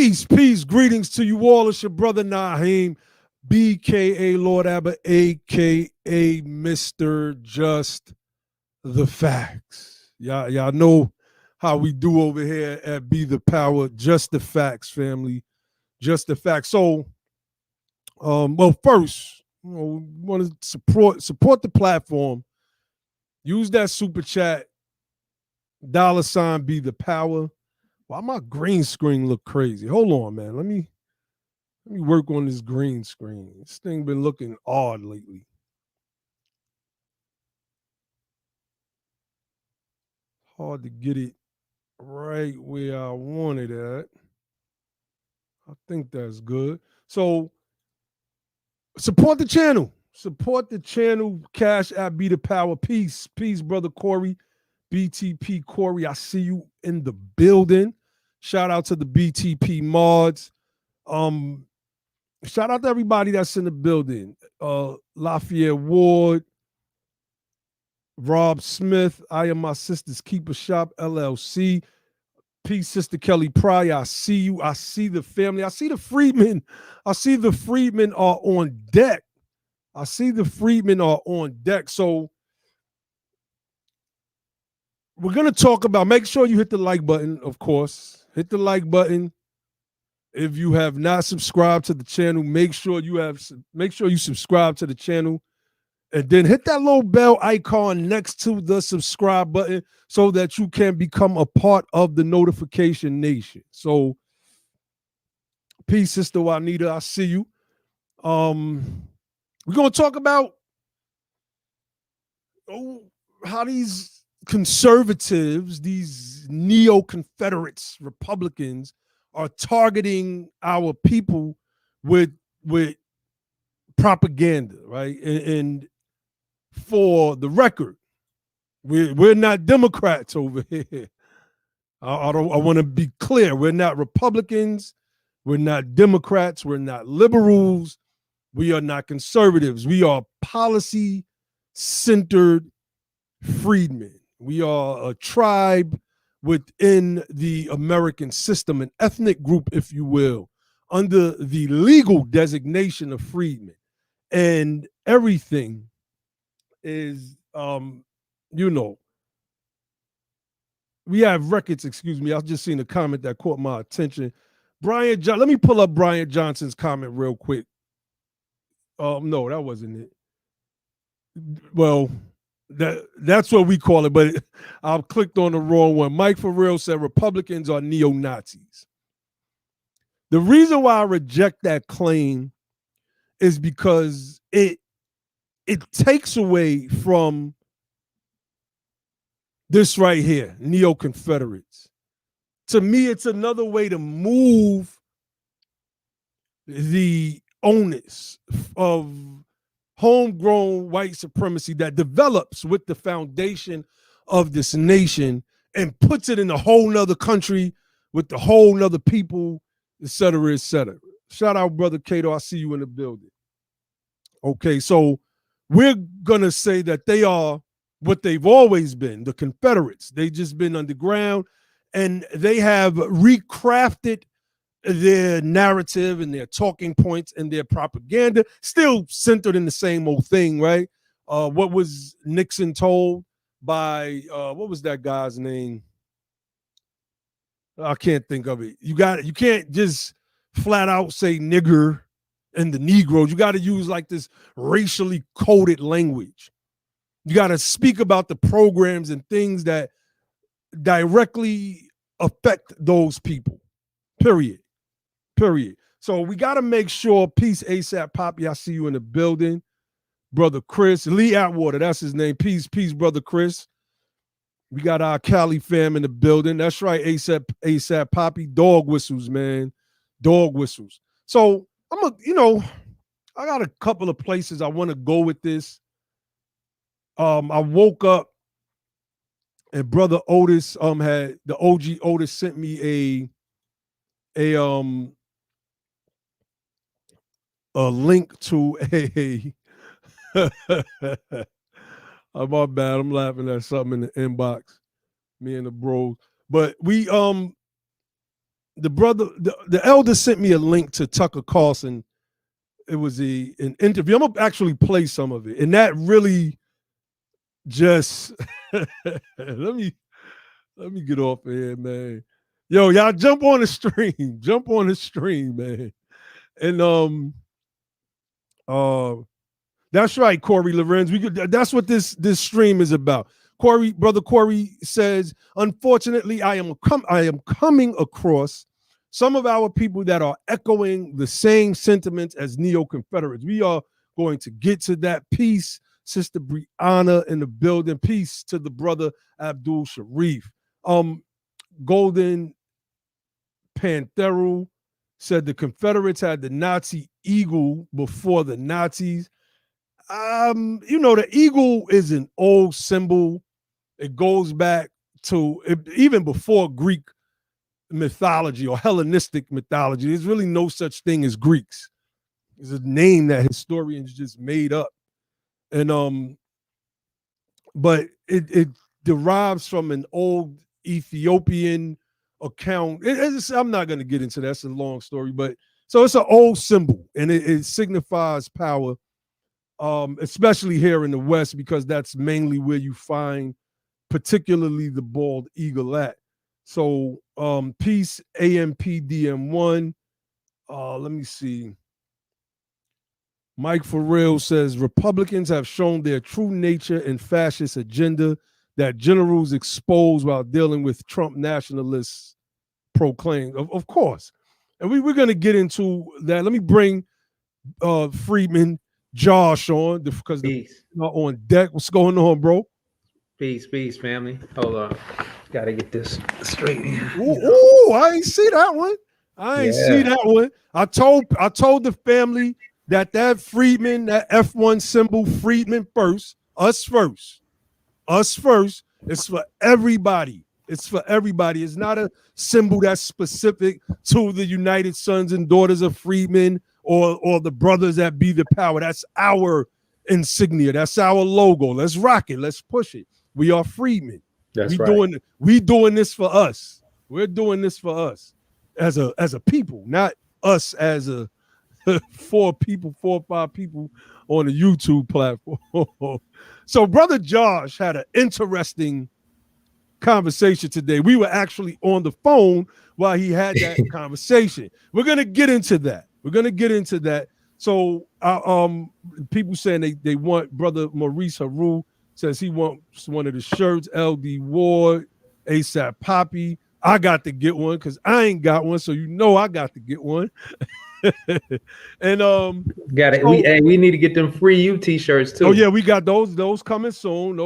Peace, greetings to you all. It's your brother Naheem, BKA Lord Abbott, aka Mr. Just the Facts. Y'all know how we do over here at Be the Power. Just the Facts, family. Just the Facts. So, well, first, we want to support the platform. Use that super chat, $ Be the Power. Why my green screen look crazy? Hold on, man. Let me work on this green screen. This thing been looking odd lately. Hard to get it right where I want it at. I think that's good. So support the channel. Support the channel. Cash App Be the Power. Peace, brother Corey. BTP Corey, I see you in the building. Shout out to the BTP mods. Shout out to everybody that's in the building. Lafayette Ward, Rob Smith, I Am My Sister's Keeper Shop, LLC. Peace, Sister Kelly Pryor. I see you. I see the family. I see the Freedmen. I see the Freedmen are on deck. So we're going to talk about, make sure you hit the like button, of course. Hit the like button. If you have not subscribed to the channel, make sure you subscribe to the channel. And then hit that little bell icon next to the subscribe button so that you can become a part of the notification nation. So, peace, Sister Juanita. I see you. We're going to talk about how these conservatives, these Neo-Confederates, Republicans, are targeting our people with propaganda, right? And for the record, we're not Democrats over here. I want to be clear. We're not Republicans. We're not Democrats. We're not liberals. We are not conservatives. We are policy-centered freedmen. We are a tribe within the American system, an ethnic group, if you will, under the legal designation of freedmen. And everything is, we have records, excuse me. I just seen a comment that caught my attention. Let me pull up Brian Johnson's comment real quick. No, that wasn't it. Well, that's what we call it, but I clicked on the wrong one. Mike for real said Republicans are neo-Nazis. The reason why I reject that claim is because it takes away from this right here, Neo-Confederates. To me, it's another way to move the onus of homegrown white supremacy that develops with the foundation of this nation and puts it in a whole nother country with the whole nother people, et cetera, et cetera. Shout out, Brother Cato. I see you in the building. Okay, so we're going to say that they are what they've always been, the Confederates. They've just been underground, and they have recrafted their narrative and their talking points and their propaganda, still centered in the same old thing, right? What was Nixon told by, what was that guy's name? I can't think of it. You can't just flat out say nigger and the Negroes. You got to use like this racially coded language. You got to speak about the programs and things that directly affect those people, period. So we got to make sure, peace, ASAP Poppy, I see you in the building. Brother Chris, Lee Atwater, that's his name. Peace, Brother Chris. We got our Cali fam in the building. That's right, ASAP Poppy. Dog whistles, man. Dog whistles. So I got a couple of places I want to go with this. I woke up and Brother Otis had the OG Otis sent me a link to a my bad. I'm laughing at something in the inbox. Me and the bros. But we the brother, the elder sent me a link to Tucker Carlson. It was an interview. I'm gonna actually play some of it, and that really just let me get off of here, man. Yo, y'all jump on the stream, man. And that's right, Corey Lorenz. That's what this stream is about. Brother Corey says, unfortunately, I am coming across some of our people that are echoing the same sentiments as Neo-Confederates. We are going to get to that. Peace, Sister Brianna in the building. Peace to the brother Abdul Sharif. Golden Pantheru said the Confederates had the Nazi eagle before the Nazis. The eagle is an old symbol. It goes back to even before Greek mythology or Hellenistic mythology. There's really no such thing as Greeks. It's a name that historians just made up. And but it derives from an old Ethiopian account. I'm not going to get into that. That's a long story, but so it's an old symbol, and it signifies power, especially here in the West, because that's mainly where you find particularly the bald eagle at. So peace, AMPDM1. Let me see. Mike Farrell says Republicans have shown their true nature and fascist agenda that generals expose while dealing with Trump nationalists proclaimed. Of course. And we're going to get into that. Let me bring Freedman Josh on because they're on deck. What's going on, bro? Peace, family. Hold on. Gotta get this straight. Ooh, I ain't see that one. I told the family that Freedman, that F1 symbol, Freedman first, us first. It's for everybody. It's for everybody. It's not a symbol that's specific to the United Sons and Daughters of Freedmen or the brothers that be the power. That's our insignia. That's our logo. Let's rock it. Let's push it. We are Freedmen. We doing this for us. We're doing this for us as a people, not us as a 4 or 5 people on the YouTube platform. So Brother Josh had an interesting conversation today. We were actually on the phone while he had that conversation. We're going to get into that. So people saying they want Brother Maurice Haru says he wants one of the shirts. LD Ward, ASAP Poppy. I got to get one because I ain't got one, so I got to get one. And got it. So, we need to get them free U t-shirts too. Oh yeah, we got those coming soon.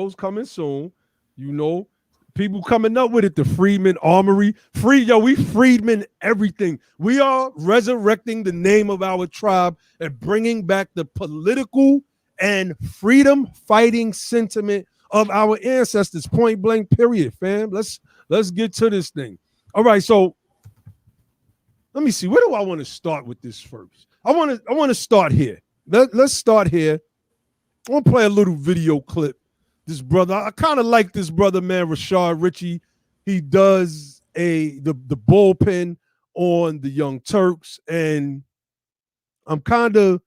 People coming up with it. The Freedman Armory, we Freedmen everything. We are resurrecting the name of our tribe and bringing back the political and freedom fighting sentiment of our ancestors. Point blank. Period, fam. Let's get to this thing. All right, so let me see. Where do I want to start with this first? I want to start here. Let's start here. I want to play a little video clip. This brother, I kind of like this brother, man, Rashard Ritchie. He does the bullpen on the Young Turks, and I'm kind of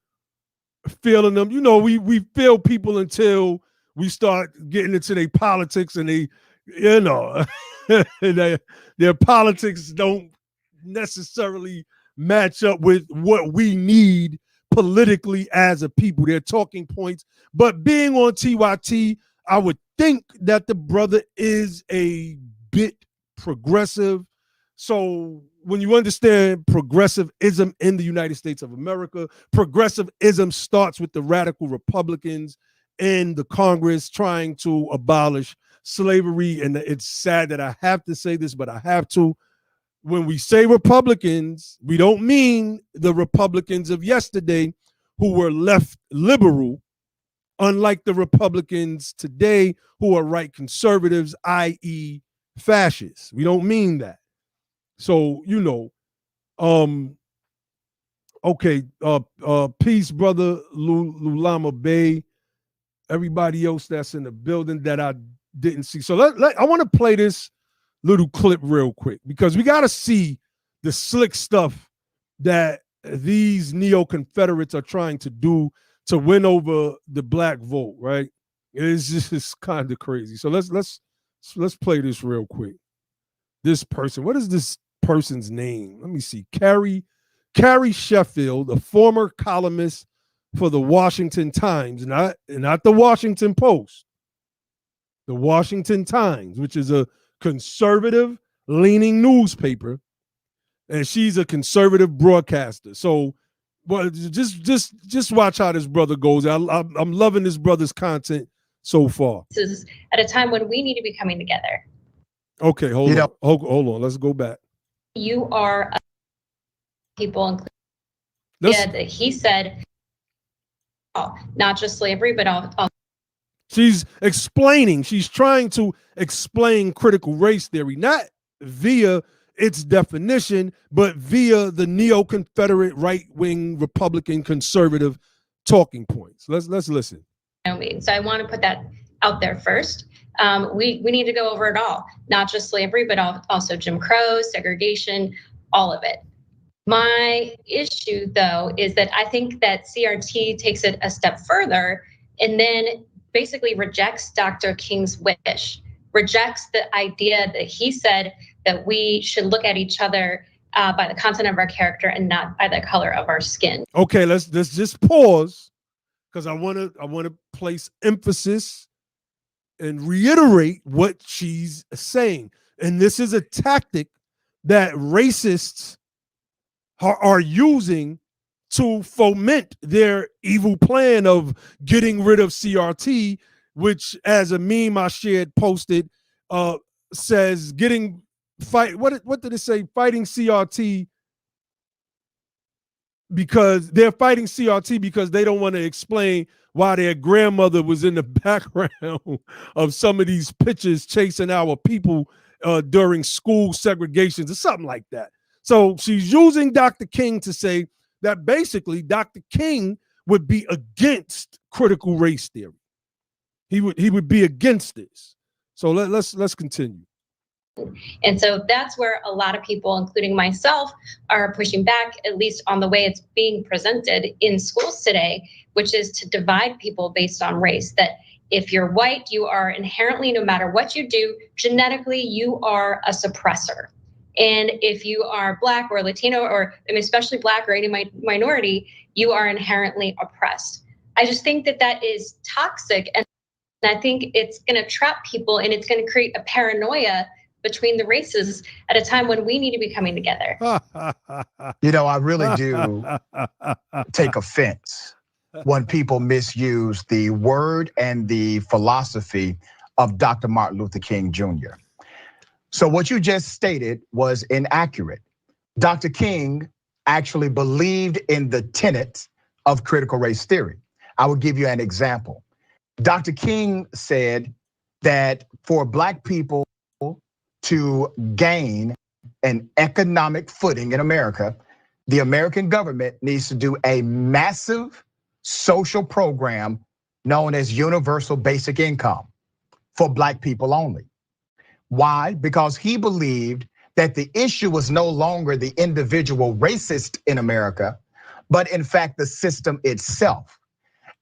feeling them. We feel people until we start getting into their politics, and their politics don't necessarily match up with what we need politically as a people. Their talking points. But being on TYT, I would think that the brother is a bit progressive. So when you understand progressivism in the United States of America, progressivism starts with the radical Republicans in the Congress trying to abolish slavery. And it's sad that I have to say this, but I have to. When we say Republicans, we don't mean the Republicans of yesterday who were left liberal, unlike the Republicans today who are right conservatives, i.e. fascists. We don't mean that. So, okay, peace, brother Lulama Bay, everybody else that's in the building that I didn't see. So I want to play this little clip real quick because we got to see the slick stuff that these Neo-Confederates are trying to do to win over the black vote, right? It's just kind of crazy. So let's play this real quick. This person, what is this person's name? Let me see. Carrie Sheffield, a former columnist for the Washington Times, not the Washington Post. The Washington Times, which is a conservative leaning newspaper, and she's a conservative broadcaster. So, well, just watch how this brother goes. I'm loving this brother's content so far. This is at a time when we need to be coming together. Okay, hold on. Let's go back. You are people, that he said, not just slavery, but all. She's trying to explain critical race theory, not via its definition, but via the Neo-Confederate right-wing Republican conservative talking points. Let's listen. So I want to put that out there first. We need to go over it all, not just slavery, but also Jim Crow, segregation, all of it. My issue, though, is that I think that CRT takes it a step further and then basically rejects Dr. King's wish, rejects the idea that he said that we should look at each other by the content of our character and not by the color of our skin. Okay, let's just pause, because I want to place emphasis and reiterate what she's saying. And this is a tactic that racists are using to foment their evil plan of getting rid of CRT, which, as a meme I shared posted, says what did it say? Fighting CRT because they're fighting CRT because they don't want to explain why their grandmother was in the background of some of these pictures chasing our people during school segregations or something like that. So she's using Dr. King to say that basically Dr. King would be against critical race theory. He would be against this. So let's continue. And so that's where a lot of people, including myself, are pushing back, at least on the way it's being presented in schools today, which is to divide people based on race. That if you're white, you are inherently, no matter what you do, genetically, you are a suppressor. And if you are Black or Latino, or especially Black or any minority, you are inherently oppressed. I just think that that is toxic. And I think it's going to trap people, and it's going to create a paranoia between the races at a time when we need to be coming together. I really do take offense when people misuse the word and the philosophy of Dr. Martin Luther King Jr. So what you just stated was inaccurate. Dr. King actually believed in the tenets of critical race theory. I will give you an example. Dr. King said that for Black people to gain an economic footing in America, the American government needs to do a massive social program known as universal basic income for Black people only. Why? Because he believed that the issue was no longer the individual racist in America, but in fact the system itself.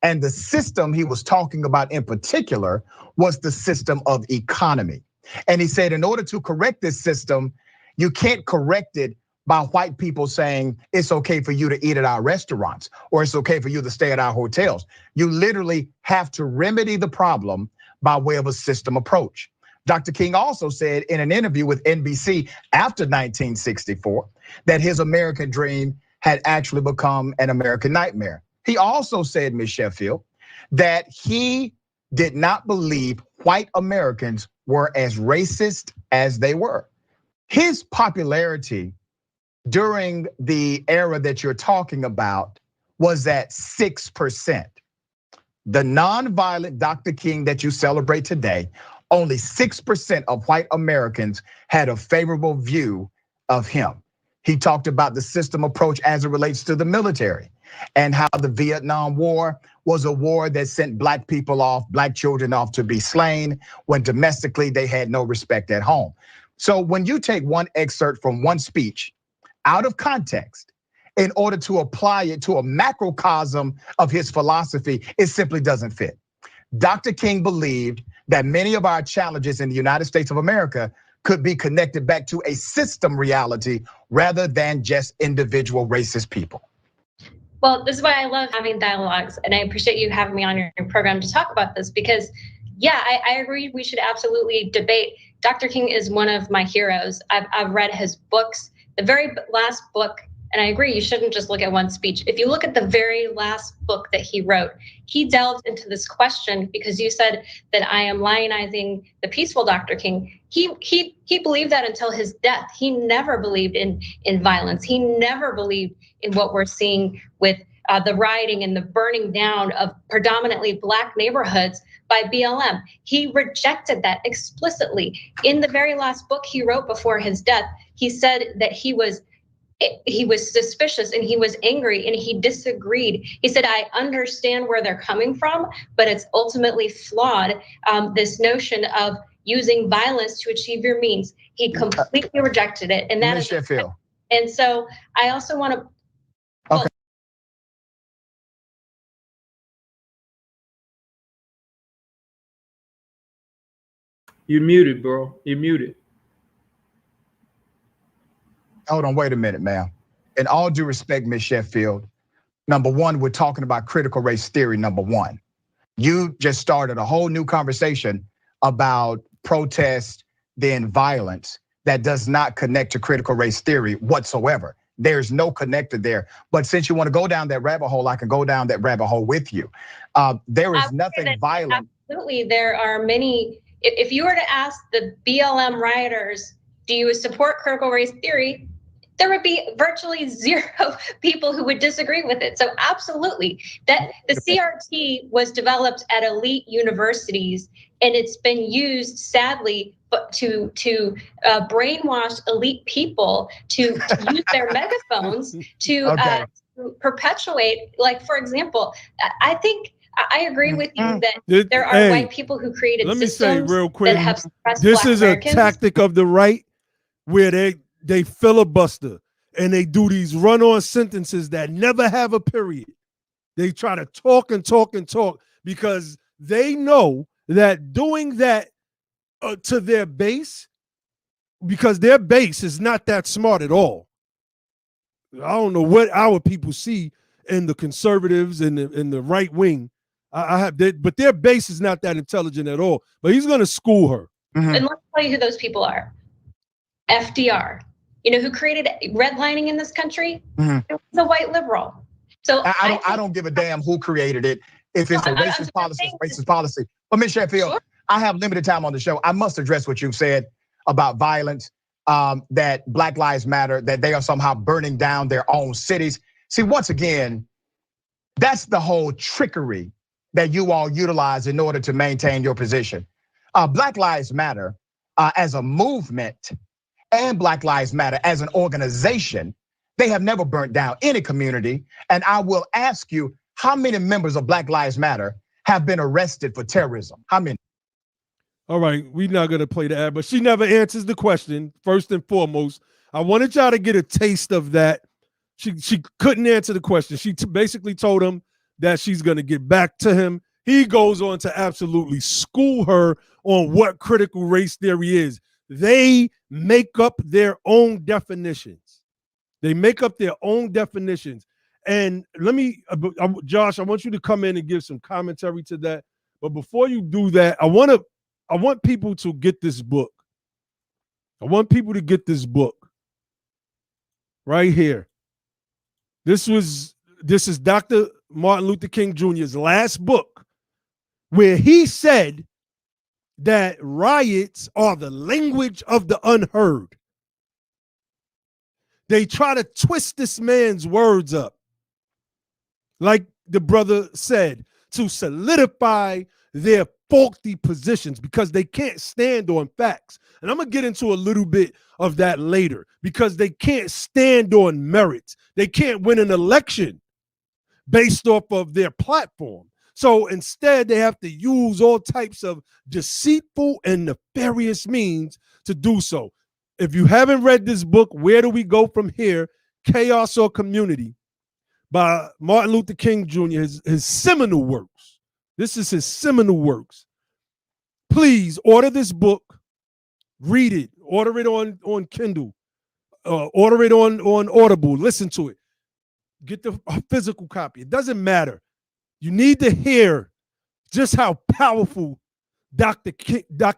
And the system he was talking about in particular was the system of economy. And he said, in order to correct this system, you can't correct it by white people saying it's okay for you to eat at our restaurants or it's okay for you to stay at our hotels. You literally have to remedy the problem by way of a system approach. Dr. King also said in an interview with NBC after 1964 that his American dream had actually become an American nightmare. He also said, Ms. Sheffield, that he did not believe white Americans were as racist as they were. His popularity during the era that you're talking about was at 6%. The nonviolent Dr. King that you celebrate today, only 6% of white Americans had a favorable view of him. He talked about the system approach as it relates to the military and how the Vietnam War was a war that sent Black people off, Black children off to be slain when domestically they had no respect at home. So when you take one excerpt from one speech out of context in order to apply it to a macrocosm of his philosophy, it simply doesn't fit. Dr. King believed that many of our challenges in the United States of America could be connected back to a system reality rather than just individual racist people. Well, this is why I love having dialogues, and I appreciate you having me on your program to talk about this, because yeah, I agree we should absolutely debate. Dr. King is one of my heroes. I've read his books. The very last book, and I agree, you shouldn't just look at one speech. If you look at the very last book that he wrote, he delved into this question, because you said that I am lionizing the peaceful Dr. King. He believed that until his death. He never believed in violence. He never believed in what we're seeing with the rioting and the burning down of predominantly Black neighborhoods by BLM. He rejected that explicitly. In the very last book he wrote before his death, he said that he was suspicious and he was angry and he disagreed. He said, I understand where they're coming from, but it's ultimately flawed, this notion of using violence to achieve your means. He completely rejected it. And that is Sheffield. And so I also want to, okay. You're muted, bro. You're muted. Hold on, wait a minute, ma'am. In all due respect, Ms. Sheffield, number one, we're talking about critical race theory, number one. You just started a whole new conversation about protest, then violence that does not connect to critical race theory whatsoever. There's no connector there. But since you want to go down that rabbit hole, I can go down that rabbit hole with you. There is nothing violent. Absolutely, there are many. If you were to ask the BLM rioters, do you support critical race theory? There would be virtually zero people who would disagree with it. So absolutely, that the CRT was developed at elite universities, and it's been used, sadly, but to brainwash elite people to use their megaphones to perpetuate. Like, for example, I think I agree with you that there are white people who created let me systems say real quick, that have suppressed this Black is Americans. a tactic of the right where they filibuster and they do these run-on sentences that never have a period. They try to talk and talk and talk because they know that doing that to their base, because their base is not that smart at all. I don't know what our people see in the conservatives and the right wing. But their base is not that intelligent at all. But he's going to school her. And let's tell you who those people are. FDR, you know, who created redlining in this country? It was a white liberal. So I don't give a damn who created it. If it's a racist policy, it's racist policy. But Ms. Sheffield, sure. I have limited time on the show. I must address what you've said about violence, that Black Lives Matter, that they are somehow burning down their own cities. See, once again, that's the whole trickery that you all utilize in order to maintain your position. Black Lives Matter as a movement and Black Lives Matter as an organization, they have never burnt down any community. And I will ask you, how many members of Black Lives Matter have been arrested for terrorism? How many? All right, we're not going to play the ad, but she never answers the question, first and foremost. I wanted y'all to get a taste of that. She couldn't answer the question. She basically told him that she's going to get back to him. He goes on to absolutely school her on what critical race theory is. They make up their own definitions. They make up their own definitions. And let me, Josh, I want you to come in and give some commentary to that. But before you do that, I want people to get this book. I want people to get this book right here. This is Dr. Martin Luther King Jr.'s last book, where he said that riots are the language of the unheard. They try to twist this man's words up, like the brother said, to solidify their faulty positions because they can't stand on facts. And I'm going to get into a little bit of that later because they can't stand on merits. They can't win an election based off of their platform. So instead, they have to use all types of deceitful and nefarious means to do so. If you haven't read this book, Where Do We Go From Here? Chaos or Community by Martin Luther King Jr., his seminal works. This is his seminal works. Please order this book, read it, order it on Kindle, order it on Audible, listen to it. Get the physical copy. It doesn't matter. You need to hear just how powerful Dr.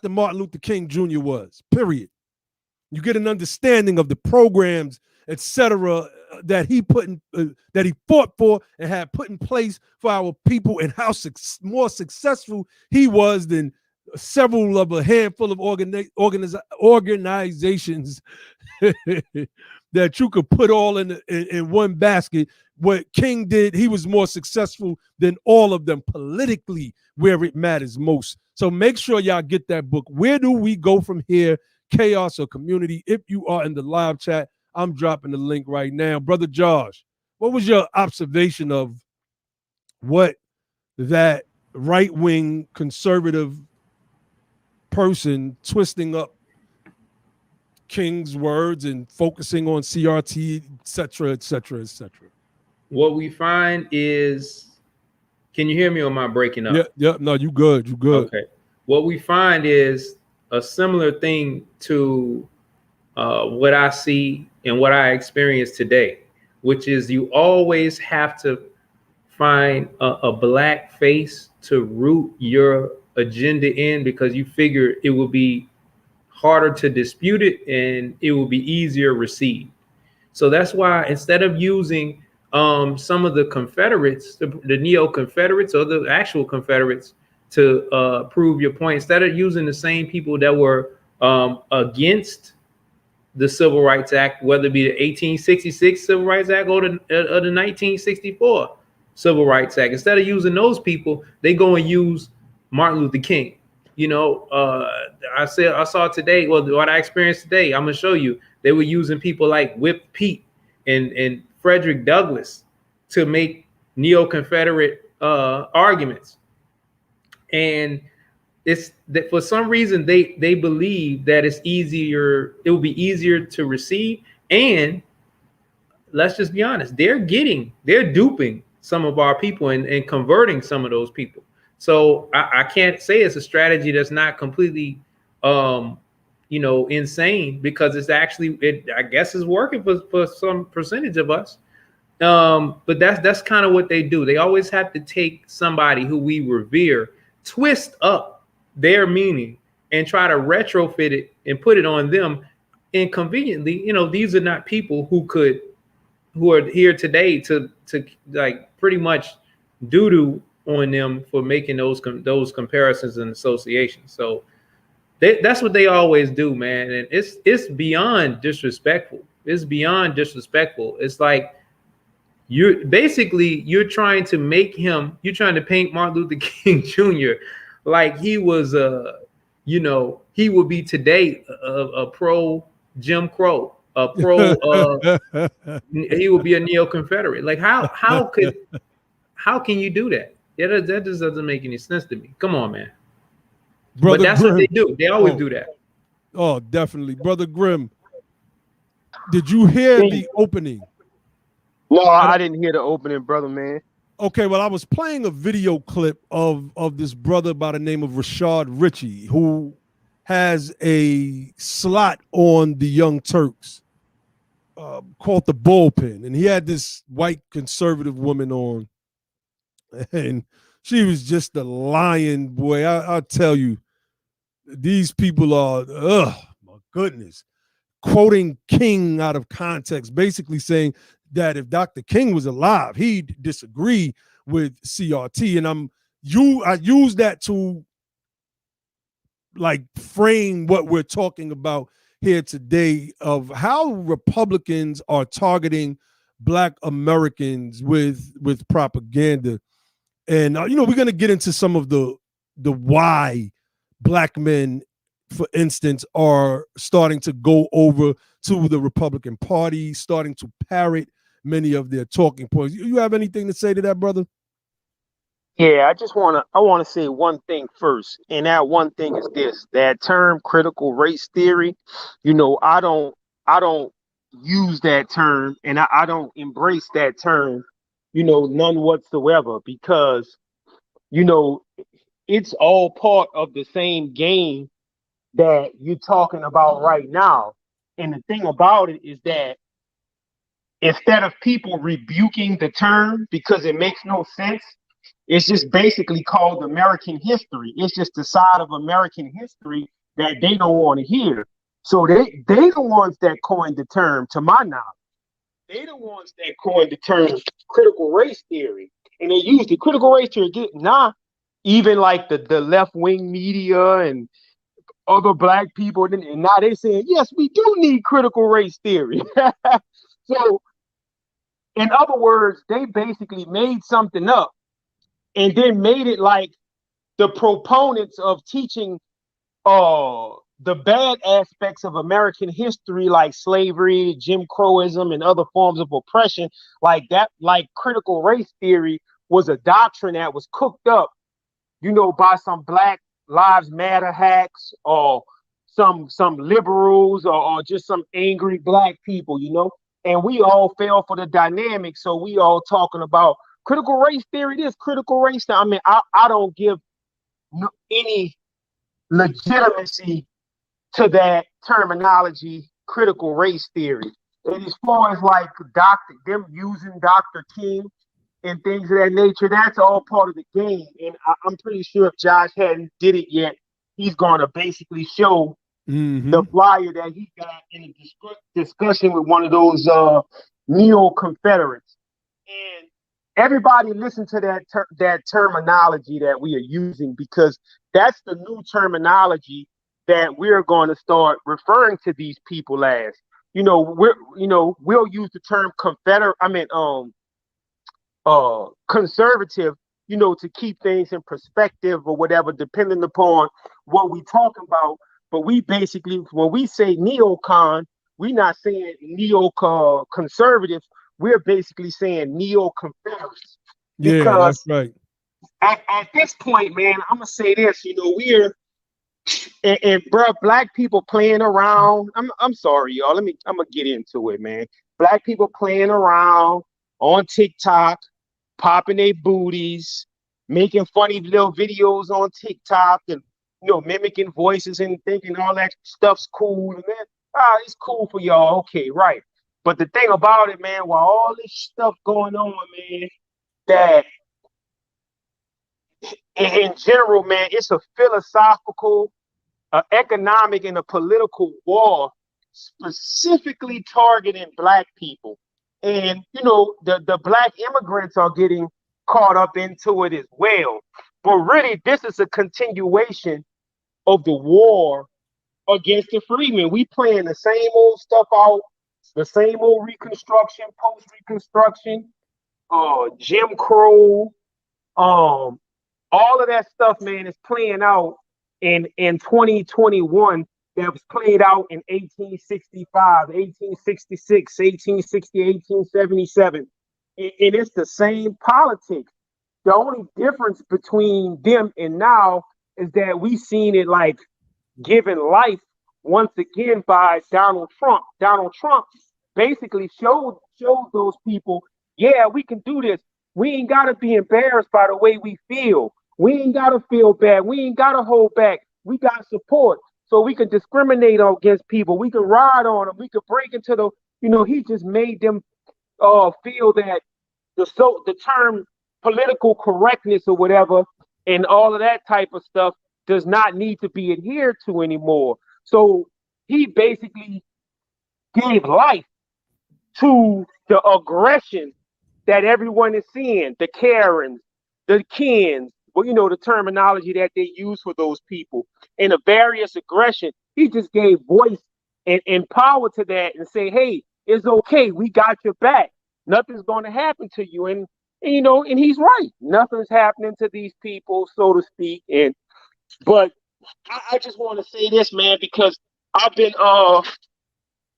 Martin Luther King Jr. was, period. You get an understanding of the programs, etc., that he that he fought for and had put in place for our people, and how more successful he was than several of a handful of organizations that you could put all in one basket. What King did, he was more successful than all of them politically, where it matters most. So make sure y'all get that book. Where Do We Go From Here? Chaos or Community. If you are in the live chat, I'm dropping the link right now. Brother Josh, what was your observation of what that right-wing conservative person twisting up King's words and focusing on CRT, et cetera, et cetera, et cetera? What we find is, can you hear me or am I breaking up? Yeah, no, you good, you good. Okay. What we find is a similar thing to what I see and what I experience today, which is you always have to find a black face to root your agenda in, because you figure it will be harder to dispute it and it will be easier received. So that's why instead of using some of the Confederates, the Neo-Confederates or the actual Confederates to prove your point, instead of using the same people that were against the Civil Rights Act, whether it be the 1866 Civil Rights Act or the 1964 Civil Rights Act, instead of using those people, they go and use Martin Luther King. You know, I saw today, well, what I experienced today, I'm gonna show you. They were using people like Whip Pete and Frederick Douglass to make Neo-Confederate arguments. And it's that for some reason they believe that it will be easier to receive. And let's just be honest, they're duping some of our people and converting some of those people. So I can't say it's a strategy that's not completely insane, because it's actually, I guess, is working for some percentage of us. But that's kind of what they do. They always have to take somebody who we revere, twist up their meaning, and try to retrofit it and put it on them inconveniently. These are not people who are here today to like pretty much doo-doo on them for making those comparisons and associations. So that's what they always do, man. And it's beyond disrespectful. It's beyond disrespectful. It's like you're trying to paint Martin Luther King Jr. like he was he would be today a pro Jim Crow, a pro he would be a Neo-Confederate. Like how can you do that? Yeah, that just doesn't make any sense to me. Come on, man. Brother, but that's Grim, what they do. They always do that. Oh, definitely. Brother Grimm, did you hear the opening? No, I didn't hear the opening, brother, man. Okay, well, I was playing a video clip of this brother by the name of Rashad Ritchie, who has a slot on the Young Turks called The Bullpen. And he had this white conservative woman on, and she was just a lion, boy. I'll tell you, these people are, my goodness, quoting King out of context, basically saying that if Dr. King was alive, he'd disagree with CRT. And I use that to like frame what we're talking about here today, of how Republicans are targeting Black Americans with propaganda. And we're going to get into some of the why Black men, for instance, are starting to go over to the Republican Party, starting to parrot many of their talking points. You have anything to say to that, brother? Yeah, I wanna say one thing first, and that one thing is this: that term critical race theory. I don't use that term, and I don't embrace that term. None whatsoever, because you know it's all part of the same game that you're talking about right now. And the thing about it is that instead of people rebuking the term because it makes no sense, it's just basically called American history. It's just the side of American history that they don't want to hear. So they the ones that coined the term, to my knowledge. They the ones that coined the term critical race theory. And they used the critical race theory. Even like the left wing media and other black people, and now they saying, yes, we do need critical race theory. So in other words, they basically made something up and then made it like the proponents of teaching the bad aspects of American history, like slavery, Jim Crowism, and other forms of oppression, like that, like critical race theory was a doctrine that was cooked up, by some Black Lives Matter hacks, or some liberals, or just some angry black people. And we all fell for the dynamic. So we all talking about critical race theory, this critical race. I mean, I don't give any legitimacy to that terminology, critical race theory. And as far as like them using Dr. King and things of that nature, that's all part of the game. And I'm pretty sure if Josh hadn't did it yet, he's going to basically show the flyer that he got in a discussion with one of those Neo-Confederates. And everybody listen to that terminology that we are using, because that's the new terminology that we're going to start referring to these people as. We'll use the term conservative, to keep things in perspective or whatever, depending upon what we talk about. But we basically, when we say neocon, we're not saying neo-conservatives. We're basically saying neo-Confederates. Yeah, that's right. At this point, man, I'm gonna say this. We're and bro, black people playing around. I'm sorry, y'all. I'm gonna get into it, man. Black people playing around on TikTok, popping their booties, making funny little videos on TikTok, and mimicking voices and thinking all that stuff's cool. And then, it's cool for y'all. Okay, right. But the thing about it, man, while all this stuff going on, man, that in general, man, it's a philosophical, economic, and a political war specifically targeting black people. And, the black immigrants are getting caught up into it as well. But really, this is a continuation of the war against the freedmen. We playing the same old stuff out, the same old Reconstruction, post-Reconstruction, Jim Crow, all of that stuff, man, is playing out in 2021 that was played out in 1865, 1866, 1860, 1877. And it's the same politics. The only difference between them and now is that we seen it like given life once again by Donald Trump. Donald Trump basically showed those people, yeah, we can do this. We ain't got to be embarrassed by the way we feel. We ain't got to feel bad. We ain't got to hold back. We got support. So we can discriminate against people. We can ride on them. We can break into he just made them feel that the term political correctness or whatever and all of that type of stuff does not need to be adhered to anymore. So he basically gave life to the aggression that everyone is seeing, the Karens, the Kens, the terminology that they use for those people, and the various aggression. He just gave voice and power to that and say, hey, it's okay. We got your back. Nothing's going to happen to you. And he's right. Nothing's happening to these people, so to speak. But I just want to say this, man, because I've been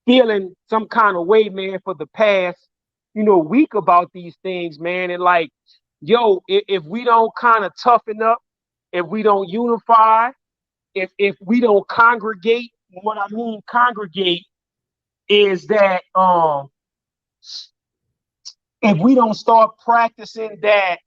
feeling some kind of way, man, for the past, week about these things, man. And like, yo, if we don't kind of toughen up, if we don't unify, if we don't congregate, what I mean congregate is that if we don't start practicing that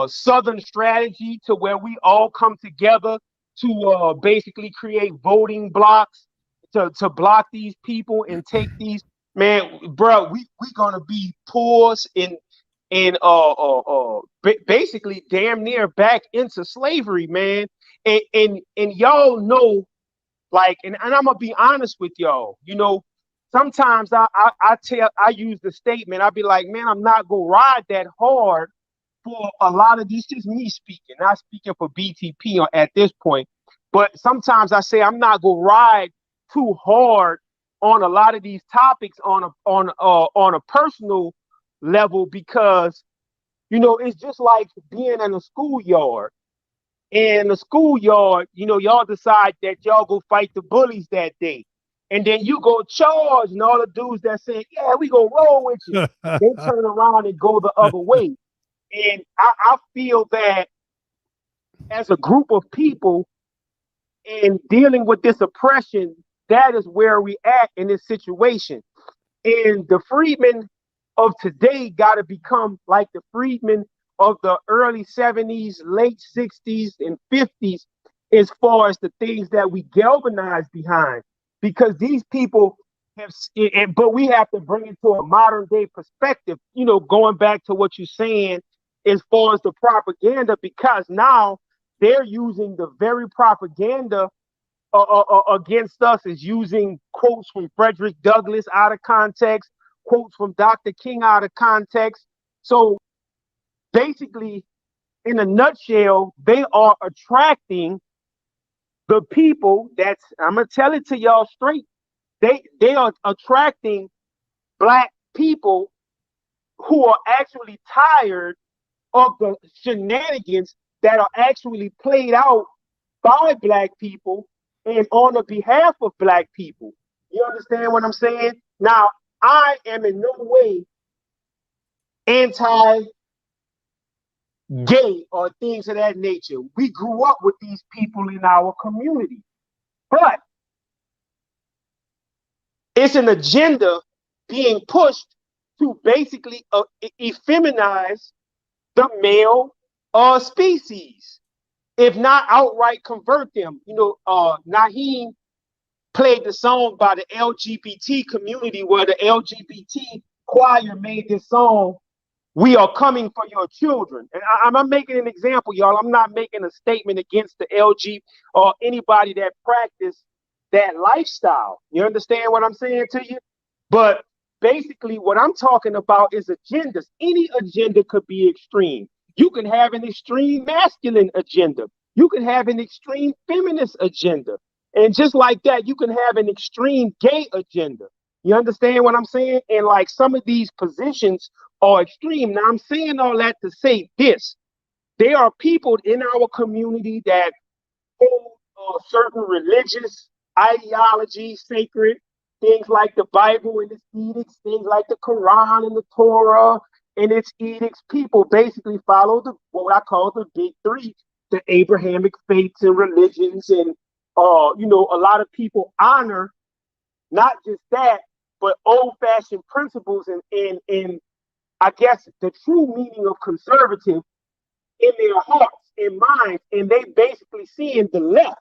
Southern strategy to where we all come together to basically create voting blocks to block these people and take these, man, bro, we gonna be poor and basically damn near back into slavery, man. And y'all know, like, and I'm gonna be honest with y'all, you know, sometimes I use the statement, I'll be like, man, I'm not gonna ride that hard for a lot of these, just me speaking, not speaking for BTP at this point, but sometimes I say I'm not gonna ride too hard on a lot of these topics on a personal level, because, you know, it's just like being in a schoolyard. In the schoolyard, you know, y'all decide that y'all go fight the bullies that day. And then you go charge, and all the dudes that say, yeah, we gonna roll with you, they turn around and go the other way. And I feel that as a group of people in dealing with this oppression, that is where we at in this situation. And the freedmen of today got to become like the freedmen of the early 70s, late 60s, and 50s, as far as the things that we galvanize behind. Because these people have, but we have to bring it to a modern day perspective, you know, going back to what you're saying as far as the propaganda, because now they're using the very propaganda against us, is using quotes from Frederick Douglass out of context, quotes from Dr. King out of context. So basically, in a nutshell, they are attracting the people that's, I'm gonna tell it to y'all straight, they are attracting Black people who are actually tired of the shenanigans that are actually played out by Black people and on the behalf of Black people. You understand what I'm saying? Now, I am in no way anti-gay or things of that nature. We grew up with these people in our community. But it's an agenda being pushed to basically effeminize the male species, if not outright convert them. You know, Naheem played the song by the LGBT community, where the LGBT choir made this song, "We Are Coming for Your Children." And I'm making an example, y'all. I'm not making a statement against the LG or anybody that practice that lifestyle. You understand what I'm saying to you? But basically what I'm talking about is agendas. Any agenda could be extreme. You can have an extreme masculine agenda. You can have an extreme feminist agenda. And just like that, you can have an extreme gay agenda. You understand what I'm saying? And like some of these positions are extreme. Now I'm saying all that to say this. There are people in our community that hold certain religious ideology sacred, things like the Bible and its edicts, things like the Quran and the Torah and its edicts. People basically follow what I call the big three, the Abrahamic faiths and religions. And you know, a lot of people honor not just that, but old-fashioned principles and I guess the true meaning of conservative in their hearts and minds. And they basically seeing the left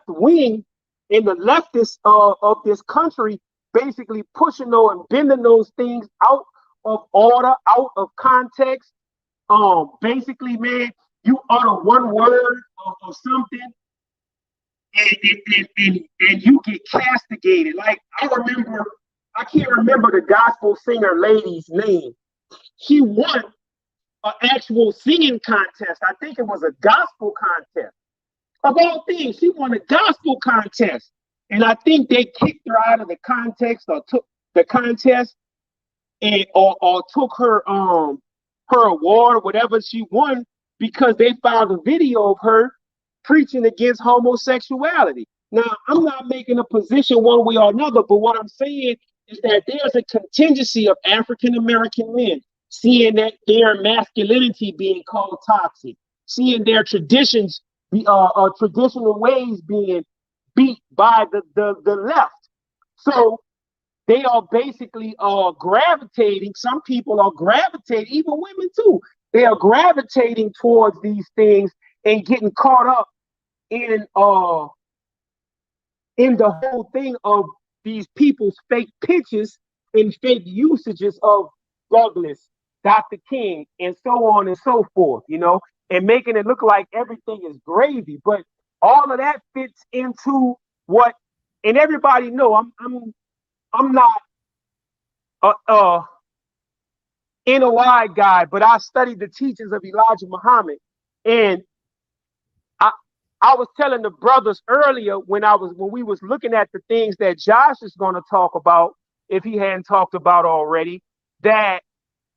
wing and the leftists of this country basically pushing those and bending those things out of order, out of context. Basically, man, you utter one word or something and you get castigated. Like I can't remember the gospel singer lady's name. She won an actual singing contest. I think it was a gospel contest. Of all things, she won a gospel contest. And I think they kicked her out of the context or took the contest and or took her award, whatever she won, because they found a video of her preaching against homosexuality. Now, I'm not making a position one way or another, but what I'm saying is that there's a contingency of African American men, seeing that their masculinity being called toxic, seeing their traditions, traditional ways being beat by the left. So they are basically gravitating. Some people are gravitating, even women too. They are gravitating towards these things and getting caught up in the whole thing of these people's fake pictures and fake usages of Douglas, Dr. King, and so on and so forth, you know, and making it look like everything is gravy. But all of that fits into what, and everybody know I'm not a NOI guy, but I studied the teachings of Elijah Muhammad, and I was telling the brothers earlier when we was looking at the things that Josh is going to talk about, if he hadn't talked about already, that,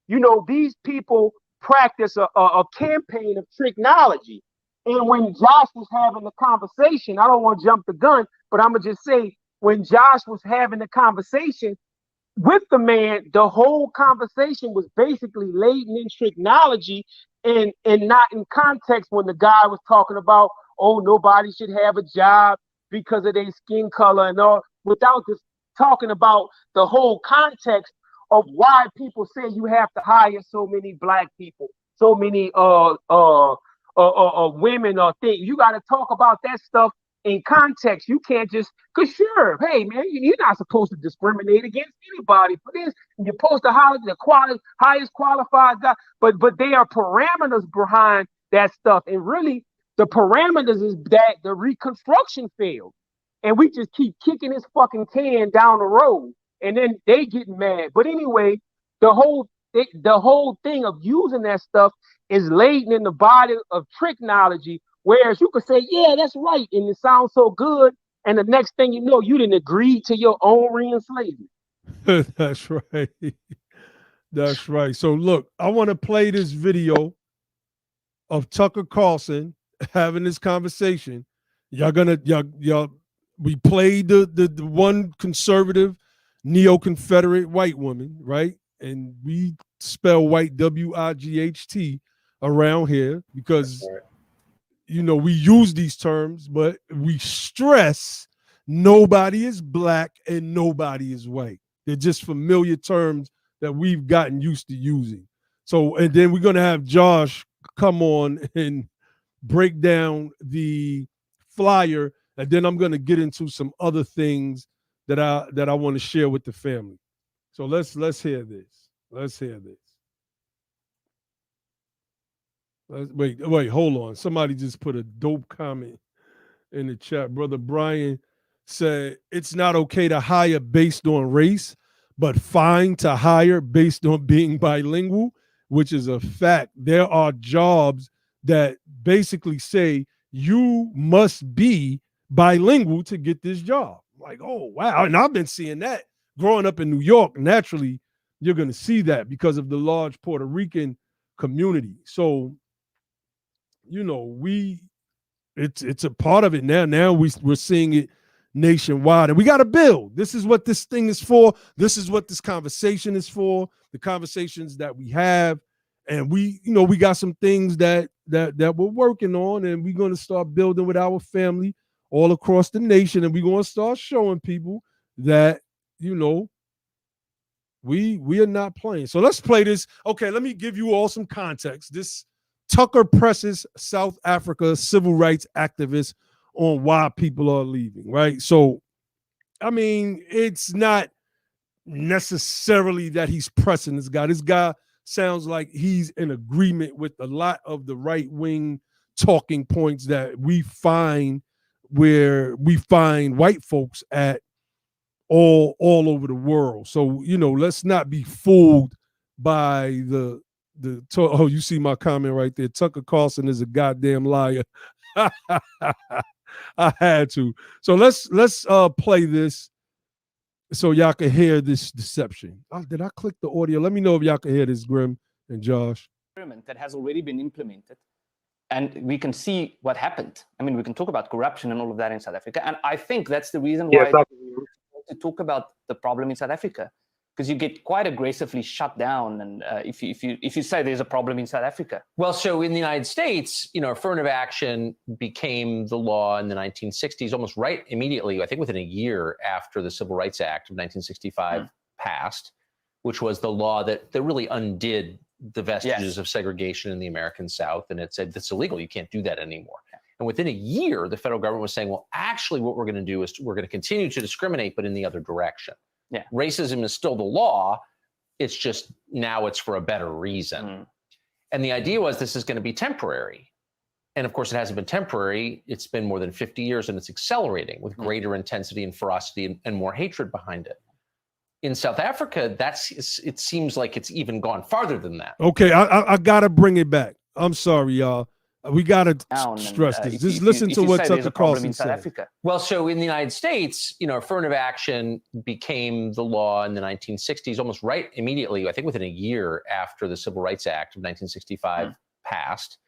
you know, these people practice a campaign of technology. And when Josh was having the conversation, I don't want to jump the gun, but I'm going to just say, when Josh was having the conversation with the man, the whole conversation was basically laden in technology and not in context when the guy was talking about, oh, nobody should have a job because of their skin color and all, without just talking about the whole context of why people say you have to hire so many black people, so many women or things. You got to talk about that stuff in context. You can't just, cause sure, hey man, you're not supposed to discriminate against anybody for this. You're supposed to hire the highest qualified guy, but there are parameters behind that stuff, and really the parameters is that the Reconstruction failed, and we just keep kicking this fucking can down the road, and then they get mad. But anyway, the whole thing of using that stuff is laden in the body of technology. Whereas you could say, yeah, that's right, and it sounds so good, and the next thing you know, you didn't agree to your own re-enslavement. That's right. That's right. So look, I want to play this video of Tucker Carlson having this conversation. We played the one conservative neo-Confederate white woman, right? And we spell white WIGHT around here because you know, we use these terms, but we stress nobody is black and nobody is white. They're just familiar terms that we've gotten used to using. So, and then we're going to have Josh come on and break down the flyer, and then I'm going to get into some other things that I want to share with the family. So let's hear this. Let's hear this. Wait, hold on. Somebody just put a dope comment in the chat. Brother Brian said, it's not okay to hire based on race, but fine to hire based on being bilingual, which is a fact. There are jobs that basically say you must be bilingual to get this job. Like, oh, wow. And I've been seeing that growing up in New York. Naturally, you're going to see that because of the large Puerto Rican community. So, you know, it's a part of it now. Now we're seeing it nationwide, and we got to build. This is what this thing is for. This is what this conversation is for. The conversations that we have, and we got some things that we're working on, and we're going to start building with our family all across the nation, and we're going to start showing people that, you know, we are not playing. So let's play this. Okay, let me give you all some context. This Tucker presses South Africa civil rights activists on why people are leaving, right? So, I mean, it's not necessarily that he's pressing this guy. This guy sounds like he's in agreement with a lot of the right-wing talking points that we find where we find white folks at all over the world. So, you know, let's not be fooled by oh, you see my comment right there. Tucker Carlson is a goddamn liar. I had to. So let's play this so y'all can hear this deception. Oh, did I click the audio? Let me know if y'all can hear this, Grim and Josh. That has already been implemented, and we can see what happened. I mean, we can talk about corruption and all of that in South Africa, and I think that's the reason why to talk about the problem in South Africa, because you get quite aggressively shut down, and if you say there's a problem in South Africa. Well, so in the United States, affirmative action became the law in the 1960s, almost right immediately, I think within a year after the Civil Rights Act of 1965 passed, which was the law that really undid the vestiges of segregation in the American South. And it said, that's illegal. You can't do that anymore. And within a year, the federal government was saying, well, actually, what we're going to do is we're going to continue to discriminate, but in the other direction. Yeah. Racism is still the law. It's just now it's for a better reason. And the idea was this is going to be temporary. And of course, it hasn't been temporary. It's been more than 50 years, and it's accelerating with greater intensity and ferocity and more hatred behind it. In South Africa, it seems like it's even gone farther than that. Okay, I got to bring it back. I'm sorry, y'all. We got to stress this. Just listen to what Tucker Carlson said. Well, so in the United States, affirmative action became the law in the 1960s, almost right immediately, I think within a year after the Civil Rights Act of 1965 passed,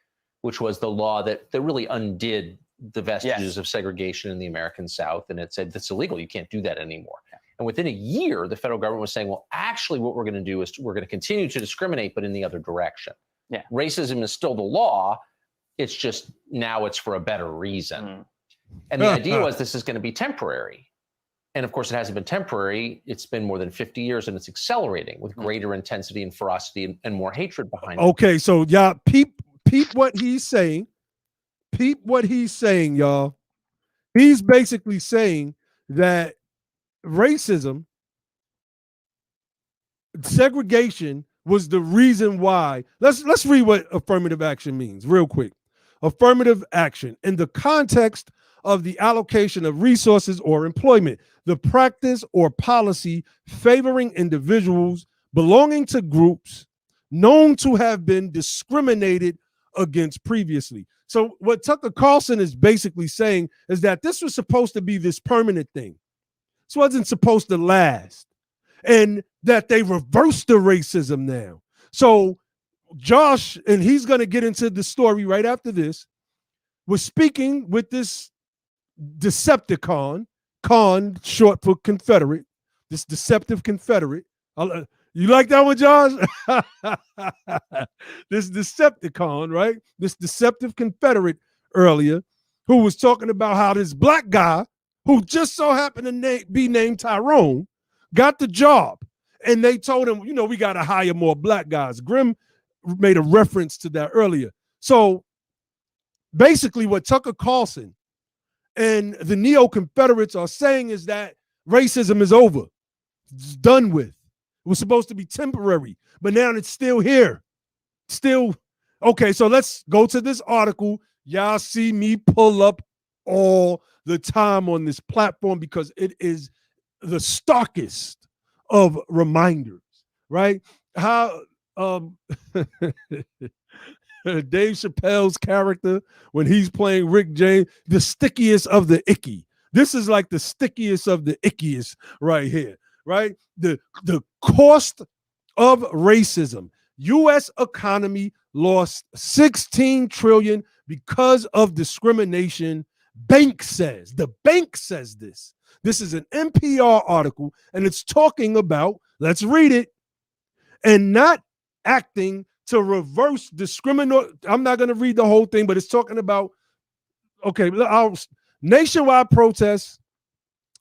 which was the law that really undid the vestiges of segregation in the American South. And it said, that's illegal. You can't do that anymore. And within a year, the federal government was saying, well, actually, what we're going to do is we're going to continue to discriminate, but in the other direction. Yeah. Racism is still the law. It's just now it's for a better reason. And the idea was this is going to be temporary. And of course, it hasn't been temporary. It's been more than 50 years, and it's accelerating with greater intensity and ferocity and more hatred behind it. Okay, so y'all peep what he's saying. Peep what he's saying, y'all. He's basically saying that racism, segregation was the reason why. Let's read what affirmative action means real quick. Affirmative action in the context of the allocation of resources or employment, the practice or policy favoring individuals belonging to groups known to have been discriminated against previously. So what Tucker Carlson is basically saying is that this was supposed to be this permanent thing. This wasn't supposed to last, and that they reversed the racism now. So Josh, and he's going to get into the story right after this, was speaking with this Decepticon, con short for Confederate, this deceptive Confederate. You like that one, Josh? This Decepticon, right? This deceptive Confederate earlier, who was talking about how this black guy, who just so happened to be named Tyrone, got the job. And they told him, we got to hire more black guys. Grimm made a reference to that earlier. So basically what Tucker Carlson and the Neo-Confederates are saying is that racism is over. It's done with. It was supposed to be temporary, but now it's still here. Still. Okay, so let's go to this article. Y'all see me pull up all the time on this platform because it is the starkest of reminders, right? How Dave Chappelle's character, when he's playing Rick James, the stickiest of the icky. This is like the stickiest of the ickiest right here, right? The cost of racism. U.S. economy lost $16 trillion because of discrimination. Bank says. The bank says this. This is an NPR article, and it's talking about, let's read it, and not acting to reverse discrimination. I'm not going to read the whole thing, but it's talking about, okay, our nationwide protests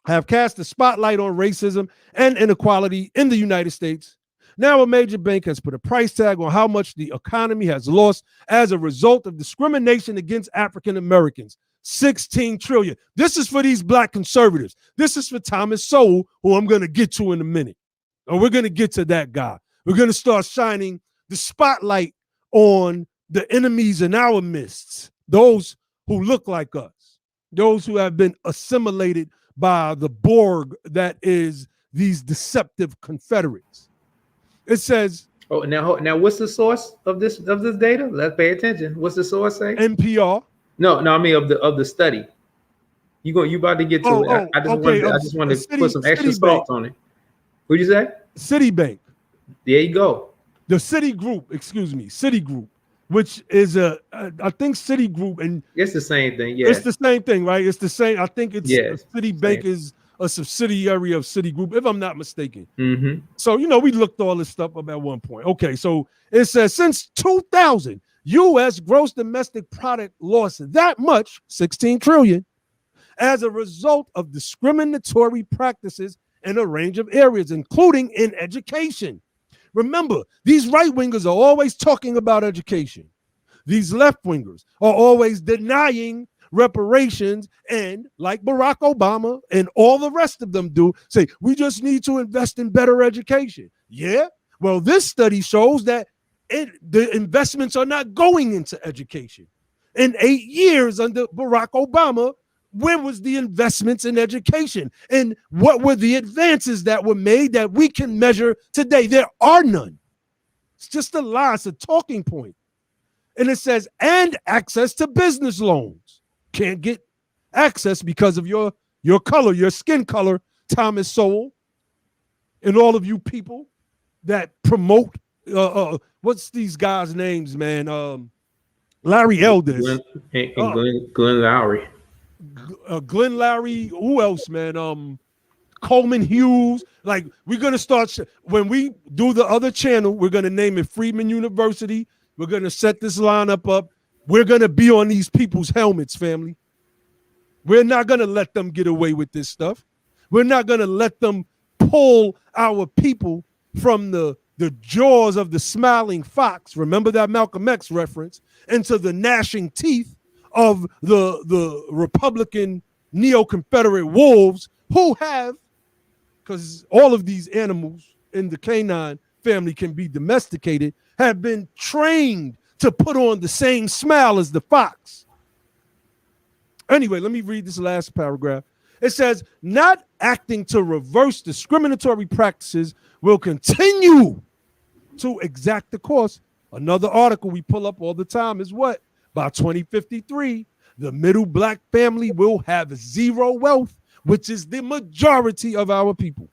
have cast a spotlight on racism and inequality in the United States. Now a major bank has put a price tag on how much the economy has lost as a result of discrimination against African Americans. 16 trillion. This is for these black conservatives. This is for Thomas Sowell, who I'm going to get to in a minute. Or we're going to get to that guy. We're going to start shining the spotlight on the enemies in our midst, those who look like us, those who have been assimilated by the Borg that is these deceptive Confederates. It says, oh, now what's the source of this data? Let's pay attention. What's the source say? NPR. No, I mean of the study. You about to get to it. I just want to put some extra salt on it. What'd you say? Citibank. There you go. The Citigroup, which is I think Citigroup, and it's the same thing. Yeah, it's the same thing, right? It's the same. I think it's Citibank is a subsidiary of Citigroup, if I'm not mistaken. Mm-hmm. So, we looked all this stuff up at one point. Okay, so it says since 2000, U.S. gross domestic product lost that much, 16 trillion, as a result of discriminatory practices in a range of areas, including in education. Remember, these right-wingers are always talking about education. These left-wingers are always denying reparations, and like Barack Obama and all the rest of them do, say, we just need to invest in better education. Yeah, well, this study shows that the investments are not going into education. In 8 years under Barack Obama, where was the investments in education? And what were the advances that were made that we can measure today? There are none. It's just a lie. It's a talking point. And it says, and access to business loans. Can't get access because of your color, your skin color, Thomas Sowell, and all of you people that promote, what's these guys' names, man? Larry Elders. Glenn Lowry. Glenn Lowry, who else, man? Coleman Hughes. Like, we're going to start, when we do the other channel, we're going to name it Freeman University. We're going to set this lineup up. We're going to be on these people's helmets, family. We're not going to let them get away with this stuff. We're not going to let them pull our people from the jaws of the smiling fox. Remember that Malcolm X reference, into the gnashing teeth of the Republican Neo-Confederate wolves who have, because all of these animals in the canine family can be domesticated, have been trained to put on the same smile as the fox. Anyway, let me read this last paragraph. It says, not acting to reverse discriminatory practices will continue to exact the cost. Another article we pull up all the time is what? By 2053, the middle black family will have zero wealth, which is the majority of our people.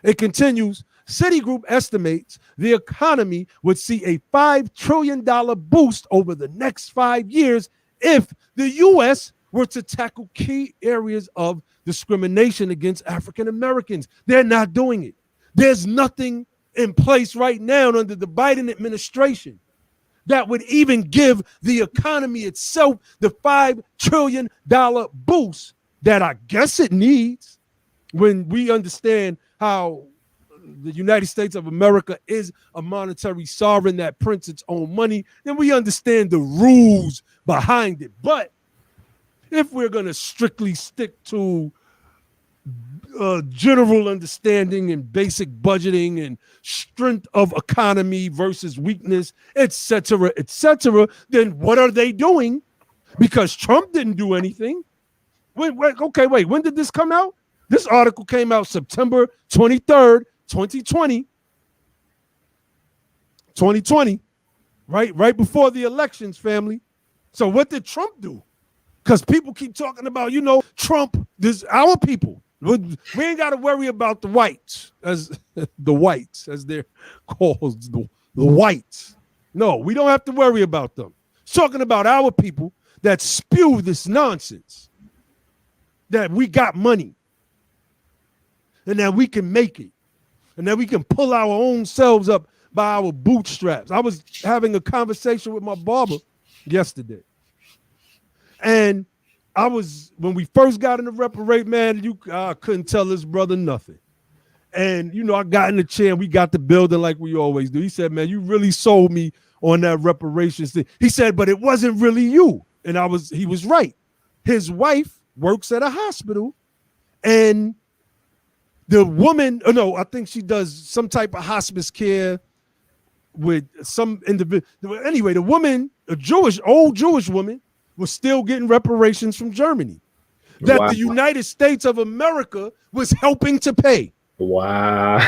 It continues, Citigroup estimates the economy would see a $5 trillion boost over the next 5 years if the U.S. were to tackle key areas of discrimination against African Americans. They're not doing it. There's nothing in place right now under the Biden administration that would even give the economy itself the $5 trillion boost that I guess it needs when we understand how the United States of America is a monetary sovereign that prints its own money, then we understand the rules behind it. But if we're going to strictly stick to general understanding and basic budgeting and strength of economy versus weakness, etc., then what are they doing? Because Trump didn't do anything. Wait, when did this come out? This article came out September 23rd, 2020, right before the elections, family. So what did Trump do? Because people keep talking about, Trump, this our people. We ain't got to worry about the whites, as the whites, as they're called, the whites. No, we don't have to worry about them. It's talking about our people that spew this nonsense, that we got money, and that we can make it, and that we can pull our own selves up by our bootstraps. I was having a conversation with my barber yesterday, and when we first got in the reparate, man, I couldn't tell this brother nothing. And, I got in the chair and we got the building like we always do. He said, man, you really sold me on that reparations thing. He said, but it wasn't really you. And he was right. His wife works at a hospital, and the woman, I think she does some type of hospice care with some individual. Anyway, the woman, old Jewish woman, was still getting reparations from Germany that the United States of America was helping to pay. Wow.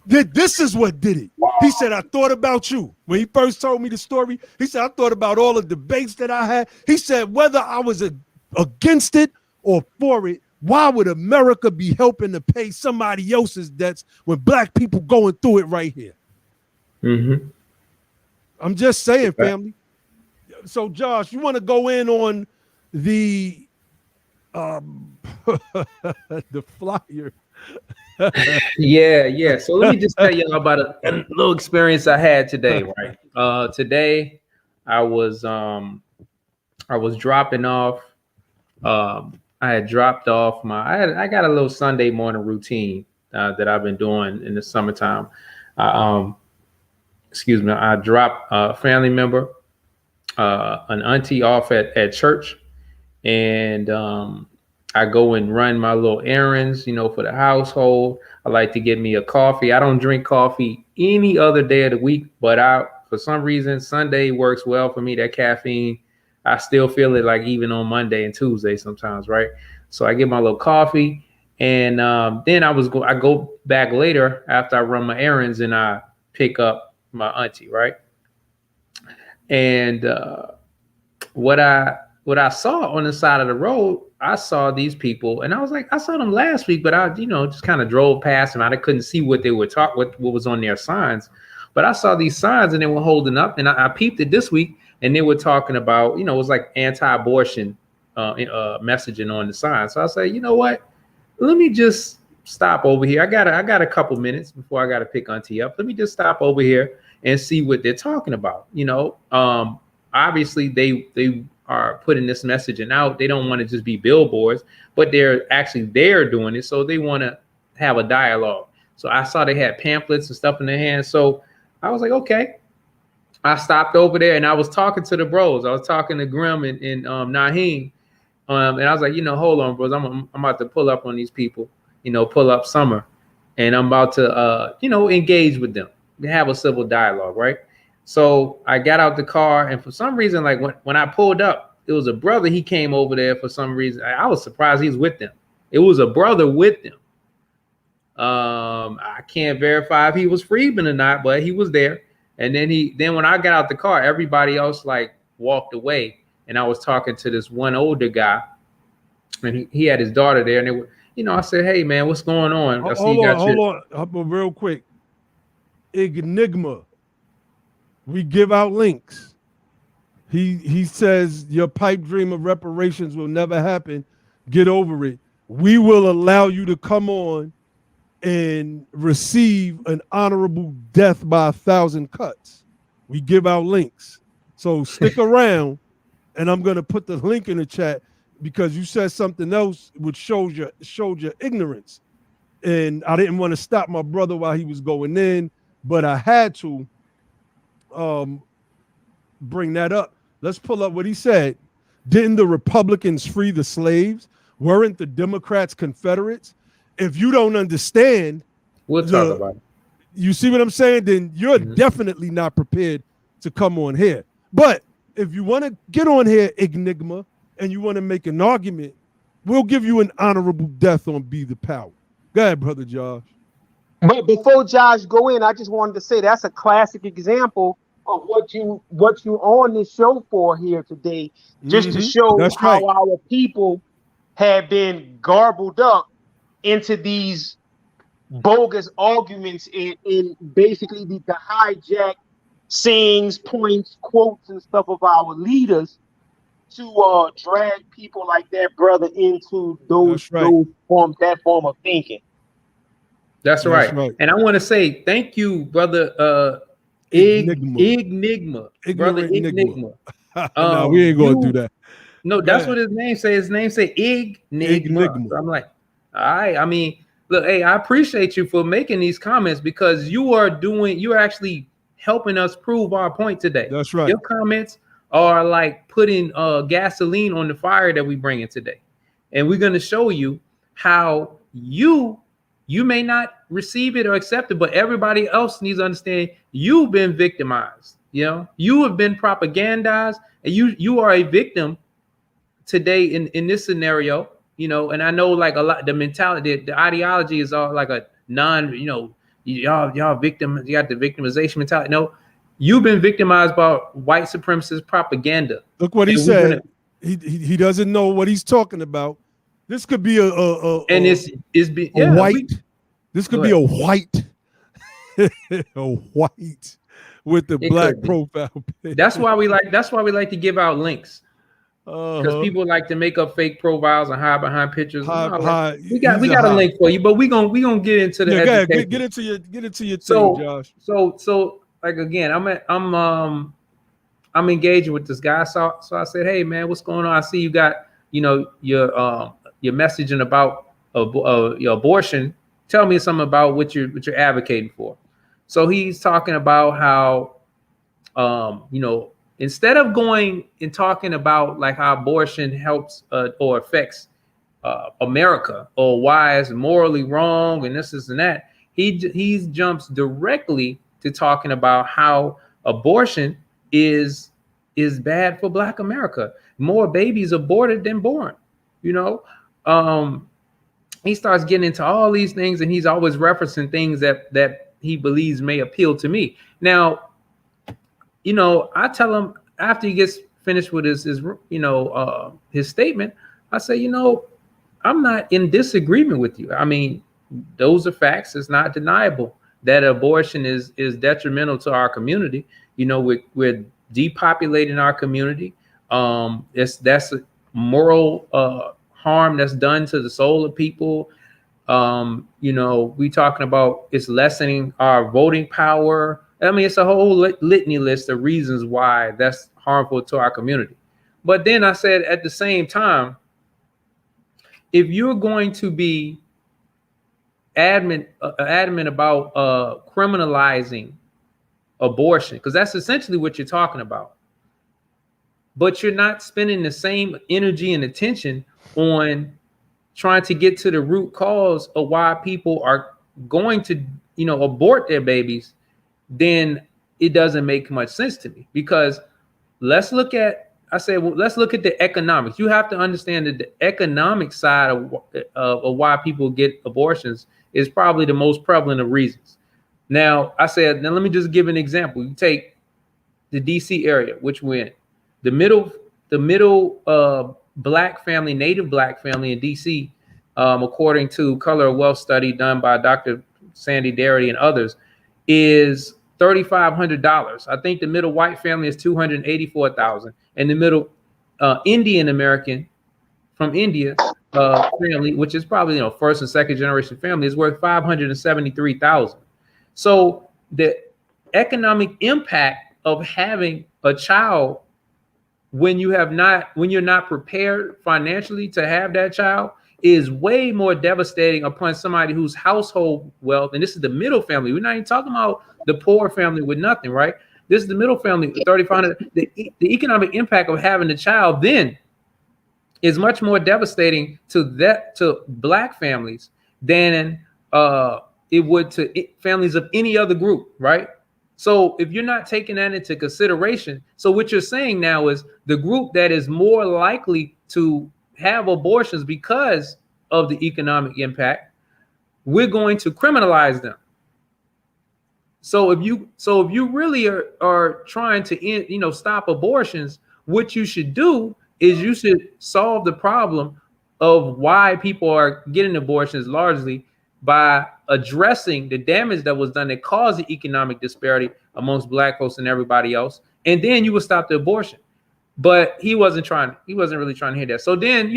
This is what did it. He said, I thought about you. When he first told me the story, he said, I thought about all the debates that I had. He said, whether I was against it or for it, why would America be helping to pay somebody else's debts when black people going through it right here? Mm-hmm. I'm just saying, family. So, Josh, you want to go in on the The flyer. Yeah. So let me just tell y'all about a little experience I had today, right? Today I was dropping off. I had dropped off I got a little Sunday morning routine that I've been doing in the summertime. Excuse me. I dropped a family member, an auntie off at church, and I go and run my little errands, for the household. I like to get me a coffee. I don't drink coffee any other day of the week, but for some reason, Sunday works well for me. That caffeine, I still feel it like even on Monday and Tuesday sometimes, right? So I get my little coffee, and then I go back later after I run my errands, and I pick up my auntie, right? And what I saw on the side of the road, I saw these people, and I was like, I saw them last week, but I, just kind of drove past them. I couldn't see what they were what was on their signs, but I saw these signs and they were holding up, and I peeped it this week, and they were talking about, it was like anti-abortion messaging on the sign. So I said, you know what? Let me just stop over here. I got a couple minutes before I got to pick auntie up. Let me just stop over here and see what they're talking about. Obviously they are putting this messaging out. They don't want to just be billboards, but they're doing it. So they want to have a dialogue. So I saw they had pamphlets and stuff in their hands. So I was like, okay. I stopped over there and I was talking to the bros. I was talking to Grim and Naheem. And I was like, hold on, bros. I'm about to pull up on these people, pull up Summer. And I'm about to, engage with them. Have a civil dialogue, right? So I got out the car, and for some reason, like when I pulled up, it was a brother. He came over there for some reason. I was surprised he was with them. It was a brother with them. I can't verify if he was Freedman or not, but he was there. And then when I got out the car, everybody else like walked away, and I was talking to this one older guy, and he had his daughter there, and they were, I said, "Hey man, what's going on?" Hold on, real quick. Enigma. We give out links. He says your pipe dream of reparations will never happen. Get over it. We will allow you to come on and receive an honorable death by 1,000 cuts. We give out links. So stick around, and I'm going to put the link in the chat because you said something else which showed your ignorance. And I didn't want to stop my brother while he was going in, but I had to bring that up. Let's pull up what he said. Didn't the Republicans free the slaves? Weren't the Democrats Confederates? If you don't understand, we'll talk about it. You see what I'm saying? Then you're definitely not prepared to come on here. But if you want to get on here, Enigma, and you want to make an argument, we'll give you an honorable death on Be the Power. Go ahead, Brother Josh. But before Josh go in, I just wanted to say that's a classic example of what you on this show for here today, just to show how our people have been garbled up into these bogus arguments in basically the hijack sayings, points, quotes, and stuff of our leaders to drag people like that brother into that form of thinking. That's right. And I want to say thank you, brother Enigma. Brother Enigma. No, we ain't gonna do that. No, that's what his name says. His name say Enigma. So I'm like, all right. I mean, look, hey, I appreciate you for making these comments because you're actually helping us prove our point today. That's right. Your comments are like putting gasoline on the fire that we bring in today. And we're going to show you how you may not receive it or accept it, but everybody else needs to understand you've been victimized. You have been propagandized, and you are a victim today in this scenario. And I know like a lot, the mentality, the ideology is all like a y'all victim, you got the victimization mentality. No, you've been victimized by white supremacist propaganda. Look what he said. He doesn't know what he's talking about. This could be a white. This could be a white, a white with the black profile page. That's why we like to give out links. because people like to make up fake profiles and hide behind pictures. We got a link for you, but we gonna get into the education. Get into your thing, Josh. So like again, I'm engaging with this guy. So I said, hey man, what's going on? I see you got your messaging about your abortion. Tell me something about what you're advocating for. So he's talking about how instead of going and talking about like how abortion helps or affects America or why it's morally wrong and this and that, he jumps directly to talking about how abortion is bad for Black America. More babies aborted than born. He starts getting into all these things, and he's always referencing things that he believes may appeal to me. Now, I tell him after he gets finished with his statement, I say, I'm not in disagreement with you. I mean, those are facts. It's not deniable that abortion is detrimental to our community. We're depopulating our community. That's a moral harm that's done to the soul of people. We talking about it's lessening our voting power. I mean, it's a whole litany list of reasons why that's harmful to our community. But then I said at the same time, if you're going to be adamant about criminalizing abortion, because that's essentially what you're talking about, but you're not spending the same energy and attention on trying to get to the root cause of why people are going to, abort their babies, then it doesn't make much sense to me. Because let's look at the economics. You have to understand that the economic side of why people get abortions is probably the most prevalent of reasons. Now, now let me just give an example. You take the DC area, which we're in. The middle Black family, native Black family in DC, according to Color of Wealth study done by Dr. Sandy Darity and others, is $3,500. I think the middle white family is $284,000, and the middle Indian American from India family, which is probably first and second generation family, is worth $573,000. So the economic impact of having a child when you're not prepared financially to have that child is way more devastating upon somebody whose household wealth, and this is the middle family. We're not even talking about the poor family with nothing, right? This is the middle family, 3,500. The economic impact of having a child then is much more devastating to Black families than it would to families of any other group, right? So if you're not taking that into consideration, so what you're saying now is the group that is more likely to have abortions because of the economic impact, we're going to criminalize them. So if you really are trying to stop abortions, what you should do is you should solve the problem of why people are getting abortions largely by addressing the damage that was done that caused the economic disparity amongst Black folks and everybody else, and then you would stop the abortion. But he wasn't really trying to hear that. So then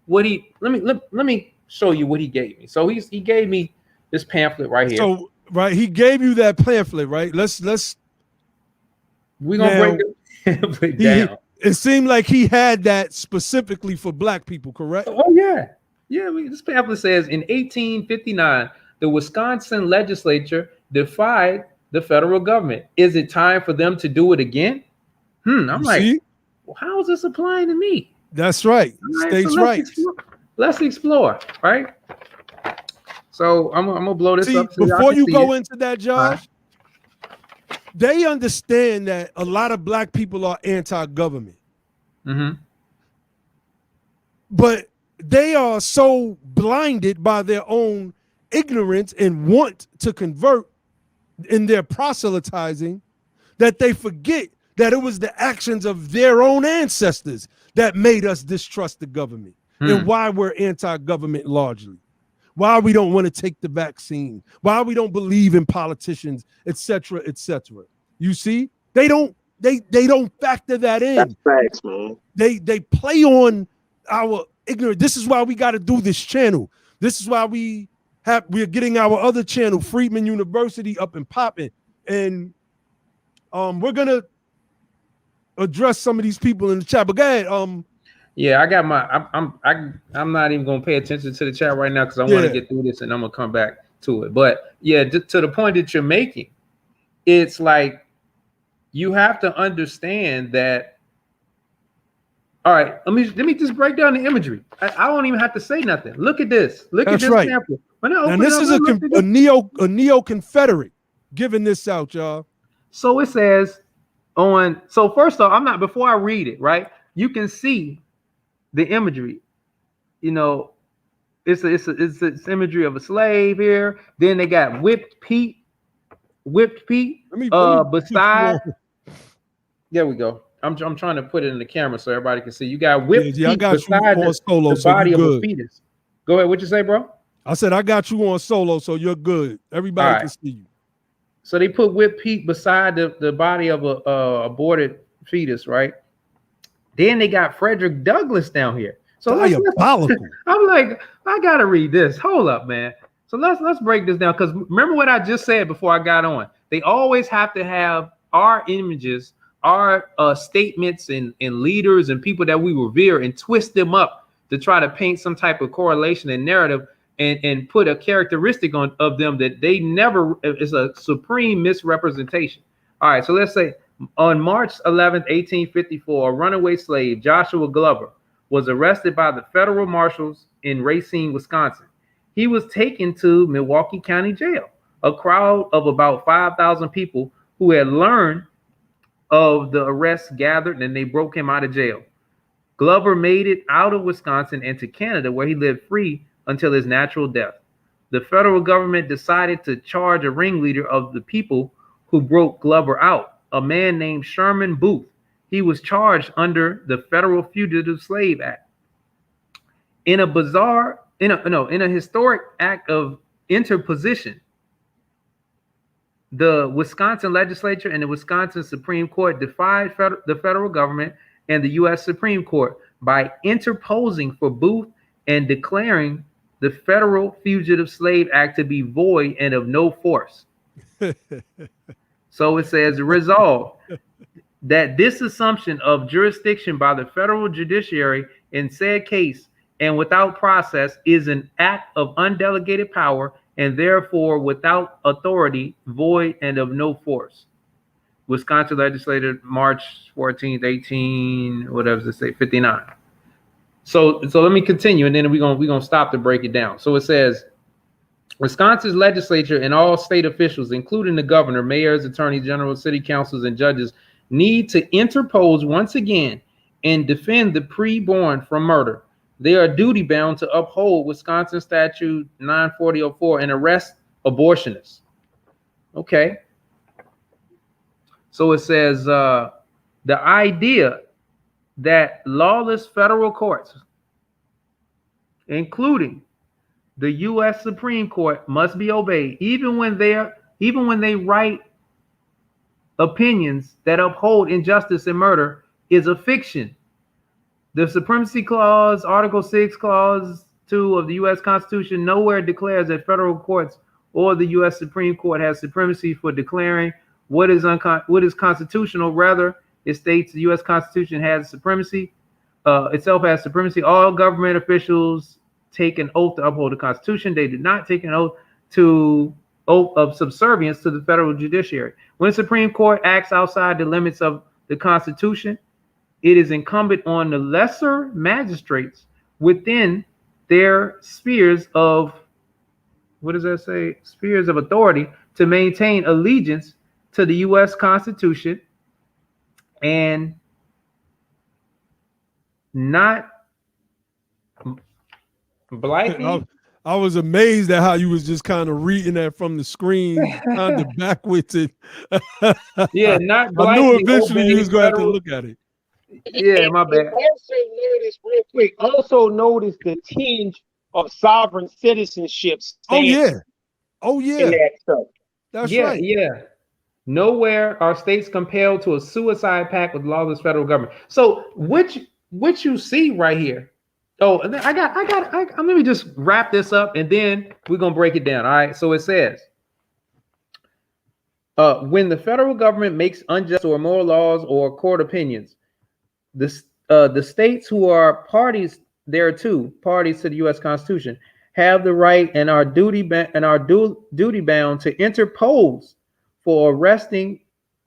let me show you what he gave me. So he gave me this pamphlet right here. So he gave you that pamphlet, right? We're gonna break the pamphlet down. It seemed like he had that specifically for Black people, correct? Oh yeah. This pamphlet says in 1859, the Wisconsin legislature defied the federal government. Is it time for them to do it again? Well, how is this applying to me? That's right. States' rights. Let's explore, right? So I'm gonna blow this up. So before you go into that, Josh, they understand that a lot of Black people are anti-government. Mm-hmm. But they are so blinded by their own ignorance and want to convert in their proselytizing that they forget that it was the actions of their own ancestors that made us distrust the government and why we're anti-government largely, why we don't want to take the vaccine, why we don't believe in politicians, etc., etc. You see, they don't they don't factor that in. That's facts, man. They play on our ignorance. This is why we got to do this channel. This is why we're getting our other channel, Freedman University, up and popping. And we're gonna address some of these people in the chat. But go ahead. Yeah, I got my. I'm not even gonna pay attention to the chat right now because I want to get through this and I'm gonna come back to it. But yeah, to the point that you're making, it's like you have to understand that. All right, let me just break down the imagery. I don't even have to say nothing. Look at this. Look at this sample. And this is a Neo-Confederate giving this out, y'all. So it says on. So first off, before I read it, right? You can see the imagery. You know, it's imagery of a slave here. Then they got whipped Pete. Beside. There we go. I'm trying to put it in the camera so everybody can see. You got whipped Pete beside the body of a fetus. Go ahead. What you say, bro? I said I got you on solo, so you're good. Everybody can see you. So they put whipped Pete beside the body of a aborted fetus, right? Then they got Frederick Douglass down here. So diabolical. I'm like, I gotta read this. Hold up, man. So let's break this down, because remember what I just said before I got on. They always have to have our images, our statements and leaders and people that we revere, and twist them up to try to paint some type of correlation and narrative and put a characteristic of them that they never is a supreme misrepresentation. All right, so let's say on March 11th, 1854, a runaway slave, Joshua Glover, was arrested by the federal marshals in Racine, Wisconsin. He was taken to Milwaukee County Jail. A crowd of about 5,000 people who had learned of the arrest gathered, and they broke him out of jail. Glover made it out of Wisconsin and to Canada, where he lived free until his natural death. The federal government decided to charge a ringleader of the people who broke Glover out, a man named Sherman Booth. He was charged under the Federal Fugitive Slave Act. In a historic act of interposition, the Wisconsin legislature and the Wisconsin Supreme Court defied the federal government and the U.S. Supreme Court by interposing for Booth and declaring the Federal Fugitive Slave Act to be void and of no force. So it says, resolved that this assumption of jurisdiction by the federal judiciary in said case and without process is an act of undelegated power and therefore without authority, void, and of no force. Wisconsin legislature, March 14th, 59. So let me continue, and then we're gonna stop to break it down. So it says, Wisconsin's legislature and all state officials, including the governor, mayors, attorneys general, city councils, and judges, need to interpose once again and defend the preborn from murder. They are duty bound to uphold Wisconsin Statute 94004 and arrest abortionists. Okay. So it says the idea that lawless federal courts, including the U.S. Supreme Court, must be obeyed, even when they write opinions that uphold injustice and murder, is a fiction. The Supremacy Clause, Article 6, Clause 2 of the U.S. Constitution nowhere declares that federal courts or the U.S. Supreme Court has supremacy for declaring what is constitutional. Rather, it states the U.S. Constitution has supremacy, itself has supremacy. All government officials take an oath to uphold the Constitution. They do not take an oath of subservience to the federal judiciary. When the Supreme Court acts outside the limits of the Constitution, it is incumbent on the lesser magistrates within their spheres of, spheres of authority to maintain allegiance to the U.S. Constitution and not blighting. I was amazed at how you was just kind of reading that from the screen, kind of backwards. Yeah, not I knew eventually you was going to have to look at it. Yeah, my bad. Also notice the tinge of sovereign citizenship. Oh yeah. In that stuff. That's right. Yeah. Nowhere are states compelled to a suicide pact with lawless federal government. So which you see right here. Oh, and then let me just wrap this up and then we're gonna break it down. All right. So it says, when the federal government makes unjust or immoral laws or court opinions, the states who are parties thereto, parties to the U.S. Constitution, have the right and are duty bound to interpose for arresting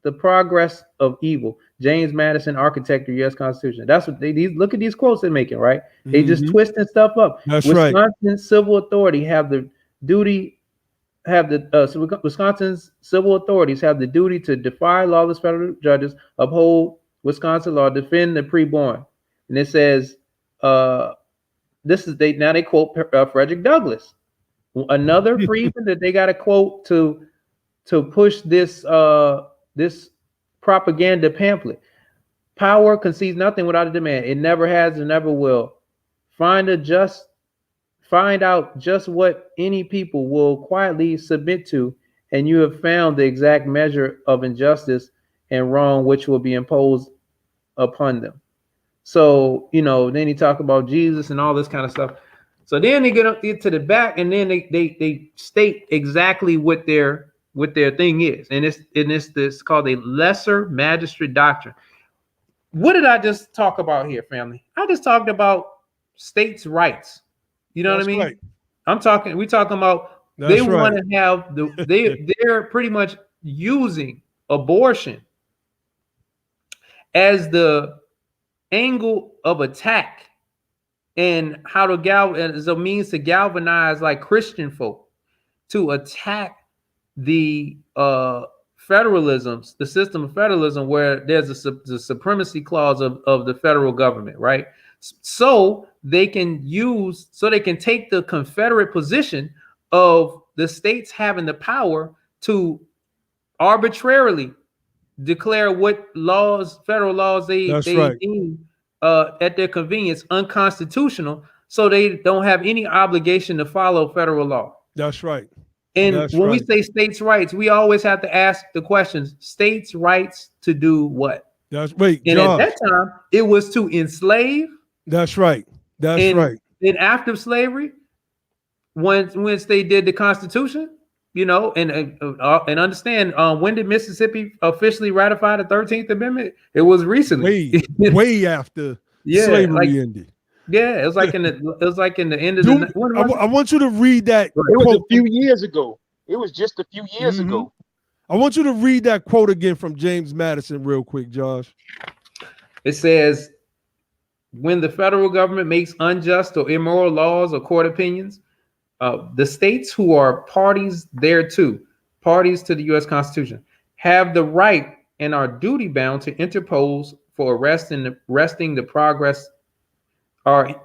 the progress of evil. James Madison, architect of the U.S. Constitution. That's what look at these quotes they're making, right? They just twisting stuff up. That's Wisconsin right. civil authority have the duty. Wisconsin's civil authorities have the duty to defy lawless federal judges, uphold Wisconsin law, defend the preborn. And it says, they quote Frederick Douglass, another freedman that they got to quote to push this this propaganda pamphlet. Power concedes nothing without a demand. It never has and never will. Find out just what any people will quietly submit to, and you have found the exact measure of injustice and wrong which will be imposed upon them. So, then he talk about Jesus and all this kind of stuff. So then they get up to the back, and then they state exactly what their thing is, and it's called a lesser magistrate doctrine. What did I just talk about here, family? I just talked about states' rights. You know what I mean? Right. We're talking about they want to have they're pretty much using abortion as the angle of attack and how to as a means to galvanize like Christian folk to attack the federalisms, the system of federalism, where there's the supremacy clause of the federal government, right? So they can take the Confederate position of the states having the power to arbitrarily declare what federal laws they deem at their convenience unconstitutional, so they don't have any obligation to follow federal law. That's right. And when we say states' rights, we always have to ask the questions: states' rights to do what? At that time, it was to enslave. That's right. Right. And after slavery, once they did the Constitution, and understand, when did Mississippi officially ratify the 13th Amendment? It was recently, way after slavery ended. Yeah, it was like in the end of the. I want you to read that. It was a few years ago. It was just a few years ago. I want you to read that quote again from James Madison real quick, Josh. It says, when the federal government makes unjust or immoral laws or court opinions, the states who are parties thereto, parties to the U.S. Constitution, have the right and are duty bound to interpose for arresting the progress. Let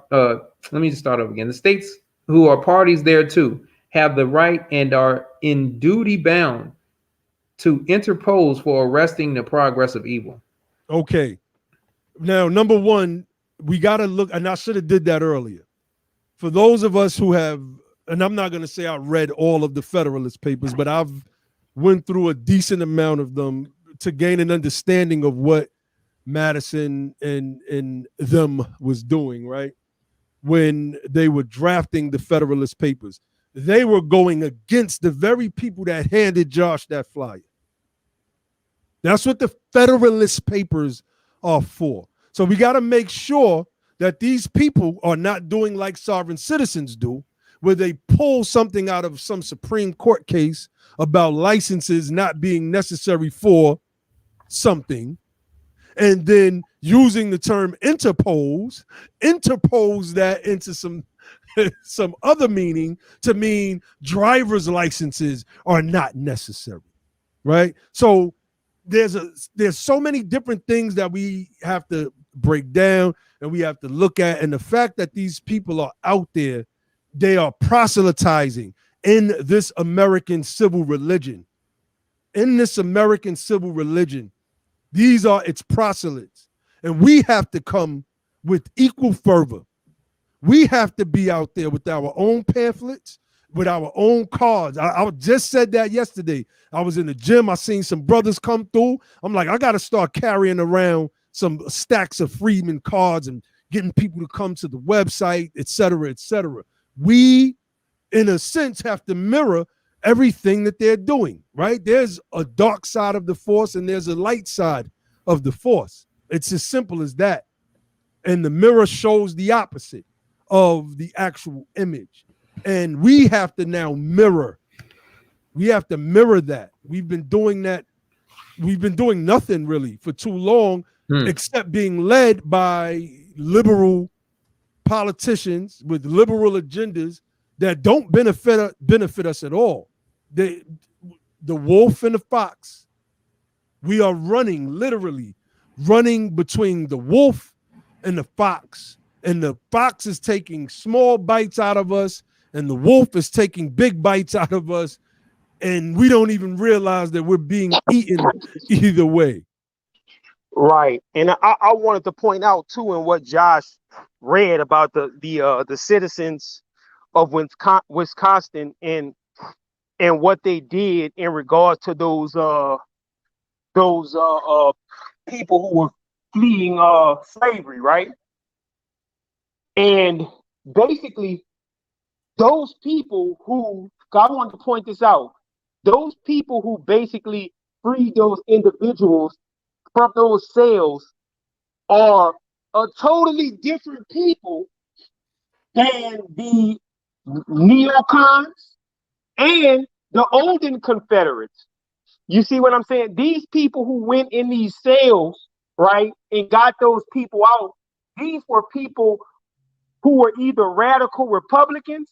me just start over again. The states who are parties thereto have the right and are in duty bound to interpose for arresting the progress of evil. Okay. Now, number one, we got to look, and I should have did that earlier. For those of us who have, and I'm not going to say I read all of the Federalist Papers, but I've went through a decent amount of them to gain an understanding of what Madison and them was doing, right? When they were drafting the Federalist Papers, they were going against the very people that handed Josh that flyer. That's what the Federalist Papers are for. So we got to make sure that these people are not doing like sovereign citizens do, where they pull something out of some Supreme Court case about licenses not being necessary for something, and then using the term interpose that into some other meaning to mean driver's licenses are not necessary, right? So there's so many different things that we have to break down and we have to look at, and the fact that these people are out there, they are proselytizing in this American civil religion. These are its proselytes, and we have to come with equal fervor. We have to be out there with our own pamphlets, with our own cards. I just said that yesterday. I was in the gym. I seen some brothers come through. I'm like, I got to start carrying around some stacks of Freedman cards and getting people to come to the website, et cetera, et cetera. We, in a sense, have to mirror everything that they're doing, right? There's a dark side of the force and there's a light side of the force. It's as simple as that. And the mirror shows the opposite of the actual image. And we have to now mirror. We have to mirror that. We've been doing that. We've been doing nothing really for too long, except being led by liberal politicians with liberal agendas that don't benefit us at all. The wolf and the fox. We are literally running between the wolf and the fox. And the fox is taking small bites out of us, and the wolf is taking big bites out of us, and we don't even realize that we're being eaten either way. Right. And I wanted to point out too, in what Josh read about the citizens of Wisconsin and what they did in regards to those people who were fleeing slavery, right? And basically, those people who, I wanted to point this out, those people who basically freed those individuals from those cells are a totally different people than the neocons and the olden Confederates. You see what I'm saying? These people who went in these cells, right, and got those people out, these were people who were either radical Republicans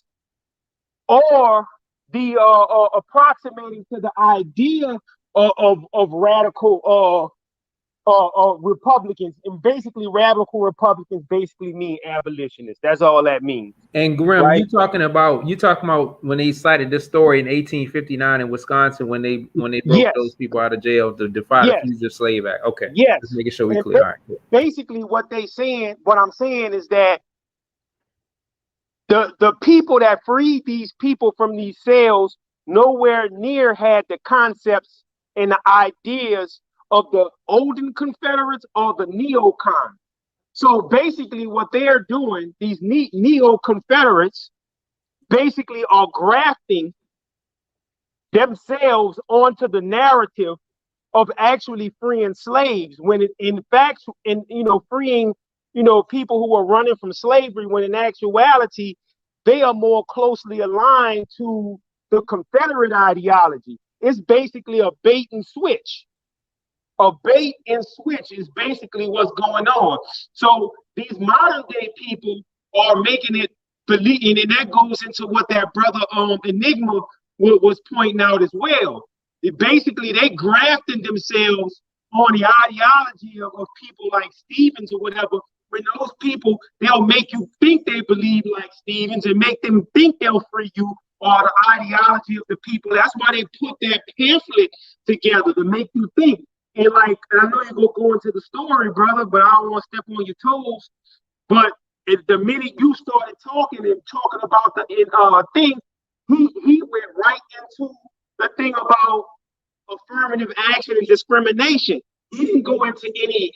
or the approximating to the idea of radical Republicans. And basically radical Republicans basically mean abolitionists. That's all that means. And Grim, right? you talking about when they cited this story in 1859 in Wisconsin when they broke Yes. those people out of jail to defy the Fugitive Slave Act. Okay. Yes. Just making sure we clear. All right. Basically what I'm saying is that the people that freed these people from these cells nowhere near had the concepts and the ideas of the olden Confederates or the neocons. So basically what they're doing, these neo-Confederates basically are grafting themselves onto the narrative of actually freeing slaves, when in fact, freeing, people who are running from slavery, when in actuality, they are more closely aligned to the Confederate ideology. It's basically a bait and switch. A bait and switch is basically what's going on. So these modern day people are making it believe, and that goes into what that brother Enigma was pointing out as well. Basically, they grafted themselves on the ideology of people like Stevens or whatever. When those people, they'll make you think they believe like Stevens and make them think they'll free you, or the ideology of the people. That's why they put that pamphlet together, to make you think. And I know you're gonna go into the story, brother, but I don't want to step on your toes. But the minute you started talking about the thing, he went right into the thing about affirmative action and discrimination. He didn't go into any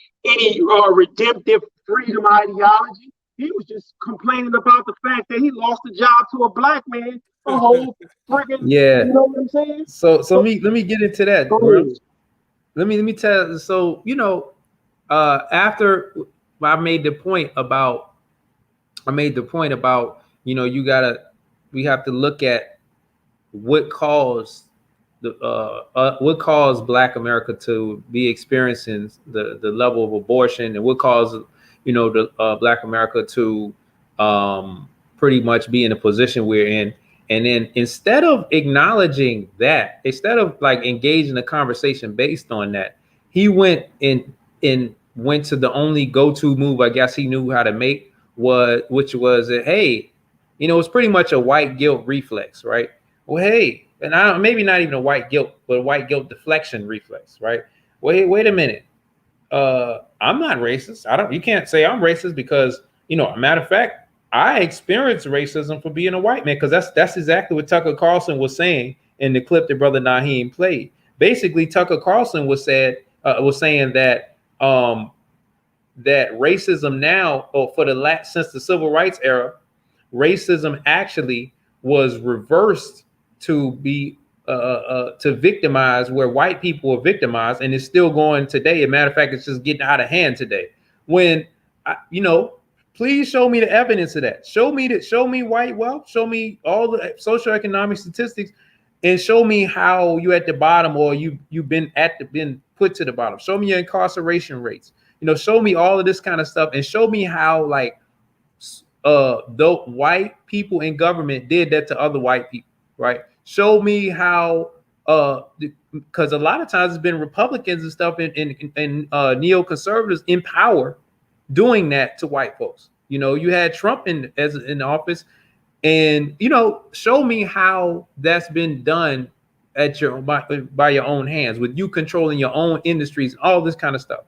redemptive freedom ideology. He was just complaining about the fact that he lost a job to a black man. A whole friggin', you know what I'm saying? So let me get into that. Let me tell. So after I made the point about, we have to look at what caused Black America to be experiencing the level of abortion, and what caused the Black America to pretty much be in the position we're in. And then instead of acknowledging that, instead of engaging a conversation based on that, he went to the only go-to move I guess he knew how to make, which was that, hey, it's pretty much a white guilt reflex, right? Well, hey, and maybe not even a white guilt, but a white guilt deflection reflex, right? Wait a minute. I'm not racist. You can't say I'm racist because, a matter of fact, I experienced racism for being a white man, because that's exactly what Tucker Carlson was saying in the clip that Brother Naheem played. Basically, Tucker Carlson was saying that that racism now, or for the since the civil rights era, racism actually was reversed to be to victimize where white people are victimized, and it's still going today. As a matter of fact, it's just getting out of hand today. When please show me the evidence of that. Show me white wealth. Show me all the socioeconomic statistics, and show me how you at the bottom, or you've been put to the bottom. Show me your incarceration rates. Show me all of this kind of stuff, and show me how the white people in government did that to other white people, right? Show me how because a lot of times it's been Republicans and stuff and neo-conservatives in power doing that to white folks. You had Trump in office, and show me how that's been done at by your own hands, with you controlling your own industries, all this kind of stuff.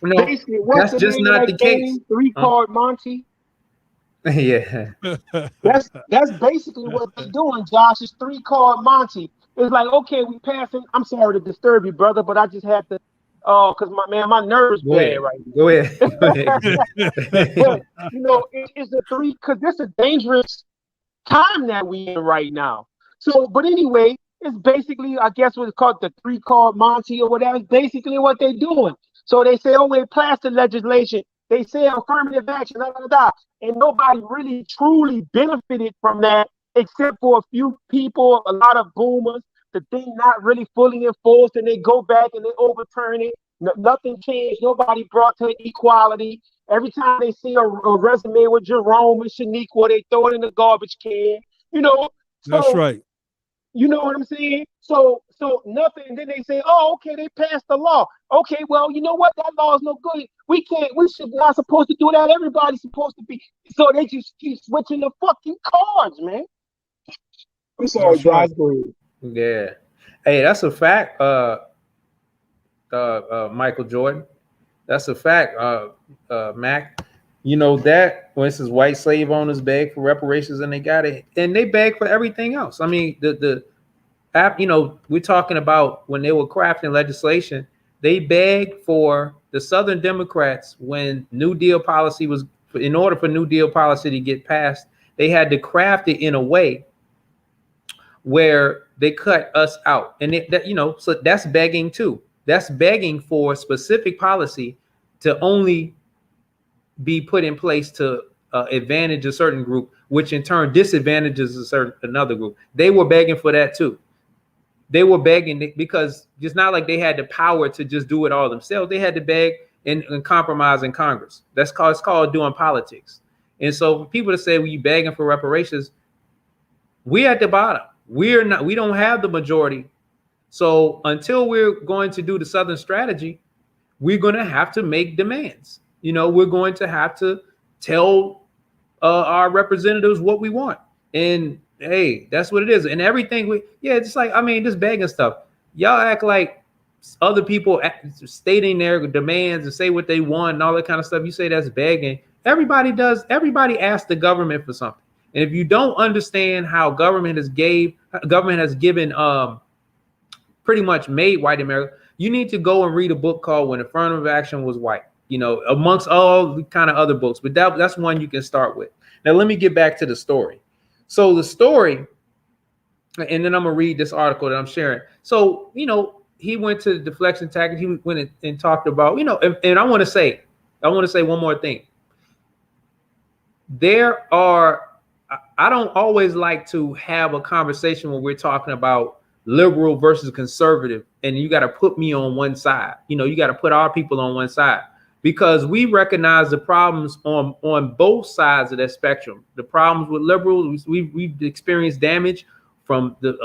Basically, that's just not the case. 3-card Monty. Yeah, that's basically what they're doing, Josh. Is 3-card Monty. It's like, okay, we passing. I'm sorry to disturb you, brother, but I just had to, because my nerves bad right now. Go ahead. But it's a 3, because this is a dangerous time that we in right now. So, but anyway, it's basically, I guess, what's called the 3-card Monty or whatever. It's basically what they're doing. So they say, oh, we passed the legislation. They say affirmative action, and nobody really truly benefited from that, except for a few people, a lot of boomers. The thing not really fully enforced, and they go back and they overturn it. Nothing changed. Nobody brought to equality. Every time they see a resume with Jerome and Shaniqua, they throw it in the garbage can. That's right. You know what I'm saying? So nothing. And then they say, oh, okay, they passed the law. Okay, well, you know what? That law is no good. We should not supposed to do that. Everybody's supposed to be. So they just keep switching the fucking cards, man. I'm sorry, guys. Yeah. Hey, that's a fact, Michael Jordan. That's a fact, Mac. That, for instance, white slave owners beg for reparations, and they got it, and they beg for everything else. I mean, we're talking about when they were crafting legislation, they begged for the Southern Democrats when New Deal policy was, in order for New Deal policy to get passed, they had to craft it in a way where they cut us out. And so that's begging too. That's begging for specific policy to only be put in place to advantage a certain group, which in turn disadvantages another group. They were begging for that too. They were begging because it's not like they had the power to just do it all themselves. They had to beg and compromise in Congress. It's called doing politics. And so for people to say, well, you begging for reparations, we're at the bottom. We don't have the majority. So until we're going to do the Southern strategy, we're going to have to make demands. We're going to have to tell our representatives what we want. And hey, that's what it is. And everything just like, this begging stuff. Y'all act like other people stating their demands and say what they want and all that kind of stuff. You say that's begging. Everybody does. Everybody asks the government for something. And if you don't understand how government has given pretty much made white America, you need to go and read a book called When Affirmative Action Was White, amongst all the kind of other books. But that's one you can start with. Now, let me get back to the story. So the story, and then I'm going to read this article that I'm sharing. So, he went to the deflection tactics. He went and talked about, and I want to say one more thing. I don't always like to have a conversation when we're talking about liberal versus conservative, and you got to put me on one side. You got to put our people on one side, because we recognize the problems on both sides of that spectrum. The problems with liberals, we've experienced damage from the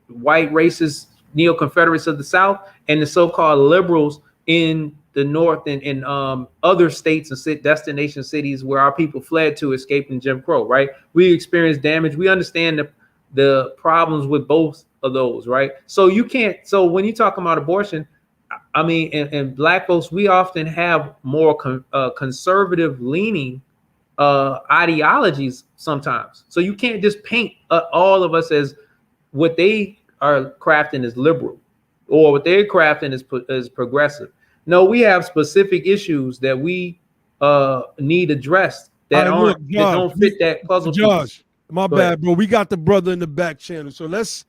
white racist Neo-Confederates of the South, and the so-called liberals in the North and other states and destination cities where our people fled to escaping Jim Crow, right? We experienced damage. We understand the problems with both of those, right? So when you talk about abortion, and Black folks, we often have more conservative leaning ideologies sometimes. So you can't just paint all of us as what they are crafting as liberal, or what they're crafting as progressive. No, we have specific issues that we need addressed that Look, that don't fit that puzzle piece. Josh, my bad, bro. We got the brother in the back channel, so let's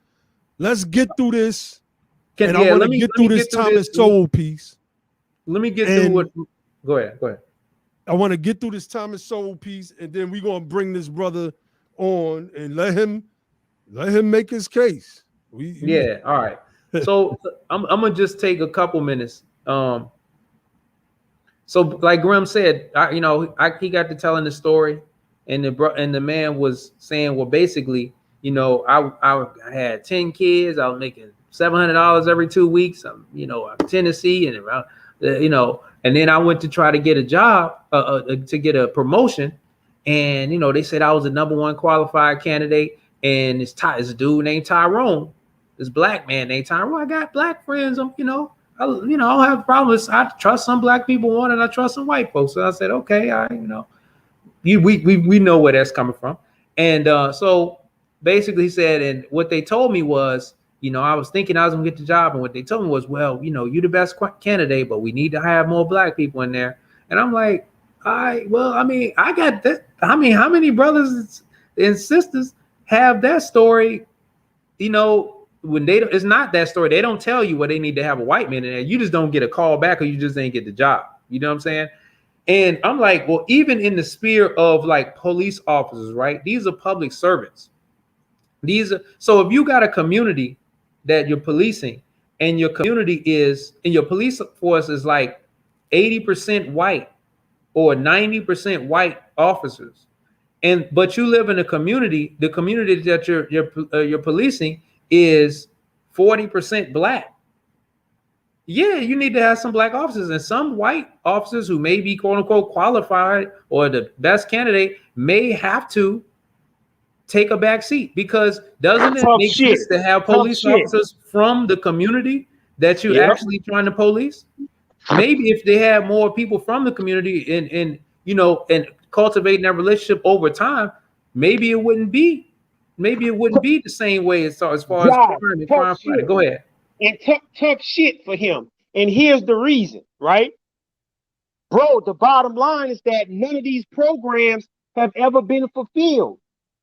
get through this. I want to get through this Thomas Sowell piece. Let me get through what. Go ahead. I want to get through this Thomas Sowell piece, and then we're gonna bring this brother on and let him make his case. Yeah, all right. So I'm gonna just take a couple minutes. So like Grim said, he got to telling the story, and the man was saying, well, basically, I had 10 kids. I was making $700 every 2 weeks. I'm, Tennessee, and around, and then I went to try to get a job, to get a promotion, and they said I was the #1 qualified candidate, and it's a dude named Tyrone, this black man named Tyrone. I got black friends, I don't have problems. I trust some black people more than I trust some white folks. So I said, okay, we know where that's coming from. And so basically he said, and what they told me was, I was thinking I was gonna get the job, and what they told me was, well, you're the best candidate, but we need to have more black people in there. And I'm like, I got that. How many brothers and sisters have that story? When it's not that story, they don't tell you, well, they need to have a white man in there. You just don't get a call back, or you just ain't get the job. You know what I'm saying? And I'm like, well, even in the sphere of like police officers, right? These are public servants. So if you got a community that you're policing, and your community and your police force is like 80% white or 90% white officers, but you live in a community, the community that you're policing is 40% black. Yeah, you need to have some black officers, and some white officers who may be quote unquote qualified or the best candidate may have to take a back seat, because doesn't it make sense to have police officers from the community that you're actually trying to police? Maybe if they had more people from the community and cultivating that relationship over time, maybe it wouldn't be the same way as far as crime. Go ahead. And tough shit for him. And here's the reason, right? Bro, the bottom line is that none of these programs have ever been fulfilled.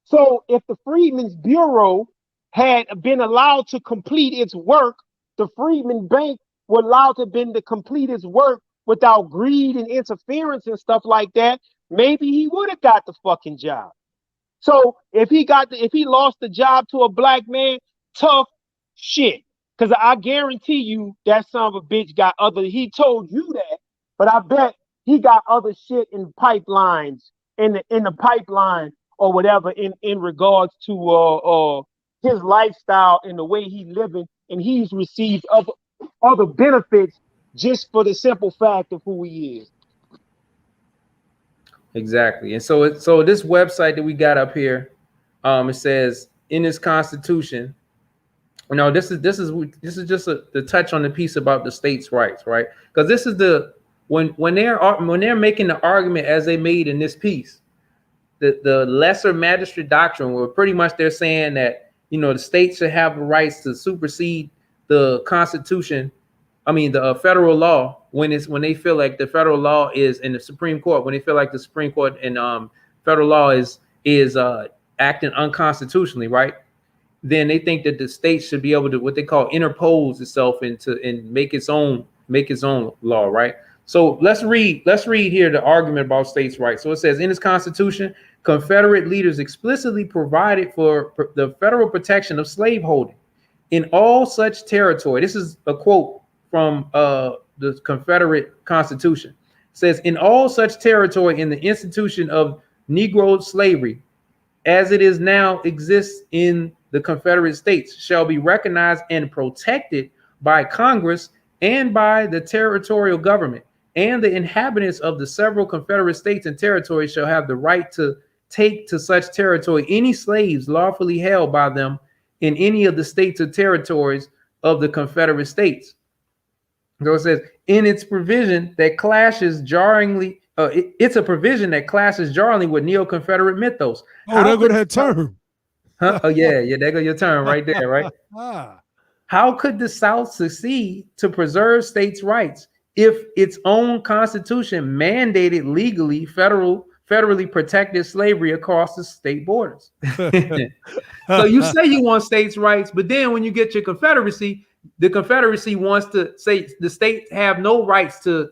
So if the Freedmen's Bureau had been allowed to complete its work, the Freedmen Bank were allowed to complete its work without greed and interference and stuff like that, maybe he would have got the fucking job. So if he lost the job to a black man, tough shit. Because I guarantee you that son of a bitch he told you that, but I bet he got other shit in pipelines, in the pipeline or whatever, in regards to his lifestyle and the way he's living, and he's received other benefits just for the simple fact of who he is. Exactly. And so this website that we got up here, it says in this Constitution, this is just the touch on the piece about the states' rights, right? Because this is when they're making the argument as they made in this piece, the lesser magistrate doctrine, where pretty much they're saying that the states should have the rights to supersede the Constitution. The federal law, when they feel like the federal law is in the Supreme Court, when they feel like the Supreme Court and federal law is acting unconstitutionally, right? Then they think that the state should be able to, what they call, interpose itself and make its own law, right? So let's read here the argument about states' rights. So it says, in its Constitution, Confederate leaders explicitly provided for the federal protection of slaveholding in all such territory. This is a quote from the Confederate Constitution. It says, in all such territory in the institution of Negro slavery, as it is now exists in the Confederate States, shall be recognized and protected by Congress and by the territorial government, and the inhabitants of the several Confederate states and territories shall have the right to take to such territory any slaves lawfully held by them in any of the states or territories of the Confederate States. So it says, in its provision that clashes jarringly it's a provision that clashes jarringly with Neo-Confederate mythos. Oh, there go that term. Huh? Oh, yeah, there go your term right there, right? How could the South succeed to preserve states' rights if its own constitution mandated legally federally protected slavery across the state borders? So you say you want states' rights, but then when you get your Confederacy, the Confederacy wants to say the state have no rights to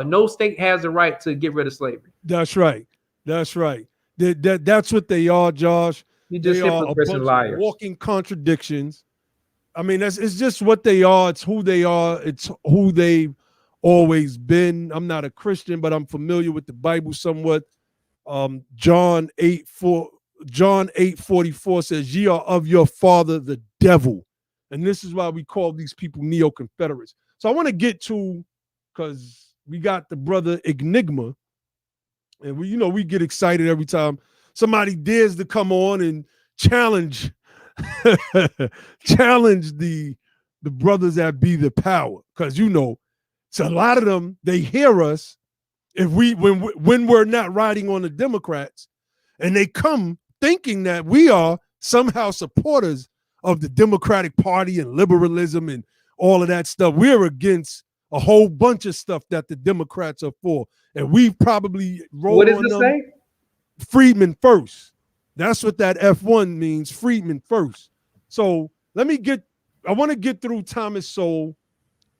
no state has the right to get rid of slavery. That's right. That's right. That's what they are, Josh. You just they are a bunch of walking contradictions. I mean, it's just what they are. It's who they are. It's who they've always been. I'm not a Christian, but I'm familiar with the Bible somewhat. John 8:44 says, "Ye are of your father, the devil." And this is why we call these people Neo-Confederates. So I want to get to, because we got the brother Enigma, and we get excited every time somebody dares to come on and challenge the brothers that be the power. Because so a lot of them, they hear us when we're not riding on the Democrats, and they come thinking that we are somehow supporters of the Democratic Party and liberalism and all of that stuff. We're against a whole bunch of stuff that the Democrats are for. And we've probably rolled on them. What does it say? Freedmen first. That's what that F1 means, freedmen first. So I want to get through Thomas Sowell,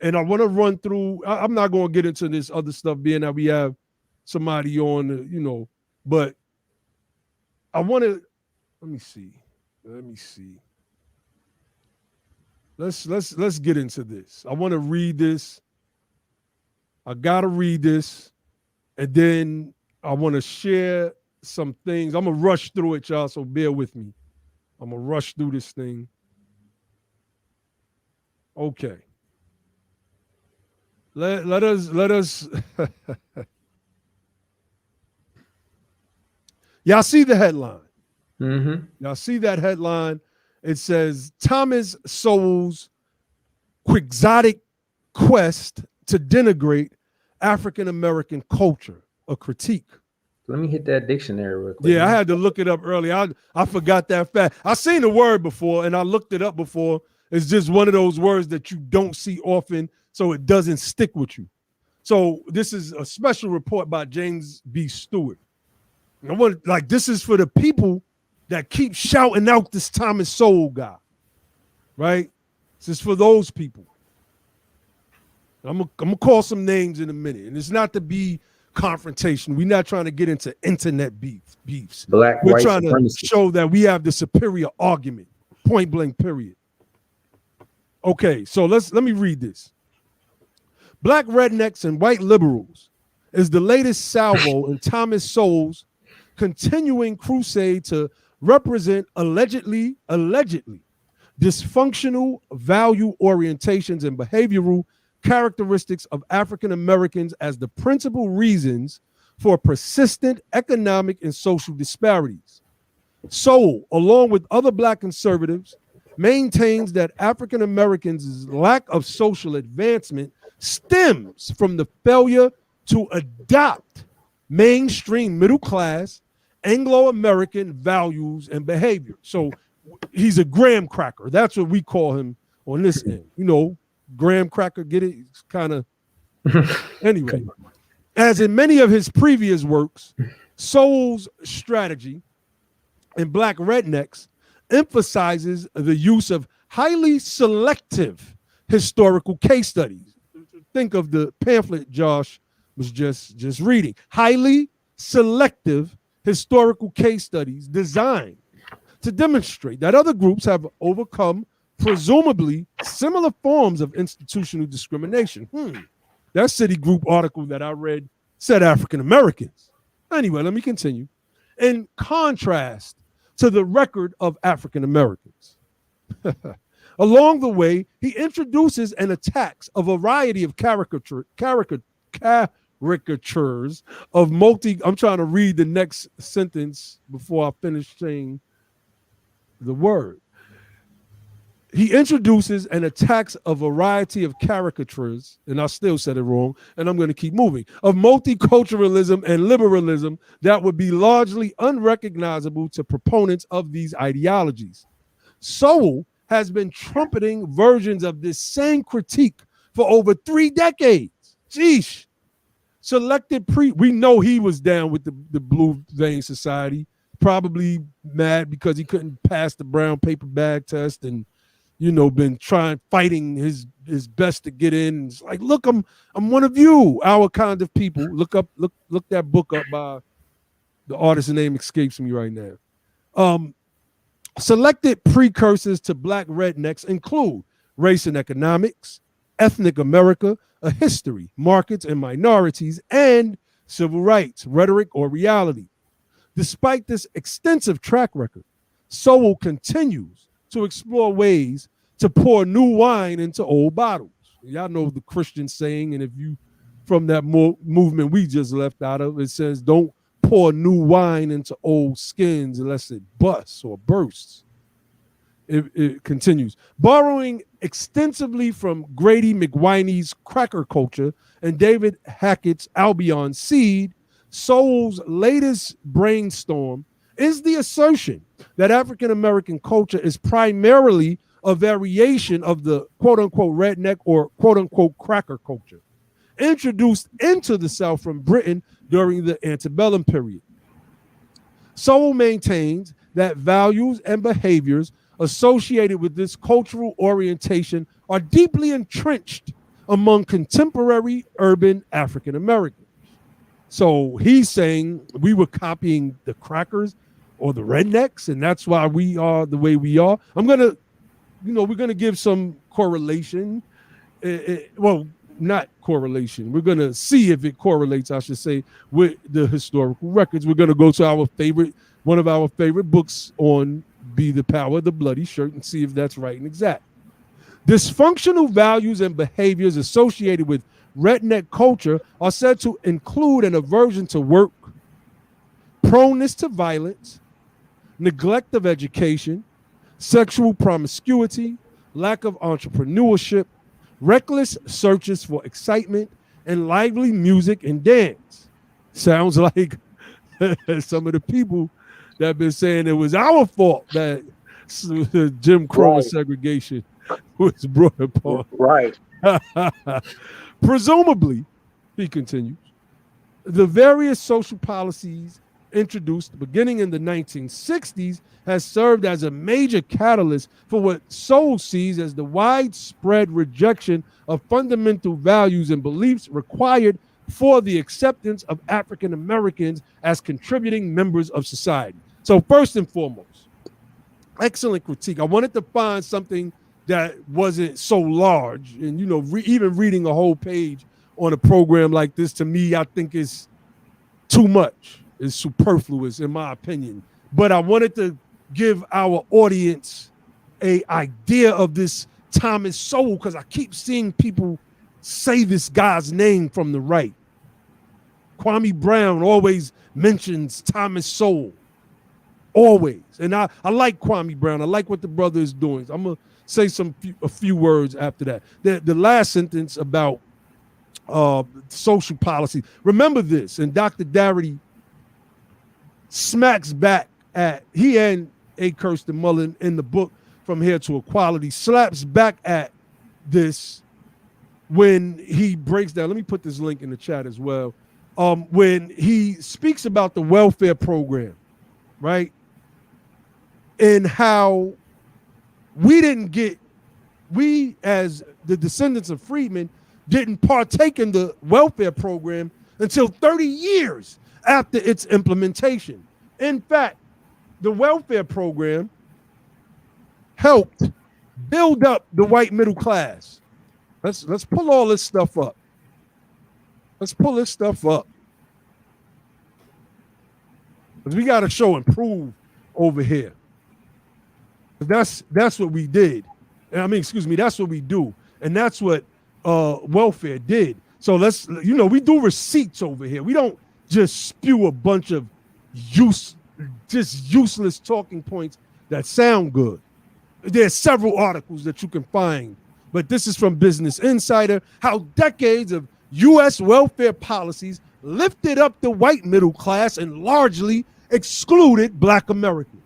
and I want to run through, I'm not going to get into this other stuff being that we have somebody on, but I want to, let me see. Let's get into this. I want to read this. I got to read this, and then I want to share some things. I'm going to rush through it, y'all, so bear with me. I'm going to rush through this thing. Okay. Let us y'all see the headline. Mm-hmm. Y'all see that headline. It says Thomas Sowell's quixotic quest to denigrate African American culture, a critique. Let me hit that dictionary real quick. Yeah, I had to look it up earlier. I forgot that fact. I seen the word before and I looked it up before. It's just one of those words that you don't see often, so it doesn't stick with you. So this is a special report by James B. Stewart. This is for the people that keep shouting out this Thomas Sowell guy, right? This is for those people. I'm gonna call some names in a minute, and it's not to be confrontation. We're not trying to get into internet beefs. We're trying to show that we have the superior argument, point blank, period. Okay, so let me read this. Black rednecks and white liberals is the latest salvo in Thomas Sowell's continuing crusade to represent allegedly dysfunctional value orientations and behavioral characteristics of African Americans as the principal reasons for persistent economic and social disparities. Sowell, along with other Black conservatives, maintains that African Americans' lack of social advancement stems from the failure to adopt mainstream middle class Anglo-American values and behavior. So he's a graham cracker. That's what we call him on this end. Graham cracker, get it? It's kind of anyway. As in many of his previous works, Sowell's strategy in Black rednecks emphasizes the use of highly selective historical case studies. Think of the pamphlet Josh was just reading. Highly selective historical case studies designed to demonstrate that other groups have overcome presumably similar forms of institutional discrimination. That Citigroup article that I read said African Americans. Anyway, let me continue. In contrast to the record of African Americans. Along the way, he introduces and attacks a variety of caricatures of I'm trying to read the next sentence before I finish saying the word. he introduces and attacks a variety of caricatures, and I still said it wrong, and I'm going to keep moving, of multiculturalism and liberalism that would be largely unrecognizable to proponents of these ideologies. Sowell has been trumpeting versions of this same critique for over 3 decades. Jeesh. We know he was down with the Blue Vein Society, probably mad because he couldn't pass the brown paper bag test and, been fighting his best to get in. It's like, look, I'm one of you, our kind of people. Look that book up by the artist's name escapes me right now. Selected precursors to Black rednecks include Race and Economics, Ethnic America, A History, Markets and Minorities, and Civil Rights, Rhetoric or Reality. Despite this extensive track record, Sowell continues to explore ways to pour new wine into old bottles. Y'all know the Christian saying, and if you from that movement we just left out of, it says, don't pour new wine into old skins unless it busts or bursts. It continues. Borrowing extensively from Grady McWhiney's Cracker Culture and David Hackett's Albion Seed, Sowell's latest brainstorm is the assertion that African-American culture is primarily a variation of the quote-unquote redneck or quote-unquote cracker culture, introduced into the South from Britain during the antebellum period. Sowell maintains that values and behaviors associated with this cultural orientation are deeply entrenched among contemporary urban African Americans. So he's saying we were copying the crackers or the rednecks, and that's why we are the way we are. We're gonna give some correlation. Well, not correlation. We're gonna see if it correlates, I should say, with the historical records. We're gonna go to one of our favorite books on Be the Power, the Bloody Shirt, and see if that's right and exact. Dysfunctional values and behaviors associated with redneck culture are said to include an aversion to work, proneness to violence, neglect of education, sexual promiscuity, lack of entrepreneurship, reckless searches for excitement, and lively music and dance. Sounds like some of the people that have been saying it was our fault that Jim Crow and segregation was brought upon. Right. Presumably, he continues, the various social policies introduced beginning in the 1960s has served as a major catalyst for what Sowell sees as the widespread rejection of fundamental values and beliefs required for the acceptance of African Americans as contributing members of society. So first and foremost, excellent critique. I wanted to find something that wasn't so large, and even reading a whole page on a program like this, to me, I think is too much. It's superfluous in my opinion. But I wanted to give our audience an idea of this Thomas Sowell, because I keep seeing people say this guy's name from the right. Kwame Brown always mentions Thomas Sowell, always. And I like Kwame Brown. I like what the brother is doing. I'm going to say a few words after that. The last sentence about social policy. Remember this, and Dr. Darity smacks back at, he and A. Kirsten Mullen in the book From Here to Equality, slaps back at this when he breaks down. Let me put this link in the chat as well. When he speaks about the welfare program, right? And how we as the descendants of freedmen didn't partake in the welfare program until 30 years after its implementation. In fact, the welfare program helped build up the white middle class. Let's pull all this stuff up. Let's pull this stuff up. Because we got to show and prove over here. That's what we did. That's what we do. And that's what welfare did. So we do receipts over here. We don't just spew a bunch of useless talking points that sound good. There's several articles that you can find, but this is from Business Insider, how decades of U.S. welfare policies lifted up the white middle class and largely excluded Black Americans.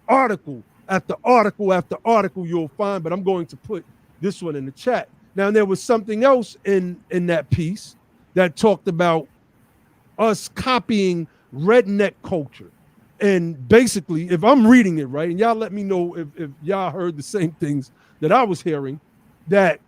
Article after article after article you'll find, but I'm going to put this one in the chat. Now, there was something else in that piece that talked about us copying redneck culture. And basically, if I'm reading it right, and y'all let me know if y'all heard the same things that I was hearing, that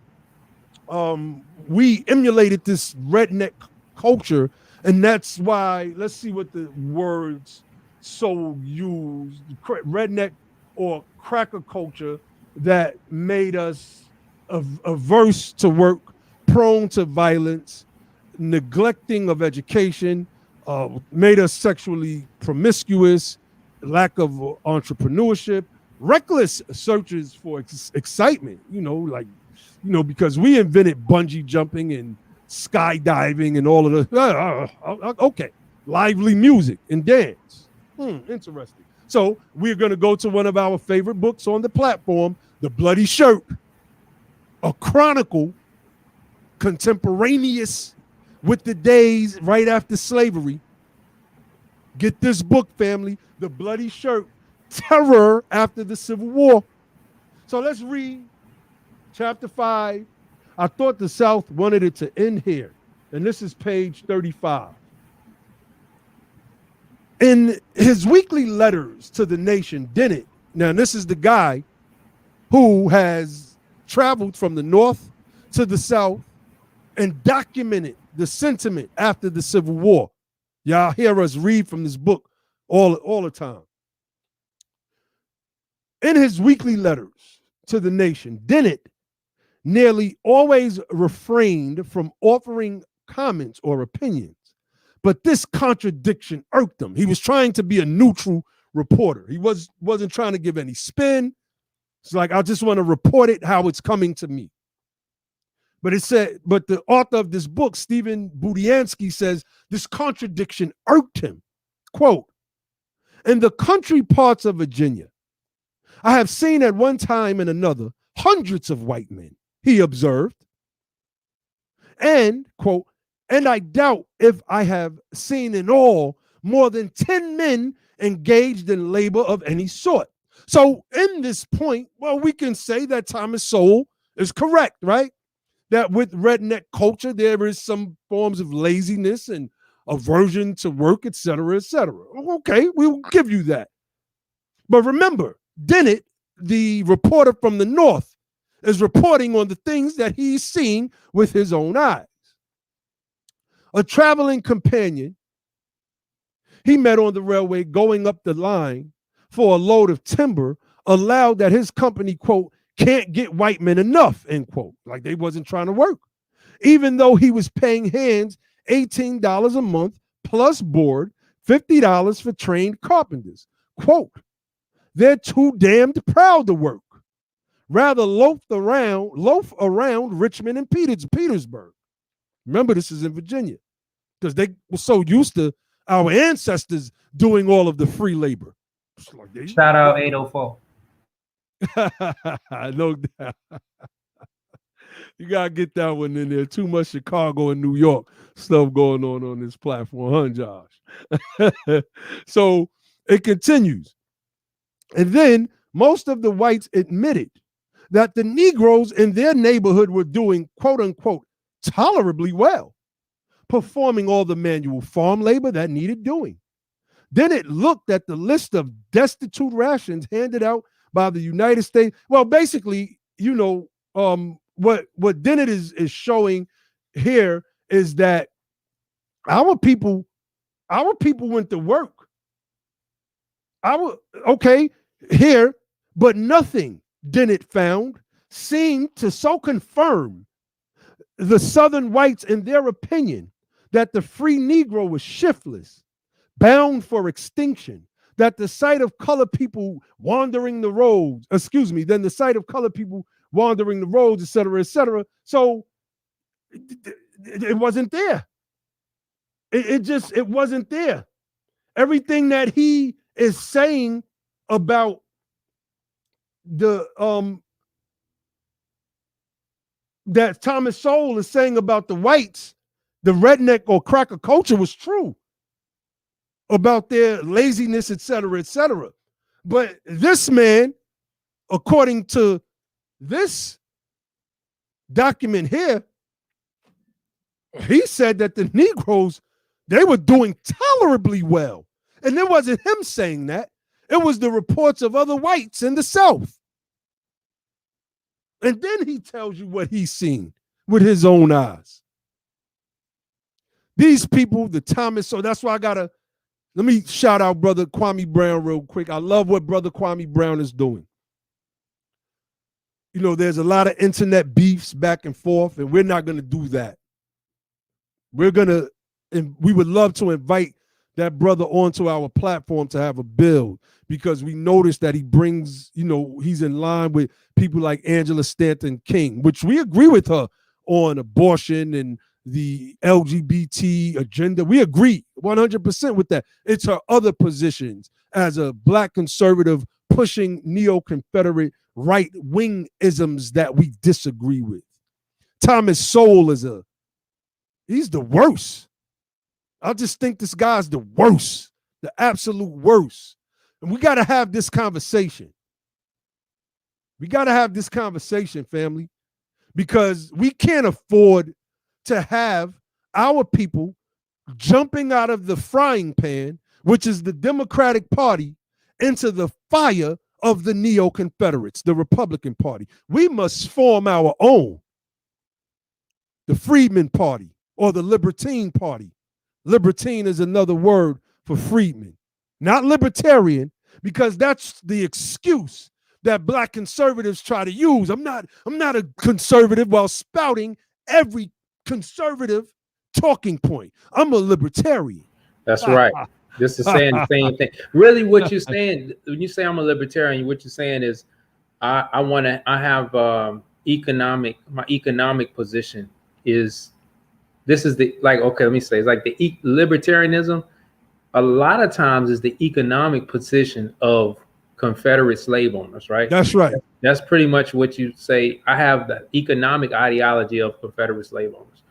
we emulated this redneck culture, and that's why, let's see what the words so used, redneck or cracker culture, that made us averse to work, prone to violence, neglecting of education, made us sexually promiscuous, lack of entrepreneurship, reckless searches for excitement, because we invented bungee jumping and skydiving and all of the, okay, lively music and dance. Interesting. So we're going to go to one of our favorite books on the platform, The Bloody Shirt, a chronicle contemporaneous with the days right after slavery. Get this book, family, The Bloody Shirt, Terror After the Civil War. So let's read chapter 5. I thought the South wanted it to end here, and this is page 35. In his weekly letters to the nation, Dennett, now this is the guy who has traveled from the North to the South and documented the sentiment after the Civil War. Y'all hear us read from this book all the time. In his weekly letters to the nation, Dennett nearly always refrained from offering comments or opinions, but this contradiction irked him. He was trying to be a neutral reporter. He wasn't trying to give any spin. It's like, I just want to report it how it's coming to me. But the author of this book, Stephen Budiansky, says this contradiction irked him. Quote, in the country parts of Virginia, I have seen at one time and another hundreds of white men, he observed. And, quote, and I doubt if I have seen in all more than 10 men engaged in labor of any sort. So in this point, well, we can say that Thomas Sowell is correct, right? That with redneck culture, there is some forms of laziness and aversion to work, et cetera, et cetera. Okay, we'll give you that. But remember, Dennett, the reporter from the North, is reporting on the things that he's seeing with his own eyes. A traveling companion he met on the railway going up the line for a load of timber allowed that his company, quote, can't get white men enough, end quote. Like they wasn't trying to work. Even though he was paying hands $18 a month plus board, $50 for trained carpenters. Quote, they're too damned proud to work. Rather loaf around Richmond and Petersburg. Remember, this is in Virginia, because they were so used to our ancestors doing all of the free labor. Like Shout out 804. No doubt. You gotta get that one in there. Too much Chicago and New York stuff going on this platform, huh, Josh? So it continues. And then most of the whites admitted that the Negroes in their neighborhood were doing, quote unquote, tolerably well, performing all the manual farm labor that needed doing. Then it looked at the list of destitute rations handed out by the United States. Well, basically, what Dennett is showing here is that our people went to work. Here, but nothing, Dennett found, seemed to so confirm the Southern whites in their opinion that the free Negro was shiftless, bound for extinction, that the sight of colored people wandering the roads, et cetera. So it wasn't there. It wasn't there. Everything that he is saying about that Thomas Sowell is saying about the whites, the redneck or cracker culture was true about their laziness, et cetera, et cetera. But this man, according to this document here, he said that the Negroes, they were doing tolerably well. And it wasn't him saying that. It was the reports of other whites in the South. And then he tells you what he's seen with his own eyes. These people, the Thomas, so that's why let me shout out Brother Kwame Brown real quick. I love what Brother Kwame Brown is doing. You know, there's a lot of internet beefs back and forth, and we're not going to do that. We would love to invite that brother onto our platform to have a build, because we noticed that he brings, he's in line with people like Angela Stanton King, which we agree with her on abortion and the LGBT agenda. We agree 100% with that. It's her other positions as a Black conservative pushing Neo-Confederate right-wing isms that we disagree with. Thomas Sowell he's the worst. I just think this guy's the worst, the absolute worst. And we got to have this conversation. We got to have this conversation, family, because we can't afford to have our people jumping out of the frying pan, which is the Democratic Party, into the fire of the Neo-Confederates, the Republican Party. We must form our own, the Freedmen Party or the Libertine Party. Libertine is another word for freedmen, not libertarian, because that's the excuse that Black conservatives try to use. I'm not a conservative while spouting every conservative talking point. I'm a libertarian. That's right. This is saying the same thing. Really, what you're saying when you say I'm a libertarian, what you're saying is my economic position is, this is let me say, it's like the libertarianism a lot of times is the economic position of Confederate slave owners, right? That's right. That's pretty much what you say. I have the economic ideology of Confederate slave owners.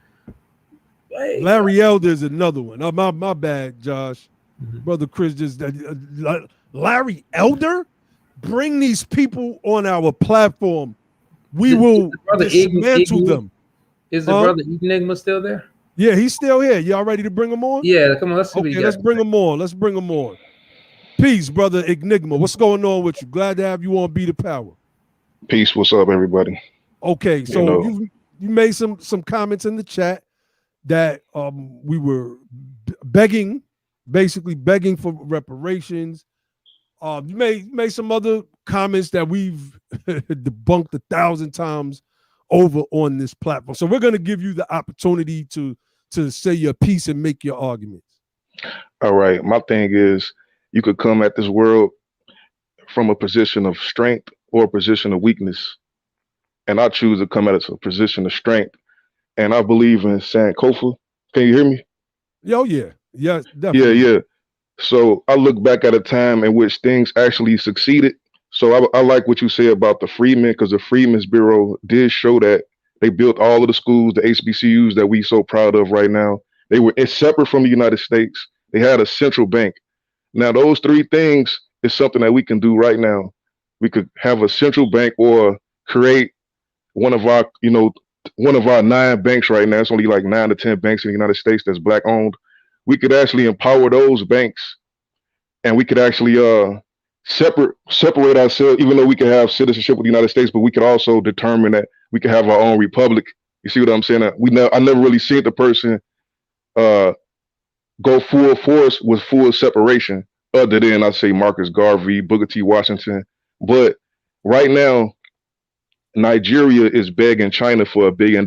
Hey, Larry Elder is another one. Oh, my bad, Josh. Mm-hmm. Brother Chris just Larry Elder, bring these people on our platform. We will dismantle them. Is the brother Enigma still there? Yeah, he's still here. Y'all ready to bring him on? Yeah, come on. Let's see. Okay, let's bring him on. Let's bring him on. Peace, brother Enigma. What's going on with you? Glad to have you on Be the Power. Peace. What's up, everybody? Okay, so you made some comments in the chat that we were basically begging for reparations. You made some other comments that we've debunked 1,000 times over on this platform. So we're going to give you the opportunity to say your piece and make your arguments. All right. My thing is, you could come at this world from a position of strength or a position of weakness. And I choose to come at it a position of strength. And I believe in Sankofa. Can you hear me? Oh, yeah. Yes, definitely. Yeah. So I look back at a time in which things actually succeeded. So I like what you say about the Freedmen, because the Freedmen's Bureau did show that they built all of the schools, the HBCUs that we so proud of right now. It's separate from the United States. They had a central bank. Now, those three things is something that we can do right now. We could have a central bank or create one of our 9 banks right now. It's only like 9 to 10 banks in the United States that's Black owned. We could actually empower those banks, and we could actually separate ourselves, even though we can have citizenship with the United States, but we could also determine that we can have our own republic. You see what I'm saying? I never really seen the person go full force with full separation, other than, I say, Marcus Garvey, Booker T. Washington. But right now, Nigeria is begging China for $1 billion.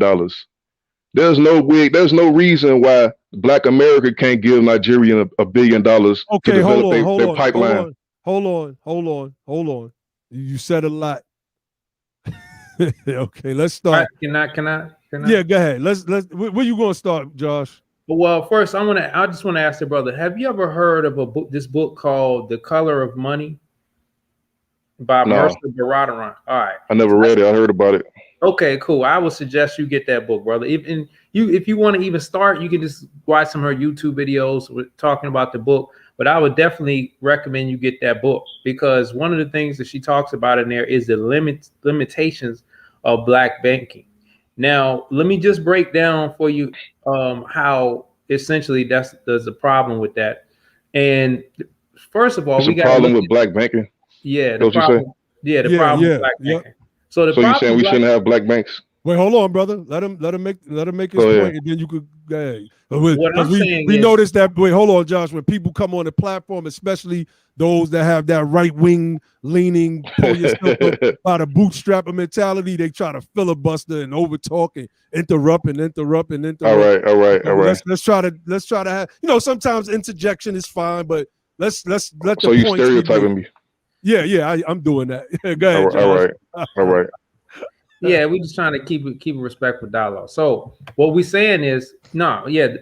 There's no reason why Black America can't give Nigeria $1 billion to develop their pipeline. Hold on. You said a lot. Okay, let's start. Can I? Yeah, go ahead. Let's. Where you gonna start, Josh? Well, first, I just want to ask the brother: have you ever heard of this book called "The Color of Money"? by No, Mercer Baradaran. All right. I never read it. I heard about it. Okay, cool. I would suggest you get that book, brother. If you want to even start, you can just watch some of her YouTube videos with talking about the book. But I would definitely recommend you get that book, because one of the things that she talks about in there is the limitations of black banking. Now, let me just break down for you how essentially there's a problem with that. And first of all, It's we a got to problem look with at, black banking. yeah, That's what you say? the Yeah, problem with yeah, black yep. banking. So the So you're problem saying with we black, shouldn't have black banks? Wait, hold on, brother. Let him make his Go ahead. point, and then you could go ahead. what I'm Because saying we is, noticed that. Wait, hold on, Josh. When people come on the platform, especially those that have that right wing leaning, pull yourself up by the bootstrap mentality, they try to filibuster and overtalk and interrupt. All right. Let's try to have, sometimes interjection is fine, but let's let So the you points be made. stereotyping me? Yeah, I'm doing that. Go ahead, Josh. All right. yeah, we're just trying to keep a respectful dialogue. So what we're saying is, no, yeah,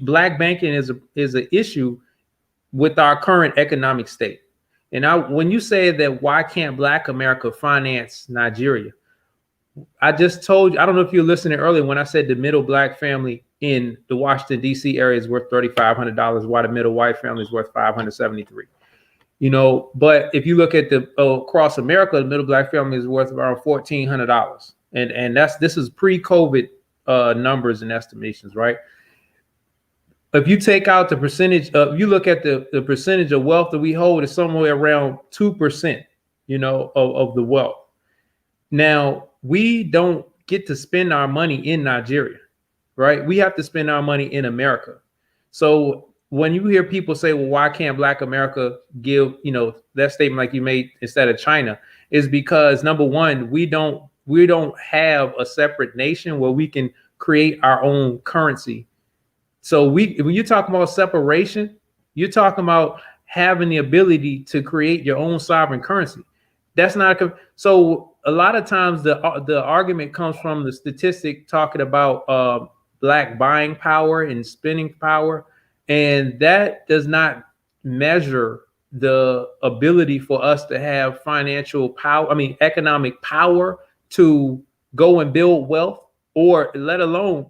black banking is an issue with our current economic state. And when you say that, why can't Black America finance Nigeria? I just told you, I don't know if you were listening earlier when I said the middle Black family in the Washington, D.C. area is worth $3,500, while the middle white family is worth $573. But if you look at the across America, the middle Black family is worth around $1,400, and this is pre-COVID numbers and estimations, right? If you take out the percentage of, you look at the percentage of wealth that we hold is somewhere around 2%, of the wealth. Now, we don't get to spend our money in Nigeria, right? We have to spend our money in America. So when you hear people say, well, why can't Black America give, that statement like you made instead of China, is because, number one, we don't have a separate nation where we can create our own currency. So when you're talking about separation, you're talking about having the ability to create your own sovereign currency. That's not so. A lot of times the argument comes from the statistic talking about Black buying power and spending power, and that does not measure the ability for us to have financial power. I mean, economic power to go and build wealth, or let alone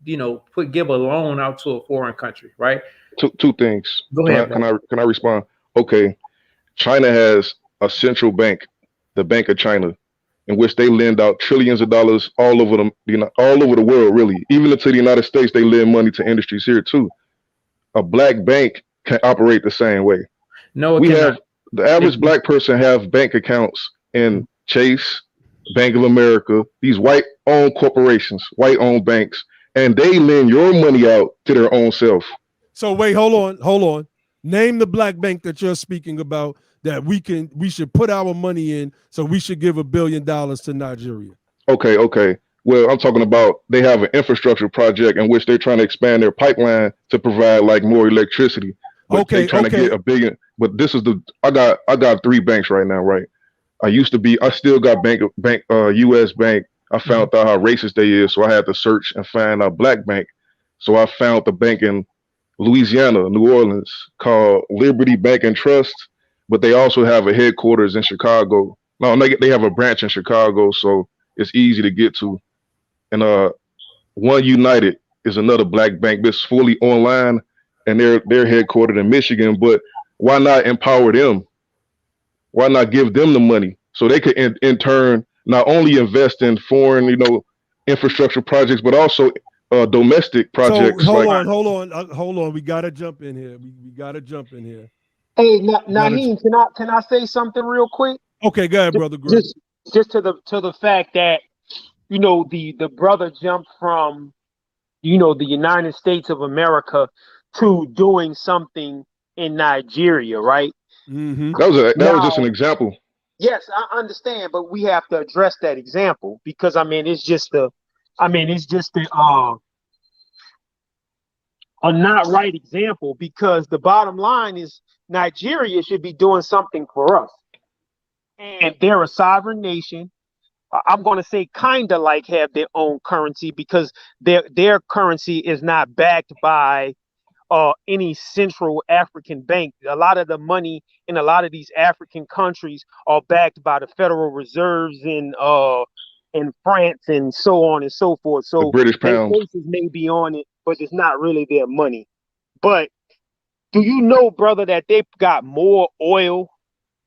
give a loan out to a foreign country, right? Two things. Go ahead. Can I respond? Okay. China has a central bank, the Bank of China, in which they lend out trillions of dollars all over the world, really. Even into the United States, they lend money to industries here too. A Black bank can operate the same way. No, we have the average Black person have bank accounts in Chase, Bank of America, these white-owned corporations, white-owned banks, and they lend your money out to their own self. So wait, hold on. Name the Black bank that you're speaking about that we should put our money in, so we should give $1 billion to Nigeria. Okay. Well, I'm talking about, they have an infrastructure project in which they're trying to expand their pipeline to provide like more electricity. But they're trying to get $1 billion. But this is I got 3 banks right now, right? I still got US Bank. I found out how racist they is, so I had to search and find a Black bank. So I found the bank in Louisiana, New Orleans, called Liberty Bank and Trust, but they also have a headquarters in Chicago. No, they have a branch in Chicago, so it's easy to get to. And One United is another Black bank that's fully online, and they're headquartered in Michigan. But why not empower them? Why not give them the money so they could in turn not only invest in foreign, infrastructure projects, but also domestic projects? So hold on. We gotta jump in here. We gotta jump in here. Hey, Naheem, can I say something real quick? Okay, go ahead, brother. Just to the fact that the brother jumped from the United States of America to doing something in Nigeria, right? Mm-hmm. That was just an example. Yes, I understand, but we have to address that example because it's just a not right example, because the bottom line is Nigeria should be doing something for us, and they're a sovereign nation. I'm going to say kind of like have their own currency, because their currency is not backed by any Central African bank. A lot of the money in a lot of these African countries are backed by the Federal Reserves in France and so on and so forth. The So British their pound. faces may be on it, but it's not really their money. But do you know, brother, that they've got more oil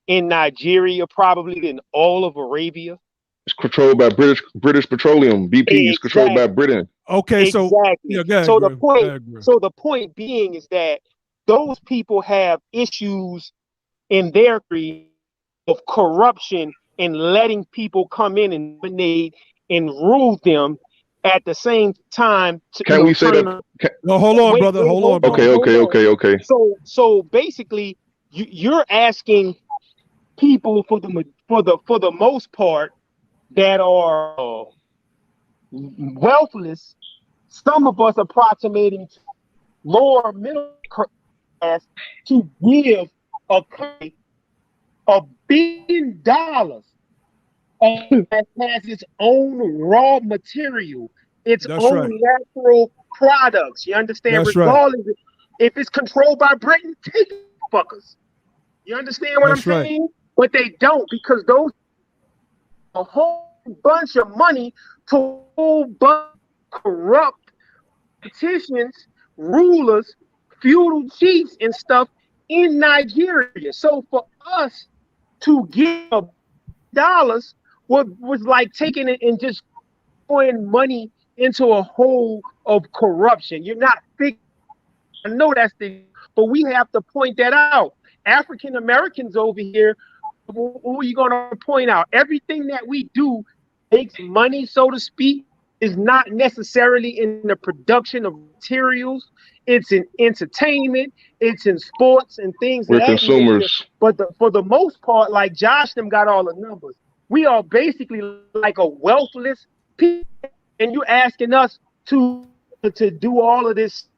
in Nigeria probably than all of Arabia? It's controlled by British Petroleum. BP is controlled by Britain. Okay, so Exactly. yeah, go ahead, So Griff. Go ahead, Griff. the point being is that those people have issues in their country of corruption and letting people come in and dominate and rule them at the same time. Can we say that? No, hold on, brother. Hold on, brother. Okay. So basically, you're asking people for the most part that are wealthless. Some of us approximating lower middle class to give a country $1 billion that has its own raw material, its own natural products. You understand? Regardless if it's controlled by Britain, take it, fuckers. You understand what I'm saying? But they don't, because those a whole bunch of money to a whole bunch of corrupt politicians, rulers, feudal chiefs, and stuff in Nigeria. So for us to give $1 was like taking it and just pouring money into a hole of corruption. You're not thinking. I know that's but we have to point that out. African Americans over here, who are you going to point out? Everything that we do makes money, so to speak, is not necessarily in the production of materials. It's in entertainment, it's in sports and things. We're consumers. But for the most part, like Josh them got all the numbers. We are basically like a wealthless people, and you're asking us to do all of this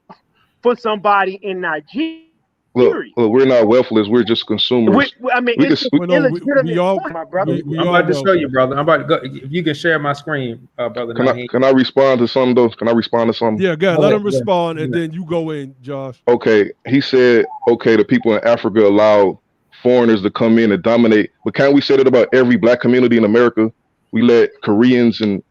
for somebody in Nigeria. Look, we're not wealthless. We're just consumers. I mean, it's an illegitimate point, my brother. I'm about to show you, brother. I'm about to go. If you can share my screen, brother. Can I respond to something, though? Can I respond to something? Yeah, go ahead. Let him respond, and then you go in, Josh. Okay. He said, okay, the people in Africa allowed foreigners to come in and dominate. But can't we say that about every black community in America? We let Koreans and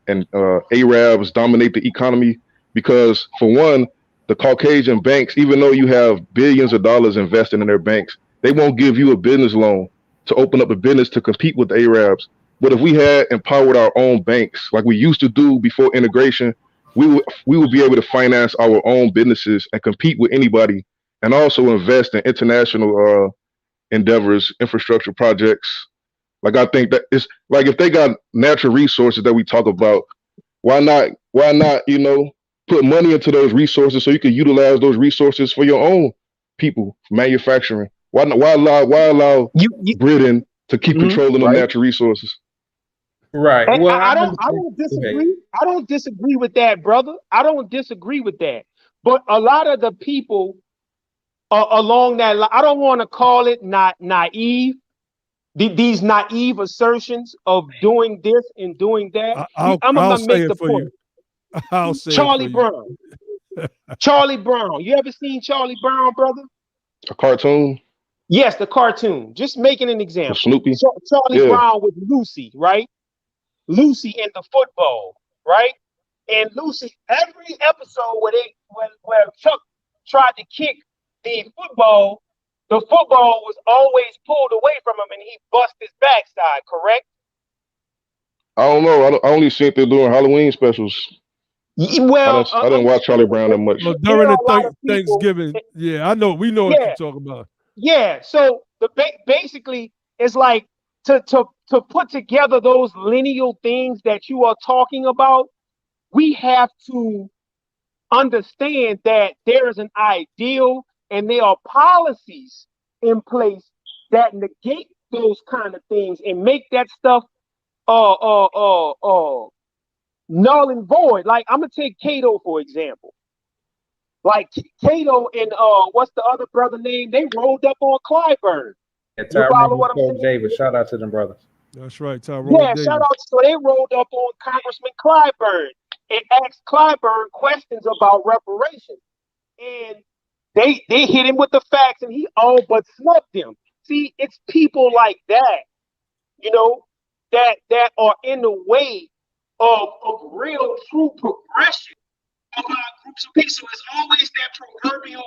Arabs dominate the economy because, for one, the Caucasian banks, even though you have billions of dollars invested in their banks, they won't give you a business loan to open up a business to compete with the Arabs. But if we had empowered our own banks like we used to do before integration, we would be able to finance our own businesses and compete with anybody, and also invest in international endeavors, infrastructure projects. Like, I think that it's like, if they got natural resources that we talk about, why not, put money into those resources so you can utilize those resources for your own people, manufacturing? Why allow Britain to keep controlling the natural resources? Right. And well, I don't disagree. Okay. I don't disagree with that, brother. I don't disagree with that. But a lot of the people along that line, I don't want to call it naive. These naive assertions of doing this and doing that. I'm gonna make the point. I'll say Charlie Brown. Charlie Brown. You ever seen Charlie Brown, brother? A cartoon? Yes, the cartoon. Just making an example. Snoopy. Charlie Brown with Lucy, right? Lucy in the football, right? And Lucy, every episode where Chuck tried to kick the football was always pulled away from him and he bust his backside, correct? I don't know. I only see it during Halloween specials. Well, I didn't watch Charlie Brown that much. Well, during the Thanksgiving, yeah, I know. We know what you're talking about. Yeah, so basically, it's like to put together those lineal things that you are talking about, we have to understand that there is an ideal and there are policies in place that negate those kind of things and make that stuff null and void. Like, I'm gonna take Cato for example. Like Cato and what's the other brother name? They rolled up on Clyburn. Yeah, you follow what I'm saying? Davis, shout out to them brothers. That's right, Tyrone. Yeah, shout out. So they rolled up on Congressman Clyburn and asked Clyburn questions about reparations. And They hit him with the facts, and he all but snubbed them. See, it's people like that, you know, that are in the way of real, true progression of our groups of people. So it's always that proverbial,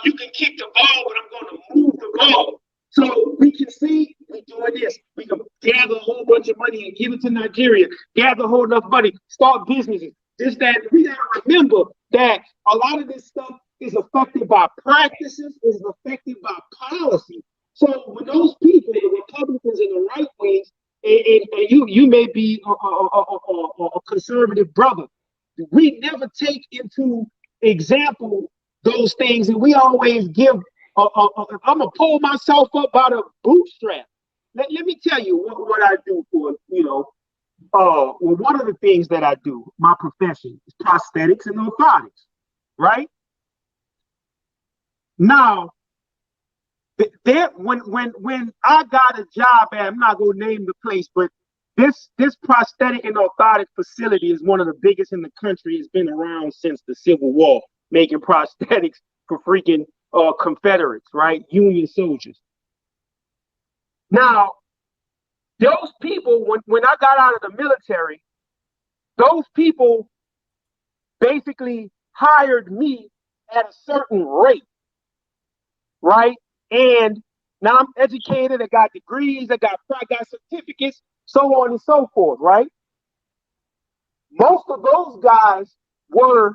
you can kick the ball, but I'm going to move the ball. So we can see we're doing this. We can gather a whole bunch of money and give it to Nigeria, gather a whole enough money, start businesses. This, that. We got to remember that a lot of this stuff is affected by practices, is affected by policy. So when those people, the Republicans and the right wings, and you may be a conservative brother, we never take into example those things, and we always give. I'm gonna pull myself up by the bootstrap. Let me tell you what I do for well, one of the things that I do, my profession, is prosthetics and orthotics, right? Now, when I got a job at, I'm not gonna name the place, but this prosthetic and orthotic facility is one of the biggest in the country. It's been around since the Civil War, making prosthetics for freaking Confederates, right? Union soldiers. Now, those people, when I got out of the military, those people basically hired me at a certain rate, right? And now I'm educated, I got degrees, I got certificates, so on and so forth, right? Most of those guys were,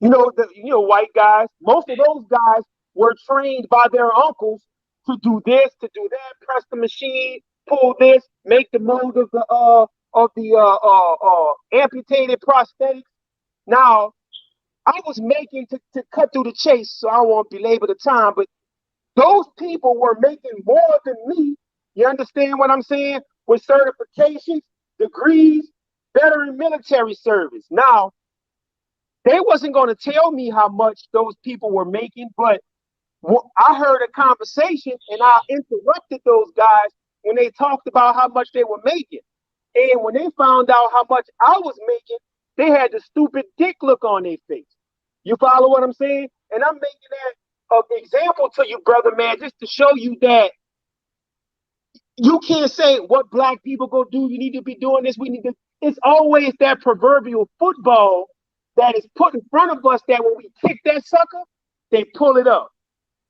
white guys. Most of those guys were trained by their uncles to do this, to do that, press the machine, pull this, make the mold of the amputated prosthetics. Now, I was making to cut through the chase, so I won't belabor the time, but those people were making more than me. You understand what I'm saying? With certifications, degrees, veteran military service. Now, they wasn't going to tell me how much those people were making, but I heard a conversation and I interrupted those guys when they talked about how much they were making. And when they found out how much I was making, they had the stupid dick look on their face. You follow what I'm saying? And I'm making that an example to you, brother, man, just to show you that you can't say what black people go do. You need to be doing this. We need to. It's always that proverbial football that is put in front of us that when we kick that sucker, they pull it up.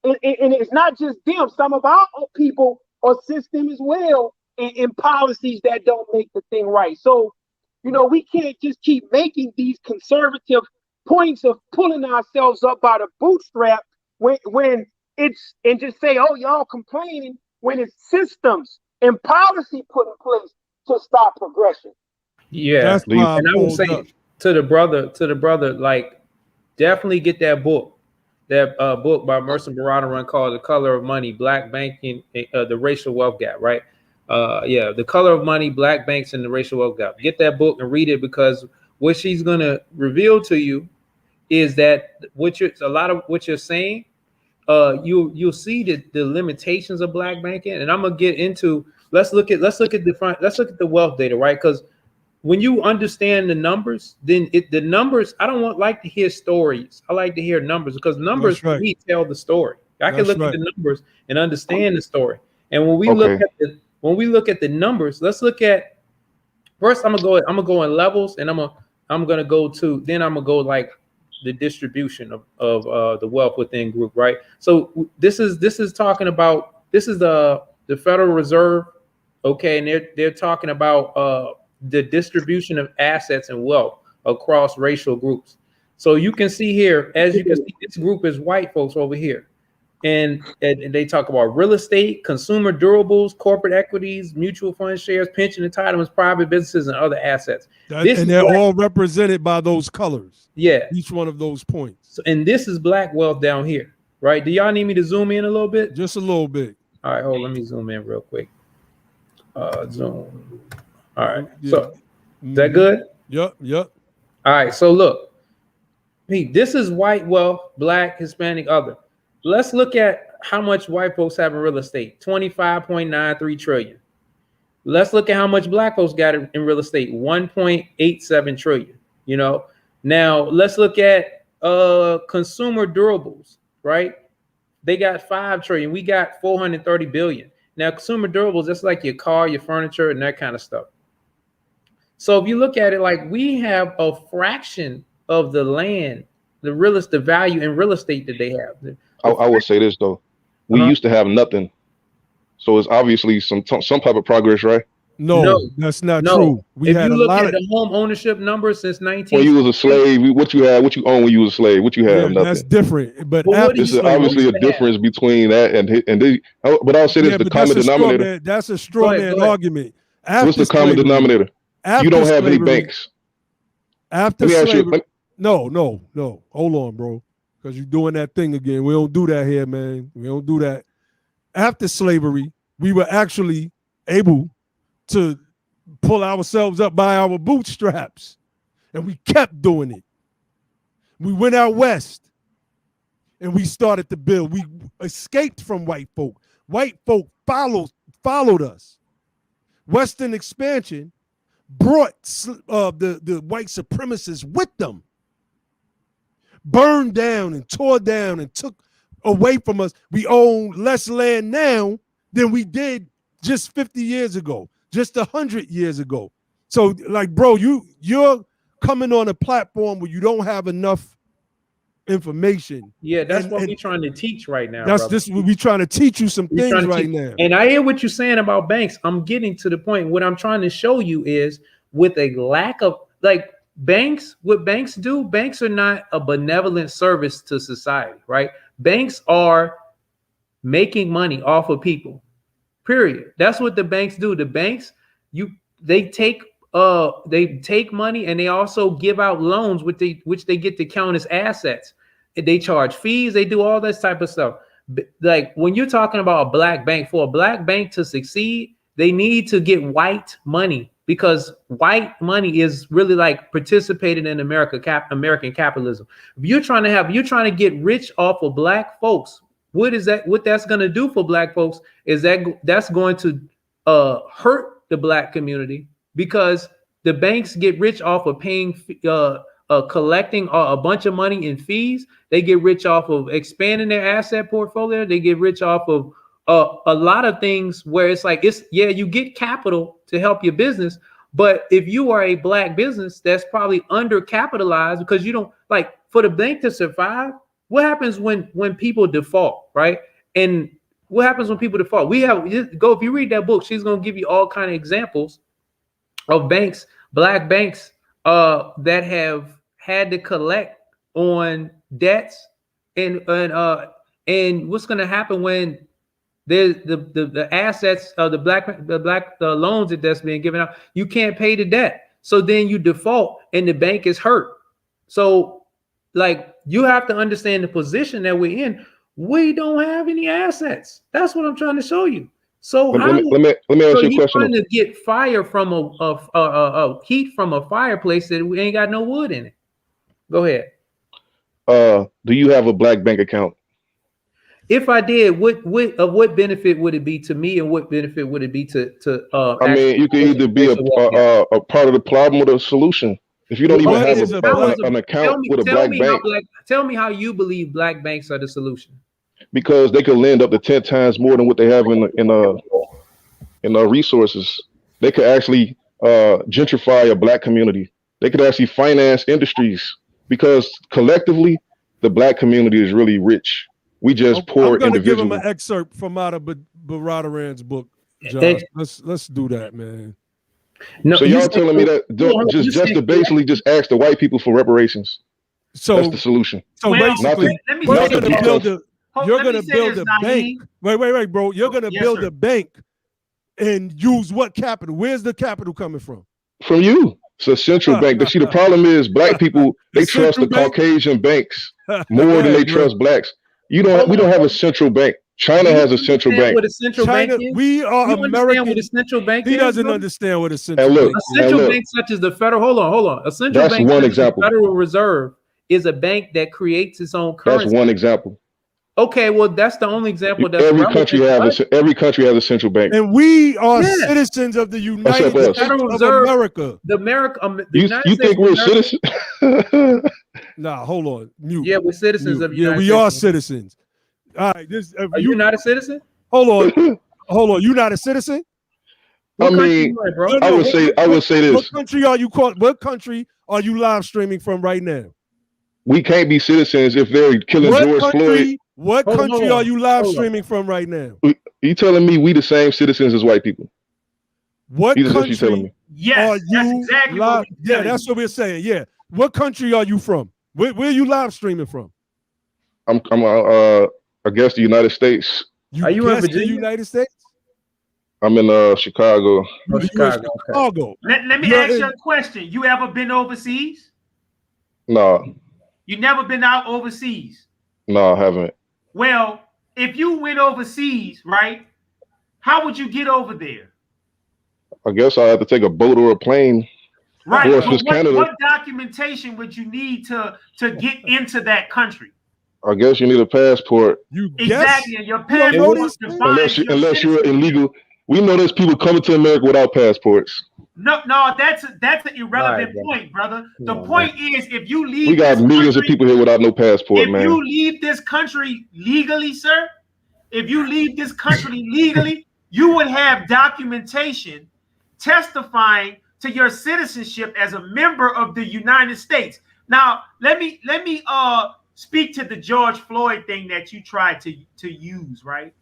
And it's not just them. Some of our people assist them as well in policies that don't make the thing right. So, we can't just keep making these conservative points of pulling ourselves up by the bootstrap when it's, and just say, oh, y'all complaining, when it's systems and policy put in place to stop progression. Yeah. And I would say to the brother, like, definitely get that book. That book by Mercer Baradar called The Color of Money, Black Banking, the Racial Wealth Gap, right? The Color of Money, Black Banks, and the Racial Wealth Gap. Get that book and read it, because what she's going to reveal to you is that a lot of what you're saying, you'll see the limitations of black banking. And I'm gonna get into, let's look at the wealth data, right? Because when you understand the numbers, then the numbers, I don't like to hear stories. I like to hear numbers, because numbers for me tell the story. I can look at the numbers and understand the story. And when we look at the numbers, let's look at first. I'm gonna go in levels, and I'm gonna go like the distribution of the wealth within group, right? So this is talking about, this is the Federal Reserve, okay, and they're talking about the distribution of assets and wealth across racial groups. So you can see here, as you can see, this group is white folks over here. And they talk about real estate, consumer durables, corporate equities, mutual fund shares, pension entitlements, private businesses, and other assets. And they're all represented by those colors. Yeah. Each one of those points. So, and this is black wealth down here, right? Do y'all need me to zoom in a little bit? Just a little bit. All right, let me zoom in real quick. Zoom. All right. Yeah. So is that good? Yep. All right. So look, Pete, this is white wealth, black, Hispanic, other. Let's look at how much white folks have in real estate, 25.93 trillion. Let's look at how much black folks got in real estate, 1.87 trillion. Now let's look at consumer durables, right? They got 5 trillion. We got 430 billion. Now, consumer durables, that's like your car, your furniture, and that kind of stuff. So if you look at it, like we have a fraction of the land, the value in real estate that they have. I would say this though, we used to have nothing, so it's obviously some type of progress, right? No, that's not true. We if had you a look lot at of the home ownership numbers since 19. When you was a slave, what you had, what you own when you was a slave, what you have, nothing. That's different. But this is obviously a difference between that and they. But I'll say this: the common denominator. That's a straw man argument. What's the common denominator? You don't have any banks. After slavery, no. Hold on, bro, because you're doing that thing again. We don't do that here, man. We don't do that. After slavery, we were actually able to pull ourselves up by our bootstraps, and we kept doing it. We went out west, and we started to build. We escaped from white folk. White folk followed us. Western expansion brought the white supremacists with them, burned down and tore down and took away from us. We own less land now than we did just 50 years ago, just 100 years ago. So, like, bro, you're coming on a platform where you don't have enough information. Yeah, that's what we're trying to teach right now. That's this. We're trying to teach you some things right now. And I hear what you're saying about banks. I'm getting to the point. What I'm trying to show you is with a lack of like banks, what banks do, banks are not a benevolent service to society, right? Banks are making money off of people. Period. That's what the banks do. The banks, they take money and they also give out loans which they get to count as assets. They charge fees. They do all this type of stuff. Like when you're talking about a black bank, for a black bank to succeed, they need to get white money because white money is really like participating in American capitalism. If you're trying to get rich off of black folks, what that's going to do for black folks is that's going to hurt the black community because the banks get rich off of paying collecting a bunch of money in fees. They get rich off of expanding their asset portfolio. They get rich off of a lot of things where it's like, you get capital to help your business. But if you are a black business that's probably undercapitalized because you don't like for the bank to survive, what happens when people default, right? And what happens when people default? If you read that book, she's going to give you all kind of examples of banks, black banks that have had to collect on debts and what's going to happen when the assets of the loans that's being given out, you can't pay the debt. So then you default and the bank is hurt. So like you have to understand the position that we're in. We don't have any assets. That's what I'm trying to show you. So let me ask you a question. Trying to get fire from a heat from a fireplace that we ain't got no wood in it. Go ahead. Do you have a black bank account? If I did, what benefit would it be to me, and what benefit would it be to? I mean, you can either be a part of the problem or the solution. If you don't even have an account with a black bank, tell me how you believe black banks are the solution. Because they could lend up to 10 times more than what they have in resources. They could actually gentrify a black community. They could actually finance industries because collectively, the black community is really rich. We just poor individuals. I'm going to give him an excerpt from out of Baradaran's book, Josh. Let's do that, man. No, so y'all telling me that just to basically just ask the white people for reparations. So that's the solution. So basically, you're going to build a bank. Wait, bro. You're going to build a bank and use what capital? Where's the capital coming from? From you. It's a central bank. See, the problem is black people, they trust the Caucasian banks more than they trust blacks. We don't have a central bank. China has a central bank. What a central bank is? We are American. What a central bank he doesn't understand what a central bank is. A central bank such as the federal. Hold on. A central bank such as the Federal Reserve is a bank that creates its own currency. That's one example. Okay, well, that's the only example. Every country has a central bank, and we are citizens of the United States of America. The America. You think we're citizens? Nah, hold on. Mute. Yeah, we're citizens of the United we are States. citizens. All right. Are you not a citizen? Hold on. Hold on. You not a citizen? What I country mean, you in, bro? I would say What this. country are you What country are you live streaming from right now? We can't be citizens if they're killing George Floyd. What country are you live streaming from right now? You telling me we the same citizens as white people? What country you telling me? Yes, that's exactly what yeah, that's what we're saying. Yeah. What country are you from? Where are you live streaming from? I guess the United States. Are you in guess Virginia? the United States? I'm in Chicago. Oh, Chicago. Chicago. Let me ask you a question. You ever been overseas? No. You never been out overseas? No, I haven't. Well, if you went overseas, right, how would you get over there? I guess I have to take a boat or a plane. Right. Or if it's Canada, what documentation would you need to get into that country? I guess you need a passport. Exactly. And your passport unless you're illegal. We know there's people coming to America without passports. No, that's an irrelevant point, brother. The point is, if you leave, we got millions of people here without no passport, man. If you leave this country legally, sir, if you leave this country legally, you would have documentation testifying to your citizenship as a member of the United States. Now, let me speak to the George Floyd thing that you tried to use, right?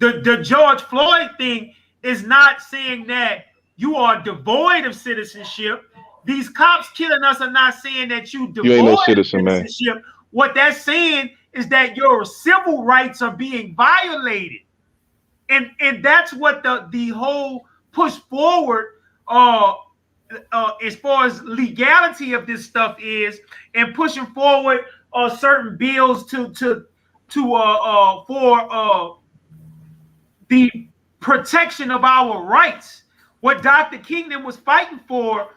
The George Floyd thing is not saying that you are devoid of citizenship. These cops killing us are not saying that you devoid ain't no citizen, of citizenship. Man. What that's saying is that your civil rights are being violated. And that's what the whole push forward as far as legality of this stuff is, and pushing forward certain bills for the protection of our rights. What Dr. Kingdom was fighting for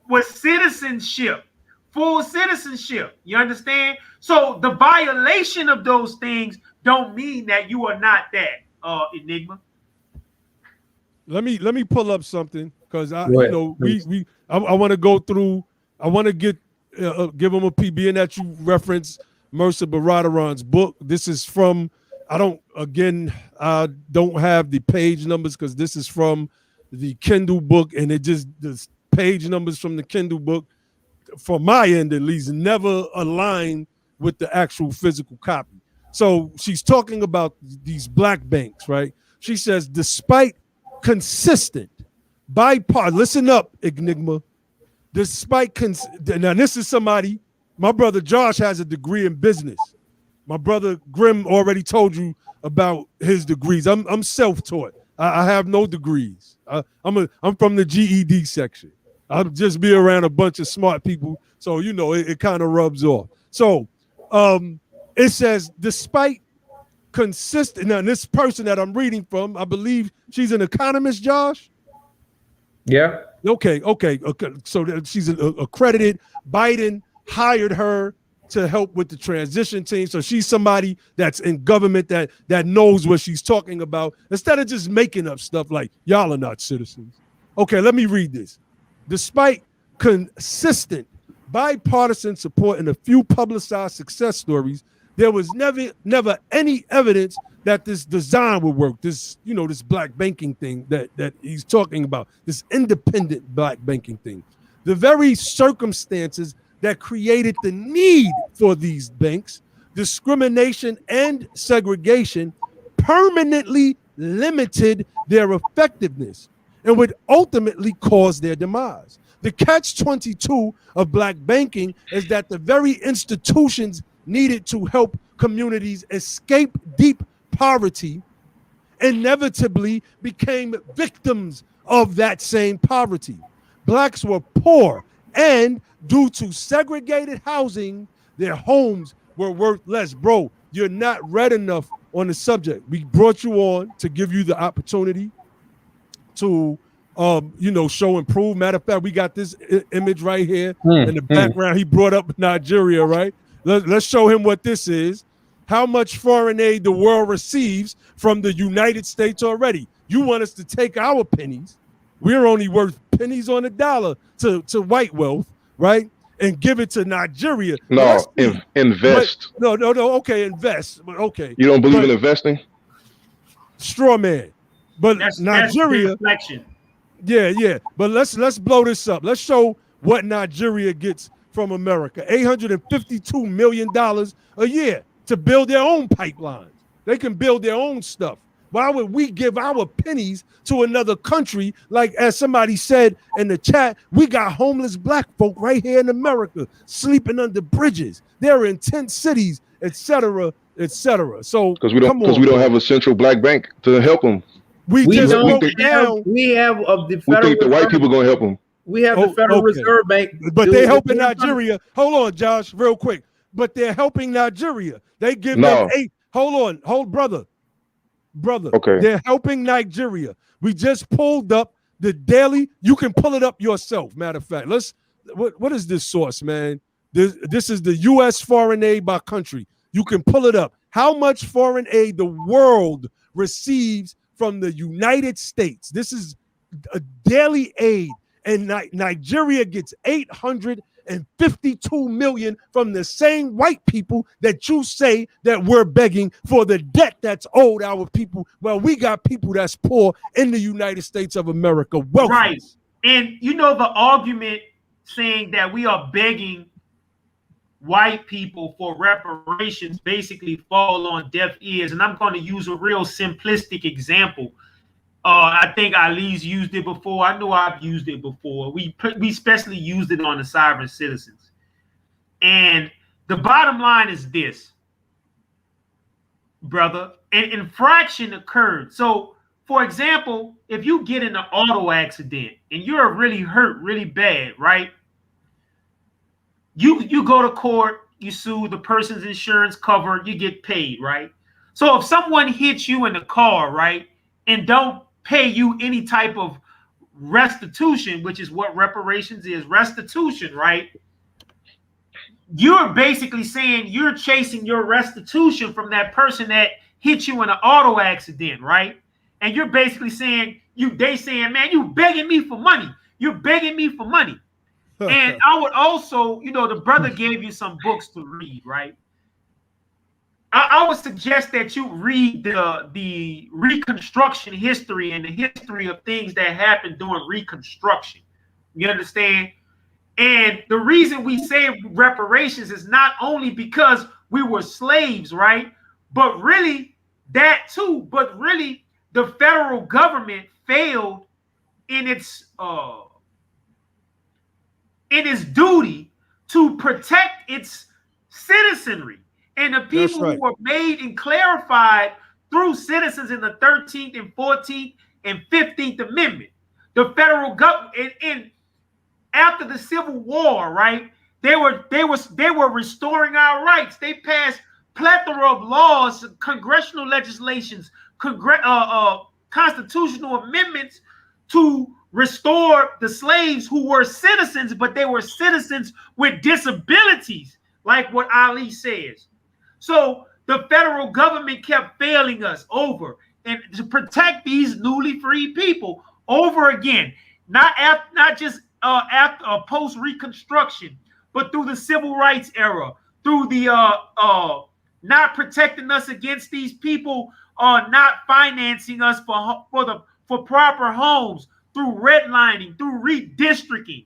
was citizenship, full citizenship. You understand? So the violation of those things don't mean that you are not that, Enigma. Let me pull up something because I want to go through. I want to give them a PB, and that you reference Mercer Baradaran's book. This is from. I don't have the page numbers because this is from the Kindle book, and the page numbers from the Kindle book, from my end at least, never align with the actual physical copy. So she's talking about these black banks, right? She says, despite consistent bipartisan, listen up, Enigma. Now this is somebody, my brother Josh has a degree in business. My brother Grimm already told you about his degrees. I'm self-taught. I have no degrees. I'm from the GED section. I'll just be around a bunch of smart people, so it kind of rubs off. So it says, despite consistent. Now this person that I'm reading from, I believe she's an economist, Josh. Yeah. Okay. So she's accredited. Biden hired her to help with the transition team. So she's somebody that's in government that knows what she's talking about, instead of just making up stuff like, y'all are not citizens. Okay, let me read this. Despite consistent bipartisan support and a few publicized success stories, there was never any evidence that this design would work. This, this black banking thing that he's talking about, this independent black banking thing. The very circumstances that created the need for these banks, discrimination and segregation, permanently limited their effectiveness and would ultimately cause their demise. The catch-22 of black banking is that the very institutions needed to help communities escape deep poverty inevitably became victims of that same poverty. Blacks were poor, and due to segregated housing, their homes were worth less. Bro, you're not read enough on the subject. We brought you on to give you the opportunity to, show and prove. Matter of fact, we got this image right here in the background. He brought up Nigeria, right? Let's show him what this is. How much foreign aid the world receives from the United States already. You want us to take our pennies. We're only worth pennies on a dollar to white wealth, right? and give it to Nigeria. No, invest. But, no. Okay, invest. Okay. You don't believe in investing? Straw man. But Nigeria. That's reflection. Yeah. But let's blow this up. Let's show what Nigeria gets from America. $852 million a year to build their own pipelines. They can build their own stuff. Why would we give our pennies to another country? Like, as somebody said in the chat, we got homeless black folk right here in America sleeping under bridges. They're in tent cities, etc., etc. So because we don't have a central black bank to help them. We have of the Federal. We think the white people gonna help them. We have the Federal Reserve Bank, but they're helping Nigeria. Hold on, Josh, real quick. But they're helping Nigeria. They give them eight. Hold on, brother. Okay. They're helping Nigeria. We just pulled up the daily. You can pull it up yourself. Matter of fact, what is this source, man? This is the U.S. foreign aid by country. You can pull it up. How much foreign aid the world receives from the United States? This is a daily aid, and Nigeria gets 852 million from the same white people that you say that we're begging for the debt that's owed our people. Well, we got people that's poor in the United States of America. Welcome. Right. And you know, the argument saying that we are begging white people for reparations basically fall on deaf ears. And I'm going to use a real simplistic example. I think Ali's used it before. I know I've used it before. We especially used it on the sovereign citizens. And the bottom line is this, brother. An infraction occurred. So, for example, if you get in an auto accident and you're really hurt really bad, right? You go to court, you sue, the person's insurance covered, you get paid, right? So if someone hits you in the car, right, and don't pay you any type of restitution, which is what reparations is, restitution, right? You're basically saying you're chasing your restitution from that person that hit you in an auto accident, right? And you're basically saying, they saying, man, you begging me for money. You're begging me for money. And I would also, you know, the brother gave you some books to read, right? I would suggest that you read the Reconstruction history and the history of things that happened during Reconstruction. You understand? And the reason we say reparations is not only because we were slaves, right? But really that too. But really, the federal government failed in its duty to protect its citizenry. And the people who were made and clarified through citizens in the 13th and 14th and 15th Amendment. The federal government, and after the Civil War, right, they were restoring our rights. They passed plethora of laws, congressional legislations, constitutional amendments to restore the slaves who were citizens, but they were citizens with disabilities, like what Ali says. So the federal government kept failing us over, and to protect these newly freed people over again, not just after post-Reconstruction, but through the Civil Rights era, through the not protecting us against these people, not financing us for proper homes, through redlining, through redistricting.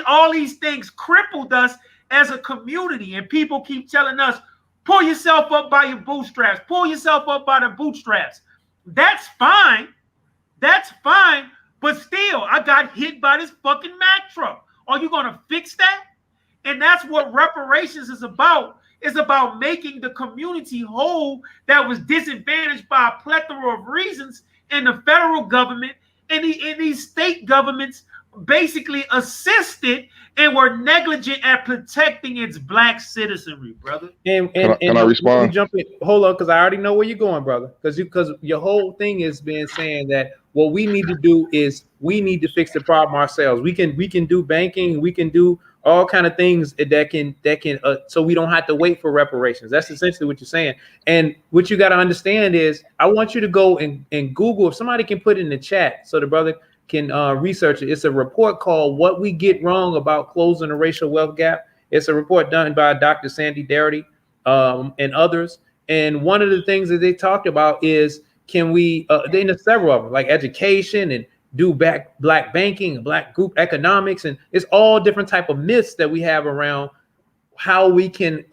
All these things crippled us as a community, and people keep telling us, pull yourself up by your bootstraps. Pull yourself up by the bootstraps. That's fine. That's fine. But still, I got hit by this fucking Mack truck. Are you going to fix that? And that's what reparations is about. It's about making the community whole that was disadvantaged by a plethora of reasons. And the federal government and these state governments basically assisted and were negligent at protecting its black citizenry, brother. Can I respond? Jump in. Hold on, because I already know where you're going, brother. Because your whole thing has been saying that what we need to do is we need to fix the problem ourselves. We can do banking, we can do all kind of things that can so we don't have to wait for reparations. That's essentially what you're saying. And what you got to understand is, I want you to go and Google, if somebody can put it in the chat so the brother research it. It's a report called "What We Get Wrong About Closing the Racial Wealth Gap." It's a report done by Dr. Sandy Darity and others. And one of the things that they talked about is, can we, there's several of them, like education and do black banking and black group economics. And it's all different type of myths that we have around how we can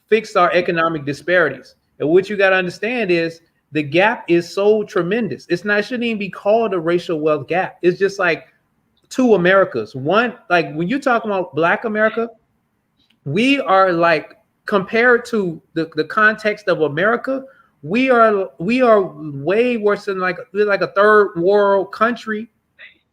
fix our economic disparities. And what you got to understand is the gap is so tremendous. It shouldn't even be called a racial wealth gap. It's just like two Americas. One, like when you're talking about Black America, we are like, compared to the context of America, we are way worse than we're like a third world country,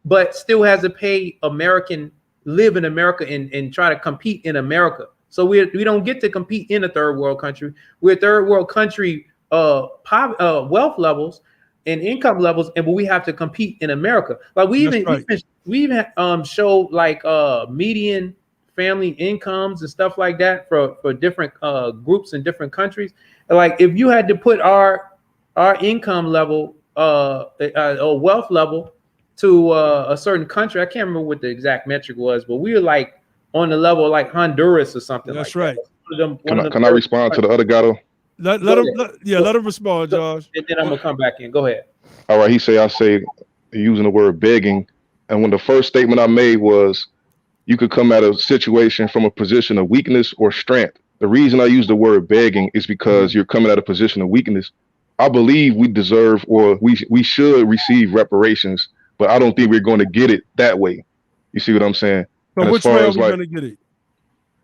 but still has to pay live in America and try to compete in America. So we don't get to compete in a third world country. We're a third world country wealth levels and income levels, but we have to compete in America. Like we even showed like median family incomes and stuff like that for different groups in different countries. Like if you had to put our income level or wealth level to a certain country, I can't remember what the exact metric was, but we were like on the level like Honduras or something. That's like right. That. Can I respond to the other guy though? Let him respond, Josh. And then I'm gonna come back in. Go ahead. All right. I say using the word begging, and when the first statement I made was, you could come at a situation from a position of weakness or strength. The reason I use the word begging is because you're coming at a position of weakness. I believe we deserve, or we should receive reparations, but I don't think we're going to get it that way. You see what I'm saying? But which way are we going to get it?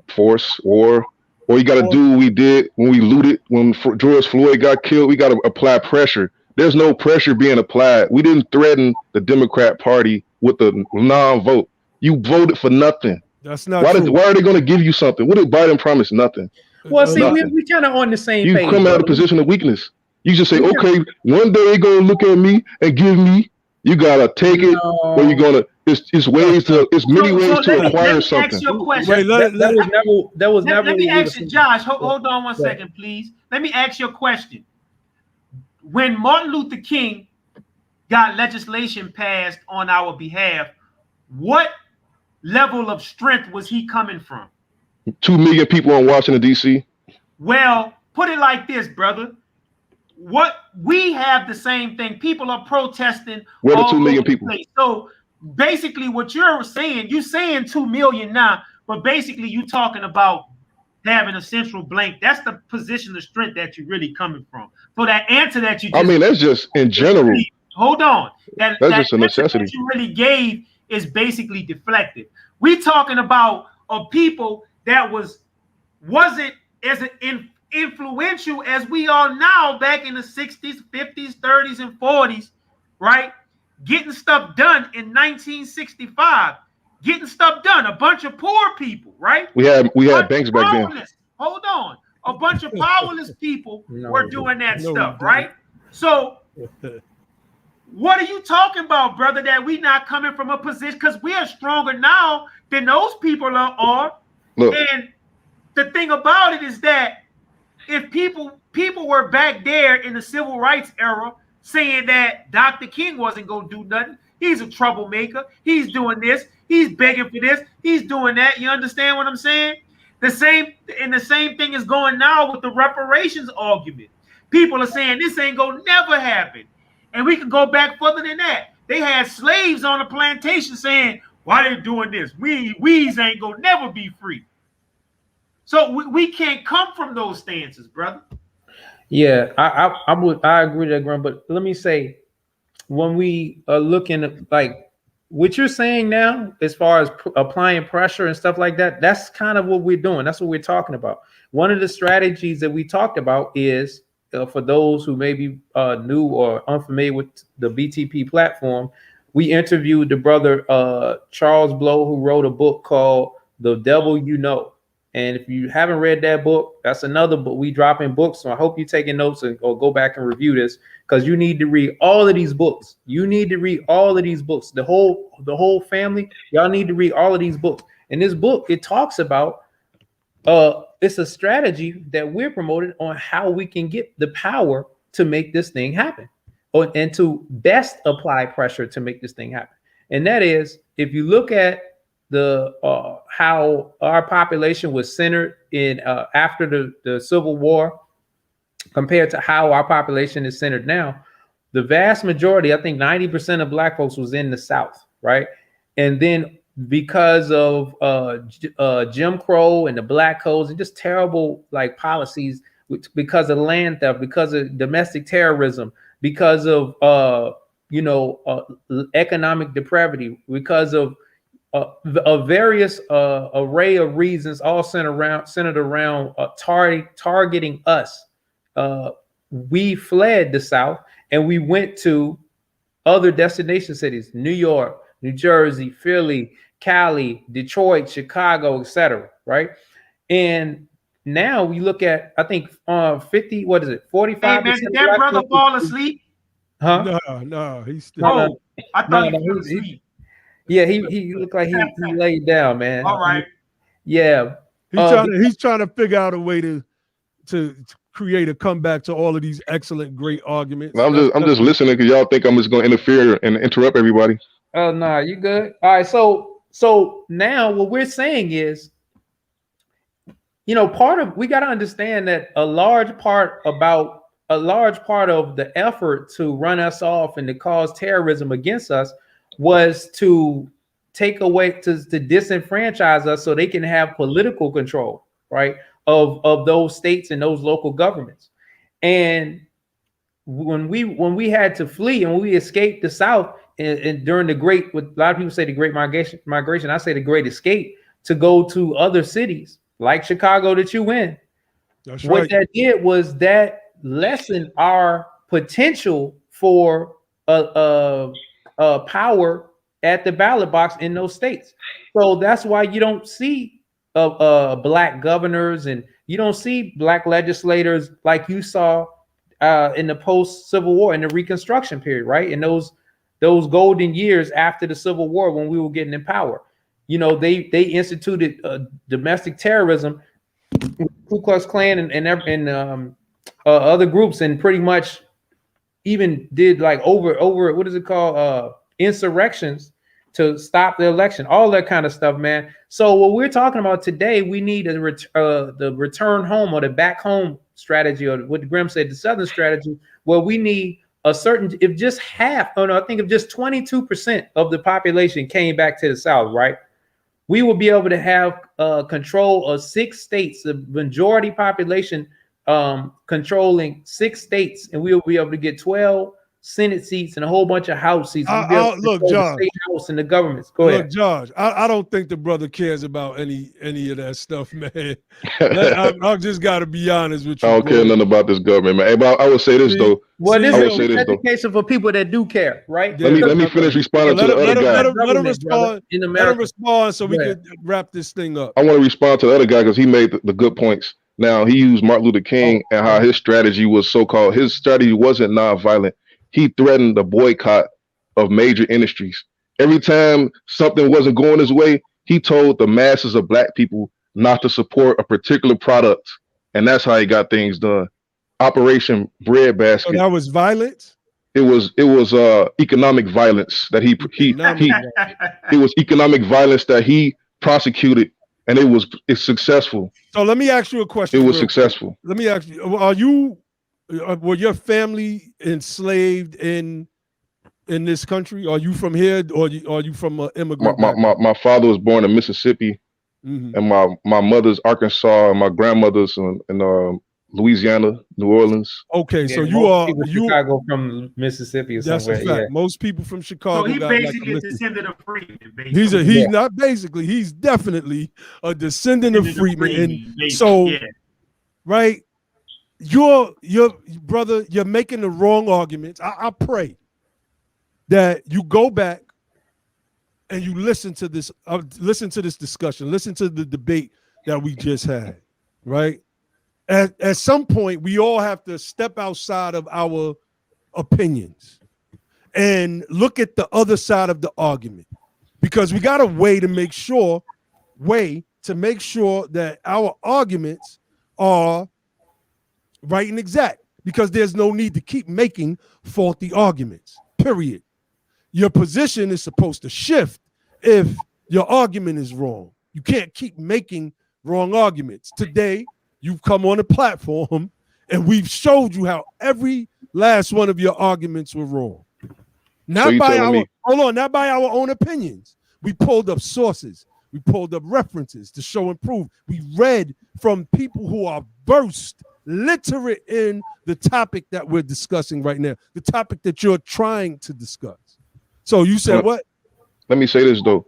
Force, or you got to do what we did when we looted, when George Floyd got killed. We got to apply pressure. There's no pressure being applied. We didn't threaten the Democrat Party with the non-vote. You voted for nothing. That's not true. Why are they going to give you something? What did Biden promise? Nothing. Well, see, we kind of on the same page. You come out of a position of weakness. You just say, okay, one day they're going to look at me and give me. You got to take it, or you're going to, it's many ways to acquire something. Wait, that was never. Let me ask you, Josh, hold on one second, please. Let me ask you a question. When Martin Luther King got legislation passed on our behalf, what level of strength was he coming from? 2 million people in Washington, D.C. Well, put it like this, brother. What we have the same thing. People are protesting. Where the 2 million people? So basically, what you're saying 2 million now, but basically you talking about having a central blank. That's the position of strength that you're really coming from. So that answer that you just, that's just in general. Hold on. That's just a necessity. That you really gave is basically deflected. We talking about a people that wasn't as influential as we are now back in the 60s, 50s, 30s, and 40s, right? Getting stuff done in 1965. Getting stuff done. A bunch of poor people, right? We had banks back then. Hold on. A bunch of powerless people were doing that stuff, right? So what are you talking about, brother, that we not coming from a position, because we are stronger now than those people are. Look. And the thing about it is that if people were back there in the civil rights era saying that Dr. King wasn't going to do nothing, he's a troublemaker, he's doing this, he's begging for this, he's doing that, you understand what I'm saying? The same thing is going now with the reparations argument. People are saying this ain't going to never happen. And we can go back further than that. They had slaves on the plantation saying, why they doing this? We's ain't going to never be free. So we can't come from those stances, brother. Yeah, I agree with that, Graham. But let me say, when we are looking at like what you're saying now, as far as applying pressure and stuff like that, that's kind of what we're doing. That's what we're talking about. One of the strategies that we talked about is, for those who may be new or unfamiliar with the BTP platform, we interviewed the brother Charles Blow, who wrote a book called The Devil You Know. And if you haven't read that book, that's another book. We drop in books. So I hope you're taking notes or go back and review this, because you need to read all of these books. You need to read all of these books. The whole family, y'all need to read all of these books. In this book, it talks about it's a strategy that we're promoting on how we can get the power to make this thing happen. and to best apply pressure to make this thing happen. And that is, if you look at the how our population was centered in after the Civil War compared to how our population is centered now, the vast majority, I think 90% of Black folks was in the South, right? And then because of Jim Crow and the Black codes and just terrible like policies, because of land theft, because of domestic terrorism, because of economic depravity, because of a various array of reasons, all centered around targeting us. We fled the South and we went to other destination cities: New York, New Jersey, Philly, Cali, Detroit, Chicago, etc. Right? And now we look at, I think 50, what is it, 45%? Hey man, did that brother fall asleep? Huh? No, he's still. Oh, I thought he fell asleep. Yeah, he looked like he laid down, man. All right. Yeah. He's trying to figure out a way to create a comeback to all of these excellent, great arguments. I'm just listening because y'all think I'm just going to interfere and interrupt everybody. Oh no, you good? All right. So now what we're saying is, we got to understand that a large part of the effort to run us off and to cause terrorism against us was to take away, to disenfranchise us so they can have political control, right, of those states and those local governments. And when we had to flee and when we escaped the South and during the great, what a lot of people say the Great Migration, I say the Great Escape, to go to other cities like Chicago that you win. That's what right. that did was that lessened our potential for power at the ballot box in those states. So that's why you don't see Black governors and you don't see Black legislators like you saw in the post-Civil War, in the Reconstruction period, right? In those golden years after the Civil War when we were getting in power. They instituted domestic terrorism, Ku Klux Klan and other groups, and pretty much even did like over what is it called, insurrections to stop the election, all that kind of stuff, man. So what we're talking about today, we need the return home or the back home strategy, or what Grimm said, the Southern strategy, where we need a certain, if just half, I think if just 22% of the population came back to the South, right, we will be able to have control of 6 states, the majority population controlling 6 states, and we will be able to get 12 Senate seats and a whole bunch of House seats. Look, Josh, the state House and the governments. Go ahead, Josh. I don't think the brother cares about any of that stuff, man. I just got to be honest with you. I don't care nothing about this government, man. Hey, but I would say this though. Well, this is education for people that do care, right? Let me finish responding to the other guy. Let him respond so we can wrap this thing up. I want to respond to the other guy because he made the good points. Now, he used Martin Luther King and how his strategy was so-called. His strategy wasn't nonviolent. He threatened the boycott of major industries. Every time something wasn't going his way, he told the masses of Black people not to support a particular product. And that's how he got things done. Operation Breadbasket. So that was violence? It was economic violence that it was economic violence that he prosecuted, and it's successful. So let me ask you a question. It was successful. Let me ask you, were your family enslaved in this country? Are you from here, or are you from an immigrant? My father was born in Mississippi, and my mother's Arkansas, and my grandmother's in Louisiana, New Orleans. Okay, so you Chicago from Mississippi or somewhere. That's a fact. Yeah. Most people from Chicago. So he basically a descendant of freedmen. He's not basically. He's definitely a descendant of freedmen. Right. Your brother, you're making the wrong arguments. I pray that you go back and you listen to this discussion, listen to the debate that we just had, right? At some point, we all have to step outside of our opinions and look at the other side of the argument, because we got a way to make sure that our arguments are right and exact, because there's no need to keep making faulty arguments, period. Your position is supposed to shift if your argument is wrong. You can't keep making wrong arguments. Today, you've come on a platform and we've showed you how every last one of your arguments were wrong. Not So by our me- not by our own opinions. We pulled up sources. We pulled up references to show and prove. We read from people who are versed, literate in the topic that we're discussing right now, the topic that you're trying to discuss. So you said what? Let me say this though.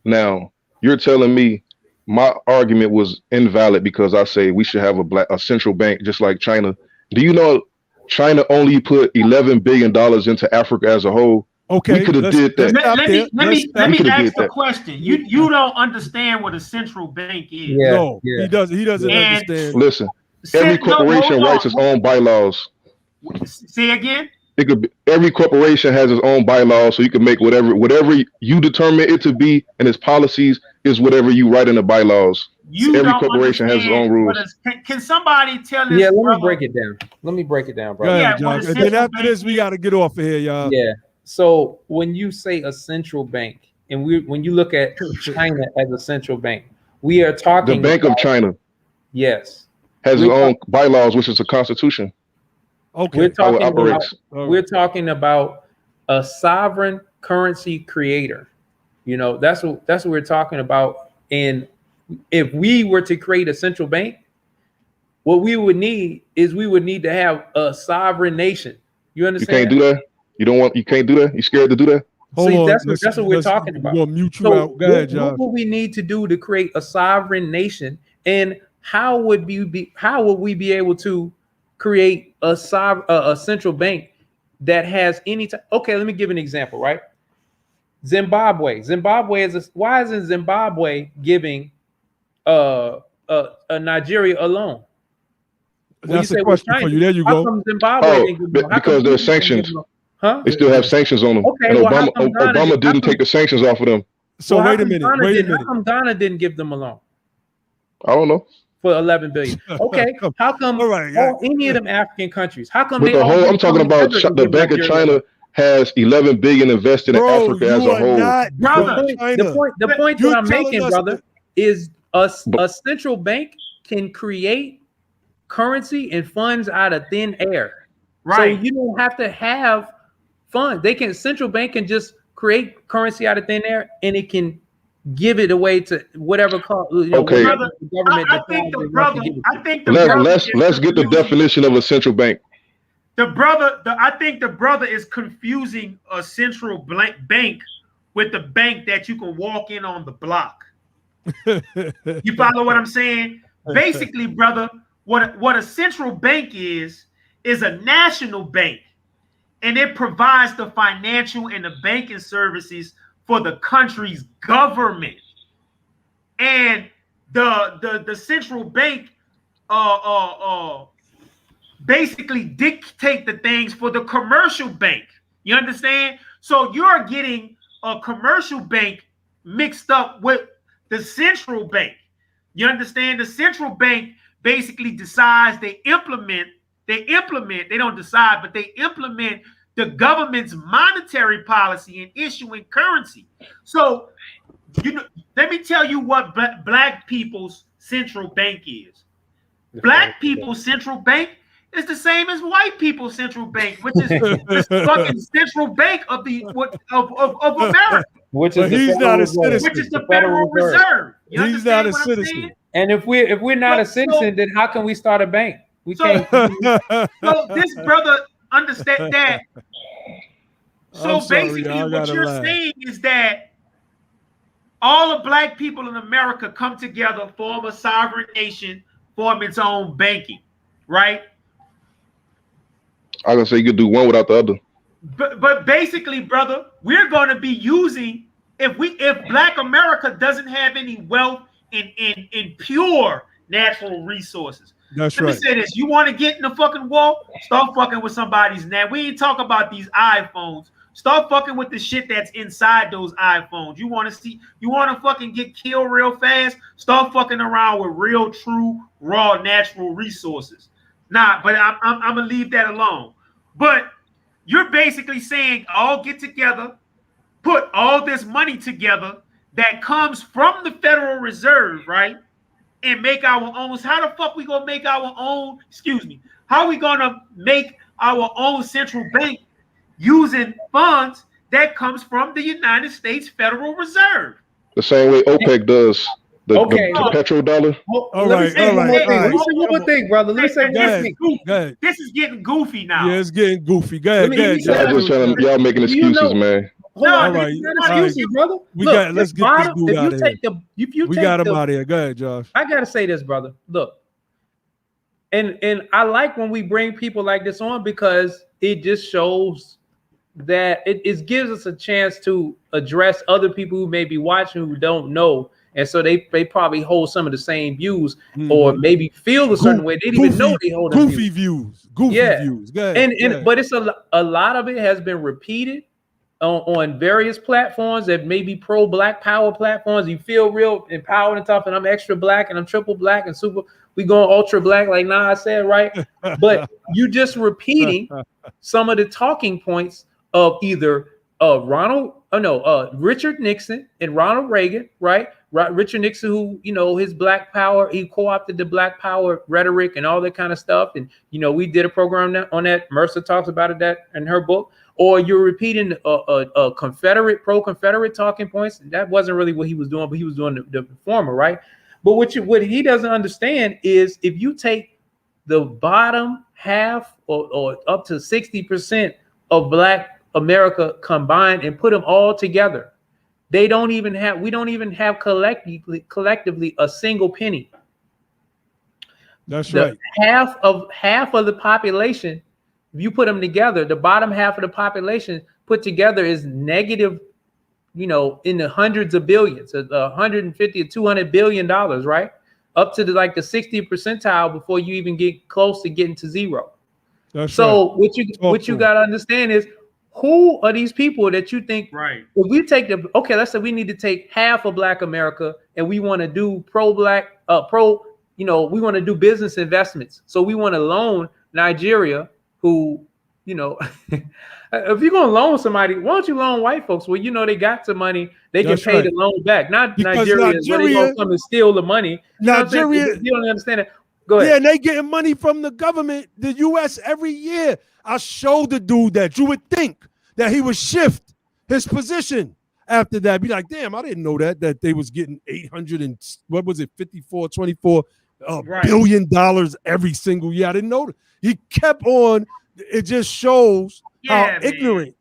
Now, you're telling me my argument was invalid because I say we should have a central bank just like China. Do you know China only put $11 billion into Africa as a whole? Okay, we could have did that. Let me ask a question. You don't understand what a central bank is. Yeah, No, he doesn't understand. Listen, every corporation writes its own bylaws. Say again? It could be, every corporation has its own bylaws, so you can make whatever you determine it to be, and its policies is whatever you write in the bylaws. Every corporation has its own rules. Can somebody tell us? Yeah, let me break it down. Let me break it down, bro. Go ahead, Yeah, John. what a And then central after bank this, we got to get off of here, y'all. Yeah. So when you say a central bank, and when you look at China as a central bank, we are talking The Bank of China yes has its own bylaws, which is a constitution. Okay. We're talking about a sovereign currency creator. You know, that's what we're talking about. And if we were to create a central bank, what we would need to have a sovereign nation. You understand? You can't do that. You can't do that. You scared to do that? That's what we're talking about. We'll mute you out. Go ahead, John. What would we need to do to create a sovereign nation? And how would we be able to create a central bank that has any time? Okay, let me give an example, right? Zimbabwe why isn't Zimbabwe giving Nigeria a loan? That's a question for you. There you go. How come Zimbabwe because there's sanctions. Huh? They still have sanctions on them. Okay, and well, Obama didn't take the sanctions off of them. So wait a minute. How come Ghana didn't give them a loan? I don't know. For 11 billion. Okay. How come any of them African countries? How come I'm talking about the Bank of China has 11 billion invested in Africa as a whole. The point that I'm making, brother, is a central bank can create currency and funds out of thin air. Right. So you don't have to have funds. Central bank can just create currency out of thin air and it can give it away to whatever okay. Whatever the government. I think the brother. Let's get the definition of a central bank. I think the brother is confusing a central bank with the bank that you can walk in on the block. You follow what I'm saying? Basically, brother, what a central bank is a national bank, and it provides the financial and the banking services for the country's government. And the central bank basically dictate the things for the commercial bank. You understand? So you're getting a commercial bank mixed up with the central bank. You understand? The central bank basically decides, they implement, they don't decide, but they implement the government's monetary policy and issuing currency. So, let me tell you what black people's central bank is. Black people's central bank is the same as white people's central bank, which is the fucking central bank of America. He's not a citizen. Which is the Federal Reserve. He's not a citizen. And if we're not a citizen, then how can we start a bank? We can't. So this brother understand that. So basically, what you're saying is that all the black people in America come together, form a sovereign nation, form its own banking, right? I was gonna say you could do one without the other. But basically, brother, we're going to be using, if Black America doesn't have any wealth in pure natural resources. That's Let me say this: you want to get in the fucking war? Start fucking with somebody's net. We ain't talking about these iPhones. Start fucking with the shit that's inside those iPhones. You want to fucking get killed real fast? Start fucking around with real, true, raw, natural resources. Nah, but I'm gonna leave that alone. But you're basically saying all get together, put all this money together that comes from the Federal Reserve, right? And make our own. How the fuck we gonna make our own? Excuse me. How we gonna make our own central bank using funds that comes from the United States Federal Reserve? The same way OPEC does the petrodollar. All right. Let me say one more thing, brother. Let me say one thing. Go ahead. This is getting goofy now. Yeah, it's getting goofy. Go ahead. Y'all just trying to, y'all making excuses, man. Hold on, right. excuses, brother. Let's get this dude out of here. We got him out of here. Go ahead, Josh. I gotta say this, brother. Look, and I like when we bring people like this on because it just shows that it gives us a chance to address other people who may be watching who don't know, and so they probably hold some of the same views or maybe feel a certain way. They didn't even know they hold goofy views. Goofy views. Go ahead. But it's a lot of it has been repeated on various platforms that may be pro-black power platforms. You feel real empowered and tough, and I'm extra black and I'm triple black and super. We going ultra black, like I said, right? But you just repeating some of the talking points of either Richard Nixon and Ronald Reagan, right? Richard Nixon, who his black power, he co-opted the black power rhetoric and all that kind of stuff, and we did a program on that. Mercer talks about it that in her book. Or you're repeating a pro-Confederate talking points. That wasn't really what he was doing, but he was doing the former, right? But what he doesn't understand is if you take the bottom half or up to 60% of Black America combined and put them all together, we don't even have collectively a single penny. That's right. Half of the population. If you put them together, the bottom half of the population put together is negative, in the hundreds of billions, 150 or 200 billion dollars, right? Up to the 60th percentile before you even get close to getting to zero. That's right. What you got to understand is who are these people that you think, right? If we take let's say we need to take half of Black America and we want to do pro-black, we want to do business investments. So we want to loan Nigeria, who, if you're going to loan somebody, why don't you loan white folks? Well, they got some money. They can pay the loan back. Not Nigerians, where they going to come and steal the money. Nigeria, you don't understand it. Go ahead. Yeah, and they getting money from the government, the U.S. every year. I showed the dude that. You would think that he would shift his position after that. Be like, damn, I didn't know that they was getting 800 and what was it, 24 billion dollars every single year. I didn't know that. He kept on. It just shows how ignorant.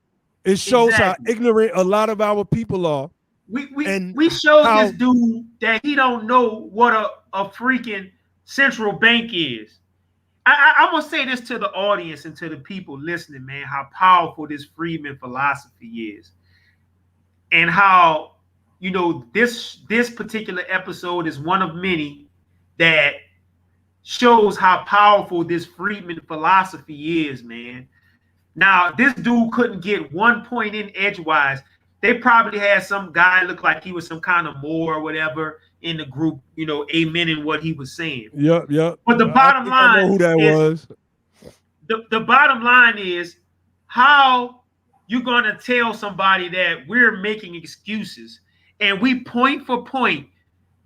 It shows how ignorant a lot of our people are. We showed this dude that he don't know what a freaking central bank is. I'm gonna say this to the audience and to the people listening, man, how powerful this Friedman philosophy is, and how this particular episode is one of many that shows how powerful this Friedman philosophy is, man. Now, this dude couldn't get 1 point in edgewise. They probably had some guy look like he was some kind of Moor or whatever in the group, amening what he was saying. Yep. But the bottom line, I know who that was. The bottom line is how you gonna tell somebody that we're making excuses and we point for point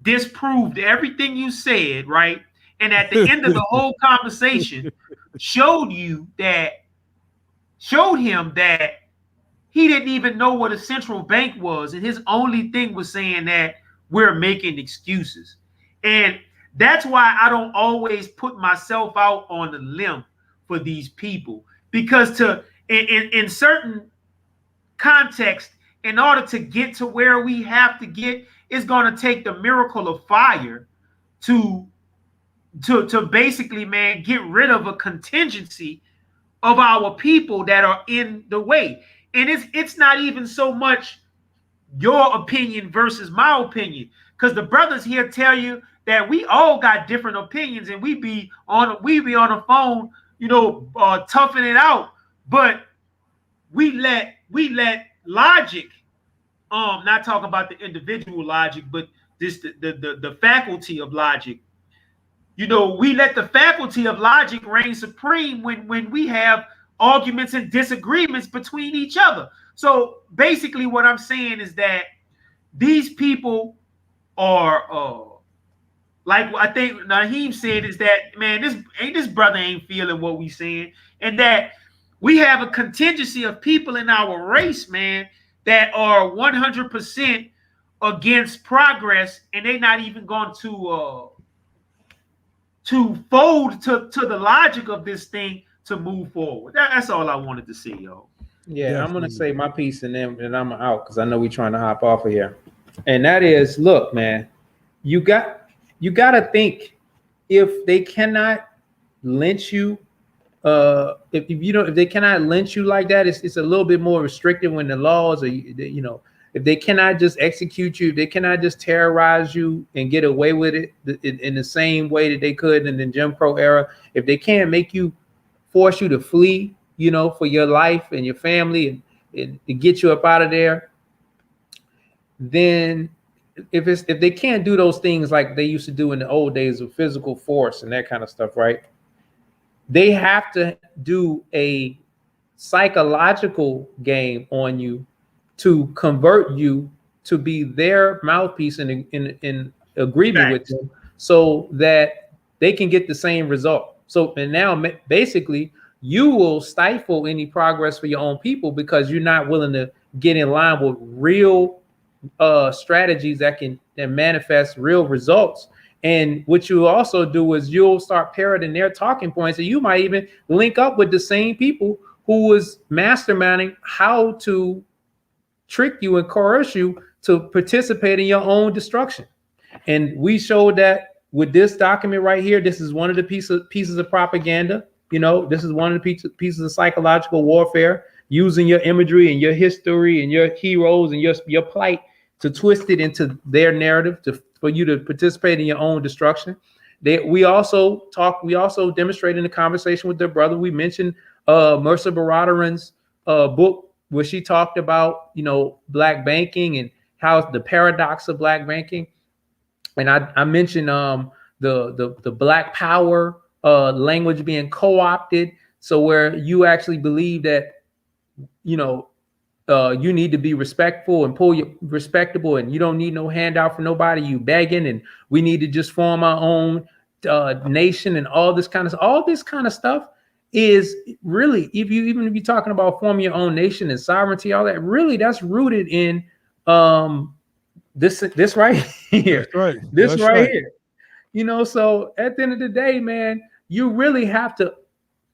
disproved everything you said, right? And at the end of the whole conversation, showed him that he didn't even know what a central bank was. And his only thing was saying that we're making excuses. And that's why I don't always put myself out on the limb for these people. Because in certain context, in order to get to where we have to get, it's going to take the miracle of fire to basically, man, get rid of a contingency of our people that are in the way. And it's not even so much your opinion versus my opinion, because the brothers here tell you that we all got different opinions and we be on the phone, toughing it out, but we let logic, not talking about the individual logic, but this the faculty of logic, You know, we let the faculty of logic reign supreme when we have arguments and disagreements between each other. So basically what I'm saying is that these people are like I think Naheem said, is that, man, this brother ain't feeling what we saying, and that we have a contingency of people in our race, man, that are 100% against progress, and they're not even going to fold to the logic of this thing to move forward. That's all I wanted to see, yo. Yeah, Definitely. I'm gonna say my piece and then I'm out because I know we're trying to hop off of here. And that is, look, man, you gotta think, if they cannot lynch you, if they cannot lynch you like that, it's a little bit more restrictive when the laws are, you know, if they cannot just execute you, if they cannot just terrorize you and get away with it in the same way that they could in the Jim Crow era, if they can't force you to flee, you know, for your life and your family and to get you up out of there, then if they can't do those things like they used to do in the old days of physical force and that kind of stuff, right? They have to do a psychological game on you to convert you to be their mouthpiece in agreement with them, so that they can get the same result. So, and now basically you will stifle any progress for your own people because you're not willing to get in line with real strategies that manifest real results. And what you also do is you'll start parroting their talking points, and you might even link up with the same people who was masterminding how to trick you and coerce you to participate in your own destruction. And we showed that with this document right here. This is one of the pieces of propaganda. You know, this is one of the pieces of psychological warfare, using your imagery and your history and your heroes and your plight to twist it into their narrative for you to participate in your own destruction. We also demonstrated in the conversation with their brother. We mentioned Mercer Baradaran's book, where she talked about, you know, black banking and how the paradox of black banking. And I mentioned the black power language being co-opted. So where you actually believe that, you know, you need to be respectful and respectable, and you don't need no handout from nobody. You begging, and we need to just form our own nation, and all this kind of stuff is really, even if you're talking about forming your own nation and sovereignty, all that, really that's rooted in this right here. That's right. This right here. You know, so at the end of the day, man, you really have to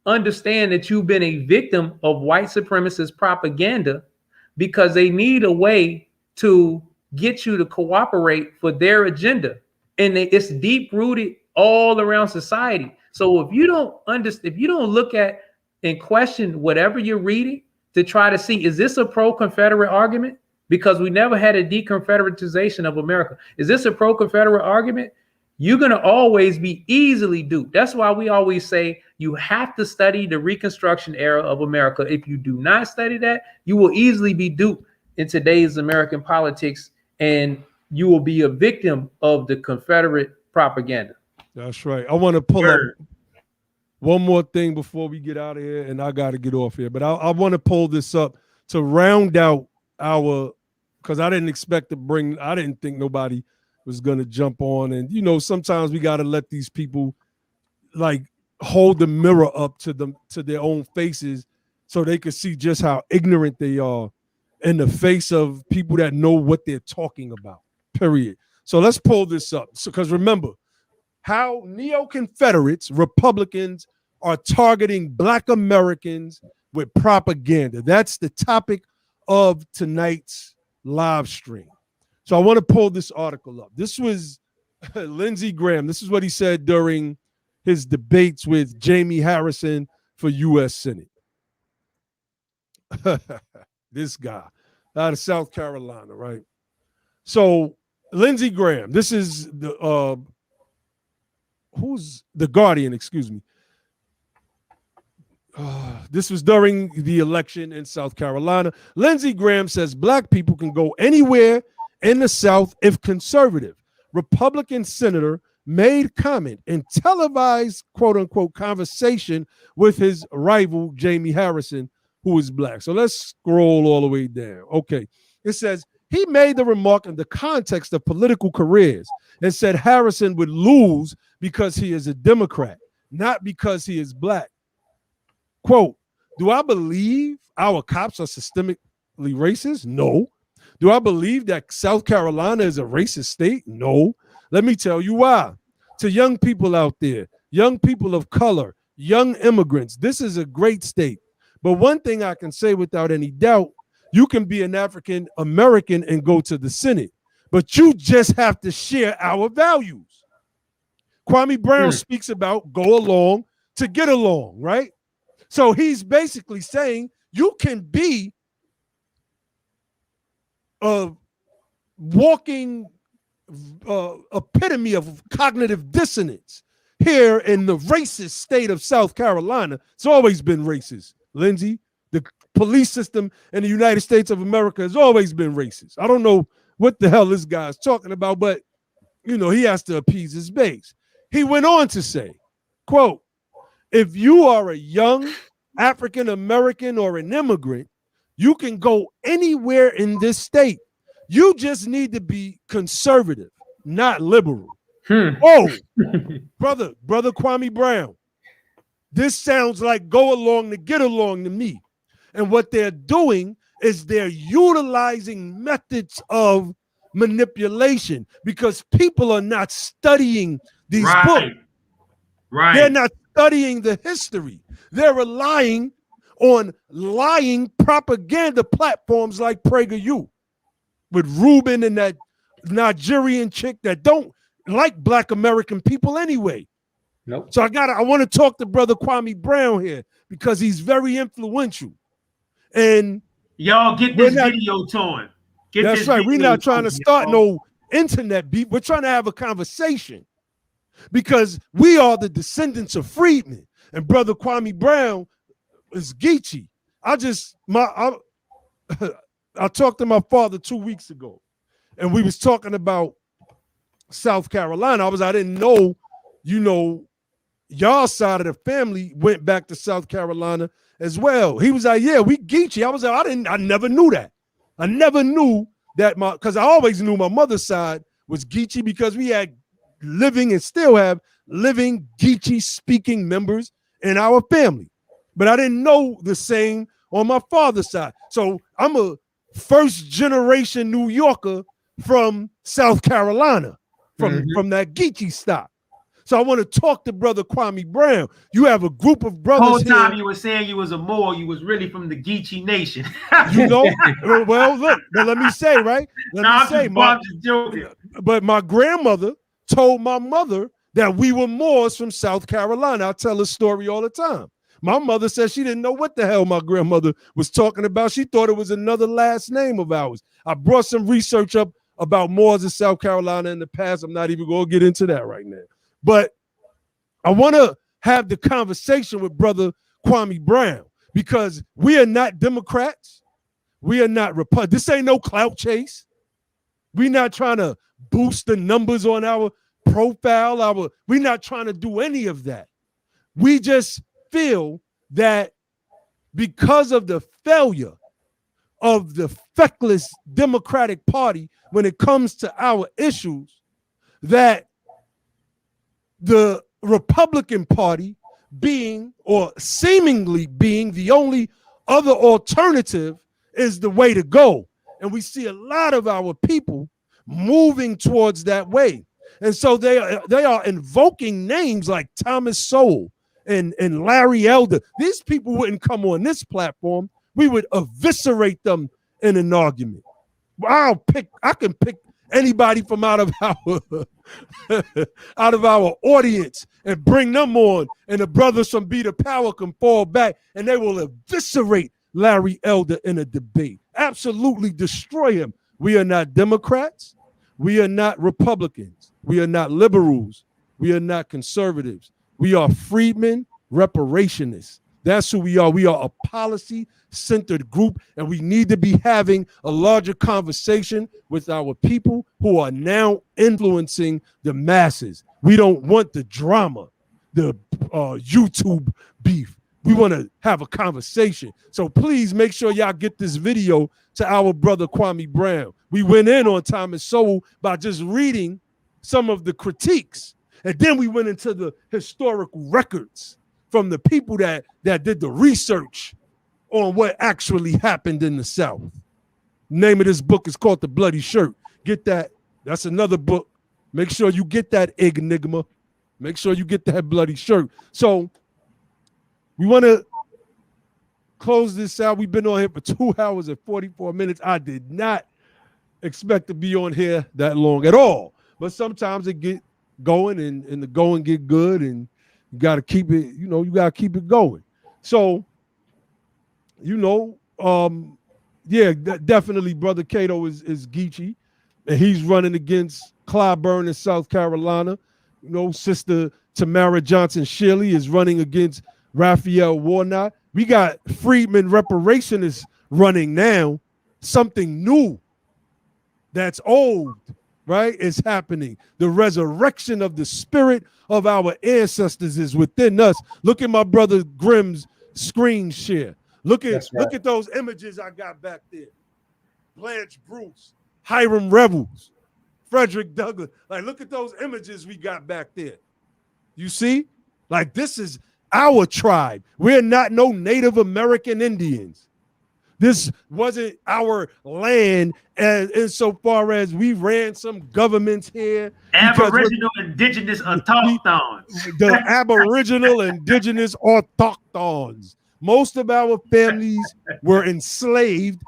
understand that you've been a victim of white supremacist propaganda, because they need a way to get you to cooperate for their agenda. And it's deep rooted all around society. So if you don't understand, if you don't look at and question whatever you're reading to try to see, is this a pro-Confederate argument? Because we never had a deconfederatization of America. Is this a pro-Confederate argument? You're going to always be easily duped. That's why we always say you have to study the Reconstruction era of America. If you do not study that, you will easily be duped in today's American politics, and you will be a victim of the Confederate propaganda. That's right. I want to pull up one more thing before we get out of here, and I got to get off here. But I want to pull this up to round out because I didn't think nobody was going to jump on. And, you know, sometimes we got to let these people like hold the mirror up to their own faces so they can see just how ignorant they are in the face of people that know what they're talking about, period. So let's pull this up. Because remember how Neo-Confederates, Republicans, are targeting Black Americans with propaganda. That's the topic of tonight's live stream. So I want to pull this article up. This was Lindsey Graham. This is what he said during his debates with Jamie Harrison for U.S. Senate. This guy out of South Carolina, right? So Lindsey Graham, this is the who's the Guardian, excuse me. This was during the election in South Carolina. Lindsey Graham says Black people can go anywhere in the South if conservative. Republican Senator made comment in televised quote unquote conversation with his rival, Jamie Harrison, who is black. So let's scroll all the way down. Okay. It says, he made the remark in the context of political careers and said Harrison would lose because he is a Democrat, not because he is black. Quote, do I believe our cops are systemically racist? No. Do I believe that South Carolina is a racist state? No. Let me tell you why. To young people out there, young people of color, young immigrants, this is a great state. But one thing I can say without any doubt, you can be an African American and go to the Senate, but you just have to share our values. Kwame Brown speaks about go along to get along, right? So he's basically saying you can be a walking epitome of cognitive dissonance here in the racist state of South Carolina. It's always been racist, Lindsay. The police system in the United States of America has always been racist. I don't know what the hell this guy's talking about, but, you know, he has to appease his base. He went on to say, quote, if you are a young African American or an immigrant, you can go anywhere in this state. You just need to be conservative, not liberal. Oh, brother Kwame Brown, this sounds like go along to get along to me. And what they're doing is they're utilizing methods of manipulation because people are not studying these books. Right. They're not studying the history. They're relying on lying propaganda platforms like PragerU with Rubin and that Nigerian chick that don't like black American people anyway. Nope. So I want to talk to brother Kwame Brown here because he's very influential. And y'all get this video to him. That's right. We're not trying to start no internet beef. We're trying to have a conversation because we are the descendants of freedmen. And brother Kwame Brown is Geechee. I talked to my father 2 weeks ago, and we was talking about South Carolina. I didn't know, you know, y'all side of the family went back to South Carolina as well. He was like, yeah, we Geechee. I was like, I never knew that. I never knew that because I always knew my mother's side was Geechee because we had living and still have living Geechee speaking members in our family. But I didn't know the same on my father's side. So I'm a first generation New Yorker from South Carolina, from that Geechee stock. So I want to talk to brother Kwame Brown. You have a group of brothers. Whole time you were saying you was a Moor, you was really from the Geechee Nation. You know, well, look, but let me say, right? I'm just joking. But my grandmother told my mother that we were Moors from South Carolina. I tell a story all the time. My mother said she didn't know what the hell my grandmother was talking about. She thought it was another last name of ours. I brought some research up about Moors in South Carolina in the past. I'm not even going to get into that right now. But I want to have the conversation with brother Kwame Brown because we are not Democrats. We are not Republicans. This ain't no clout chase. We're not trying to boost the numbers on our profile. We're not trying to do any of that. We just feel that because of the failure of the feckless Democratic Party when it comes to our issues, that the Republican Party being or seemingly being the only other alternative is the way to go. And we see a lot of our people moving towards that way. And so they are invoking names like Thomas Sowell and Larry Elder. These people wouldn't come on this platform. We would eviscerate them in an argument. I can pick anybody from out of our audience and bring them on, and the brothers from BETHEPOWER can fall back and they will eviscerate Larry Elder in a debate. Absolutely destroy him. We are not Democrats. We are not Republicans. We are not liberals. We are not conservatives. We are freedmen, reparationists. That's who we are. We are a policy-centered group, and we need to be having a larger conversation with our people who are now influencing the masses. We don't want the drama, the YouTube beef. We want to have a conversation. So please make sure y'all get this video to our brother Kwame Brown. We went in on Thomas Sowell by just reading some of the critiques. And then we went into the historical records from the people that did the research on what actually happened in the South. Name of this book is called The Bloody Shirt. Get that. That's another book. Make sure you get that Enigma. Make sure you get that Bloody Shirt. So we want to close this out. We've been on here for 2 hours and 44 minutes. I did not expect to be on here that long at all. But sometimes it get going and the going get good, and you got to keep it, you got to keep it going. So, definitely Brother Cato is Geechee, and he's running against Clyburn in South Carolina. Sister Tamara Johnson Shirley is running against Raphael Warnock. We got Freedmen Reparationists running now. Something new that's old, right, is happening. The resurrection of the spirit of our ancestors is within us. Look at my brother Grimm's screen share. Look at those images I got back there. Blanche Bruce, Hiram Revels, Frederick Douglass. Like, look at those images we got back there. You see? Like, this is our tribe. We're not no Native American Indians. This wasn't our land as insofar as we ran some governments here. Aboriginal, indigenous, autochthones. The Aboriginal, indigenous, autochthones. Most of our families were enslaved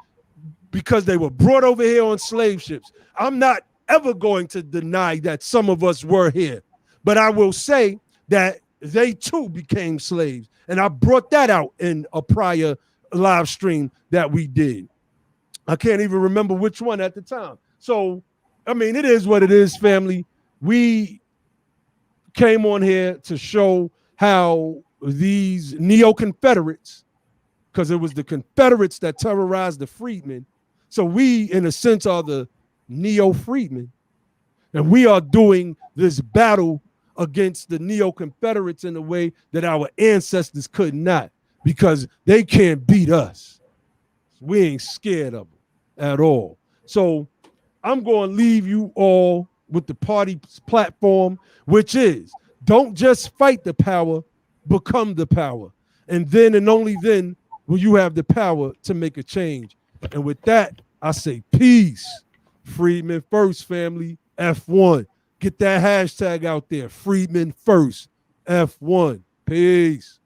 because they were brought over here on slave ships. I'm not ever going to deny that some of us were here, but I will say that they too became slaves. And I brought that out in a prior live stream that we did. I can't even remember which one at the time. So, I mean, it is what it is, family. We came on here to show how these Neo-Confederates, because it was the Confederates that terrorized the freedmen. So we, in a sense, are the Neo-freedmen. And we are doing this battle against the Neo-Confederates in a way that our ancestors could not, because they can't beat us. We ain't scared of them at all. So I'm going to leave you all with the party platform, which is don't just fight the power, become the power. And then and only then will you have the power to make a change. And with that, I say peace. Freedmen first, family. F1. Get that hashtag out there. Freedmen first. F1. Peace.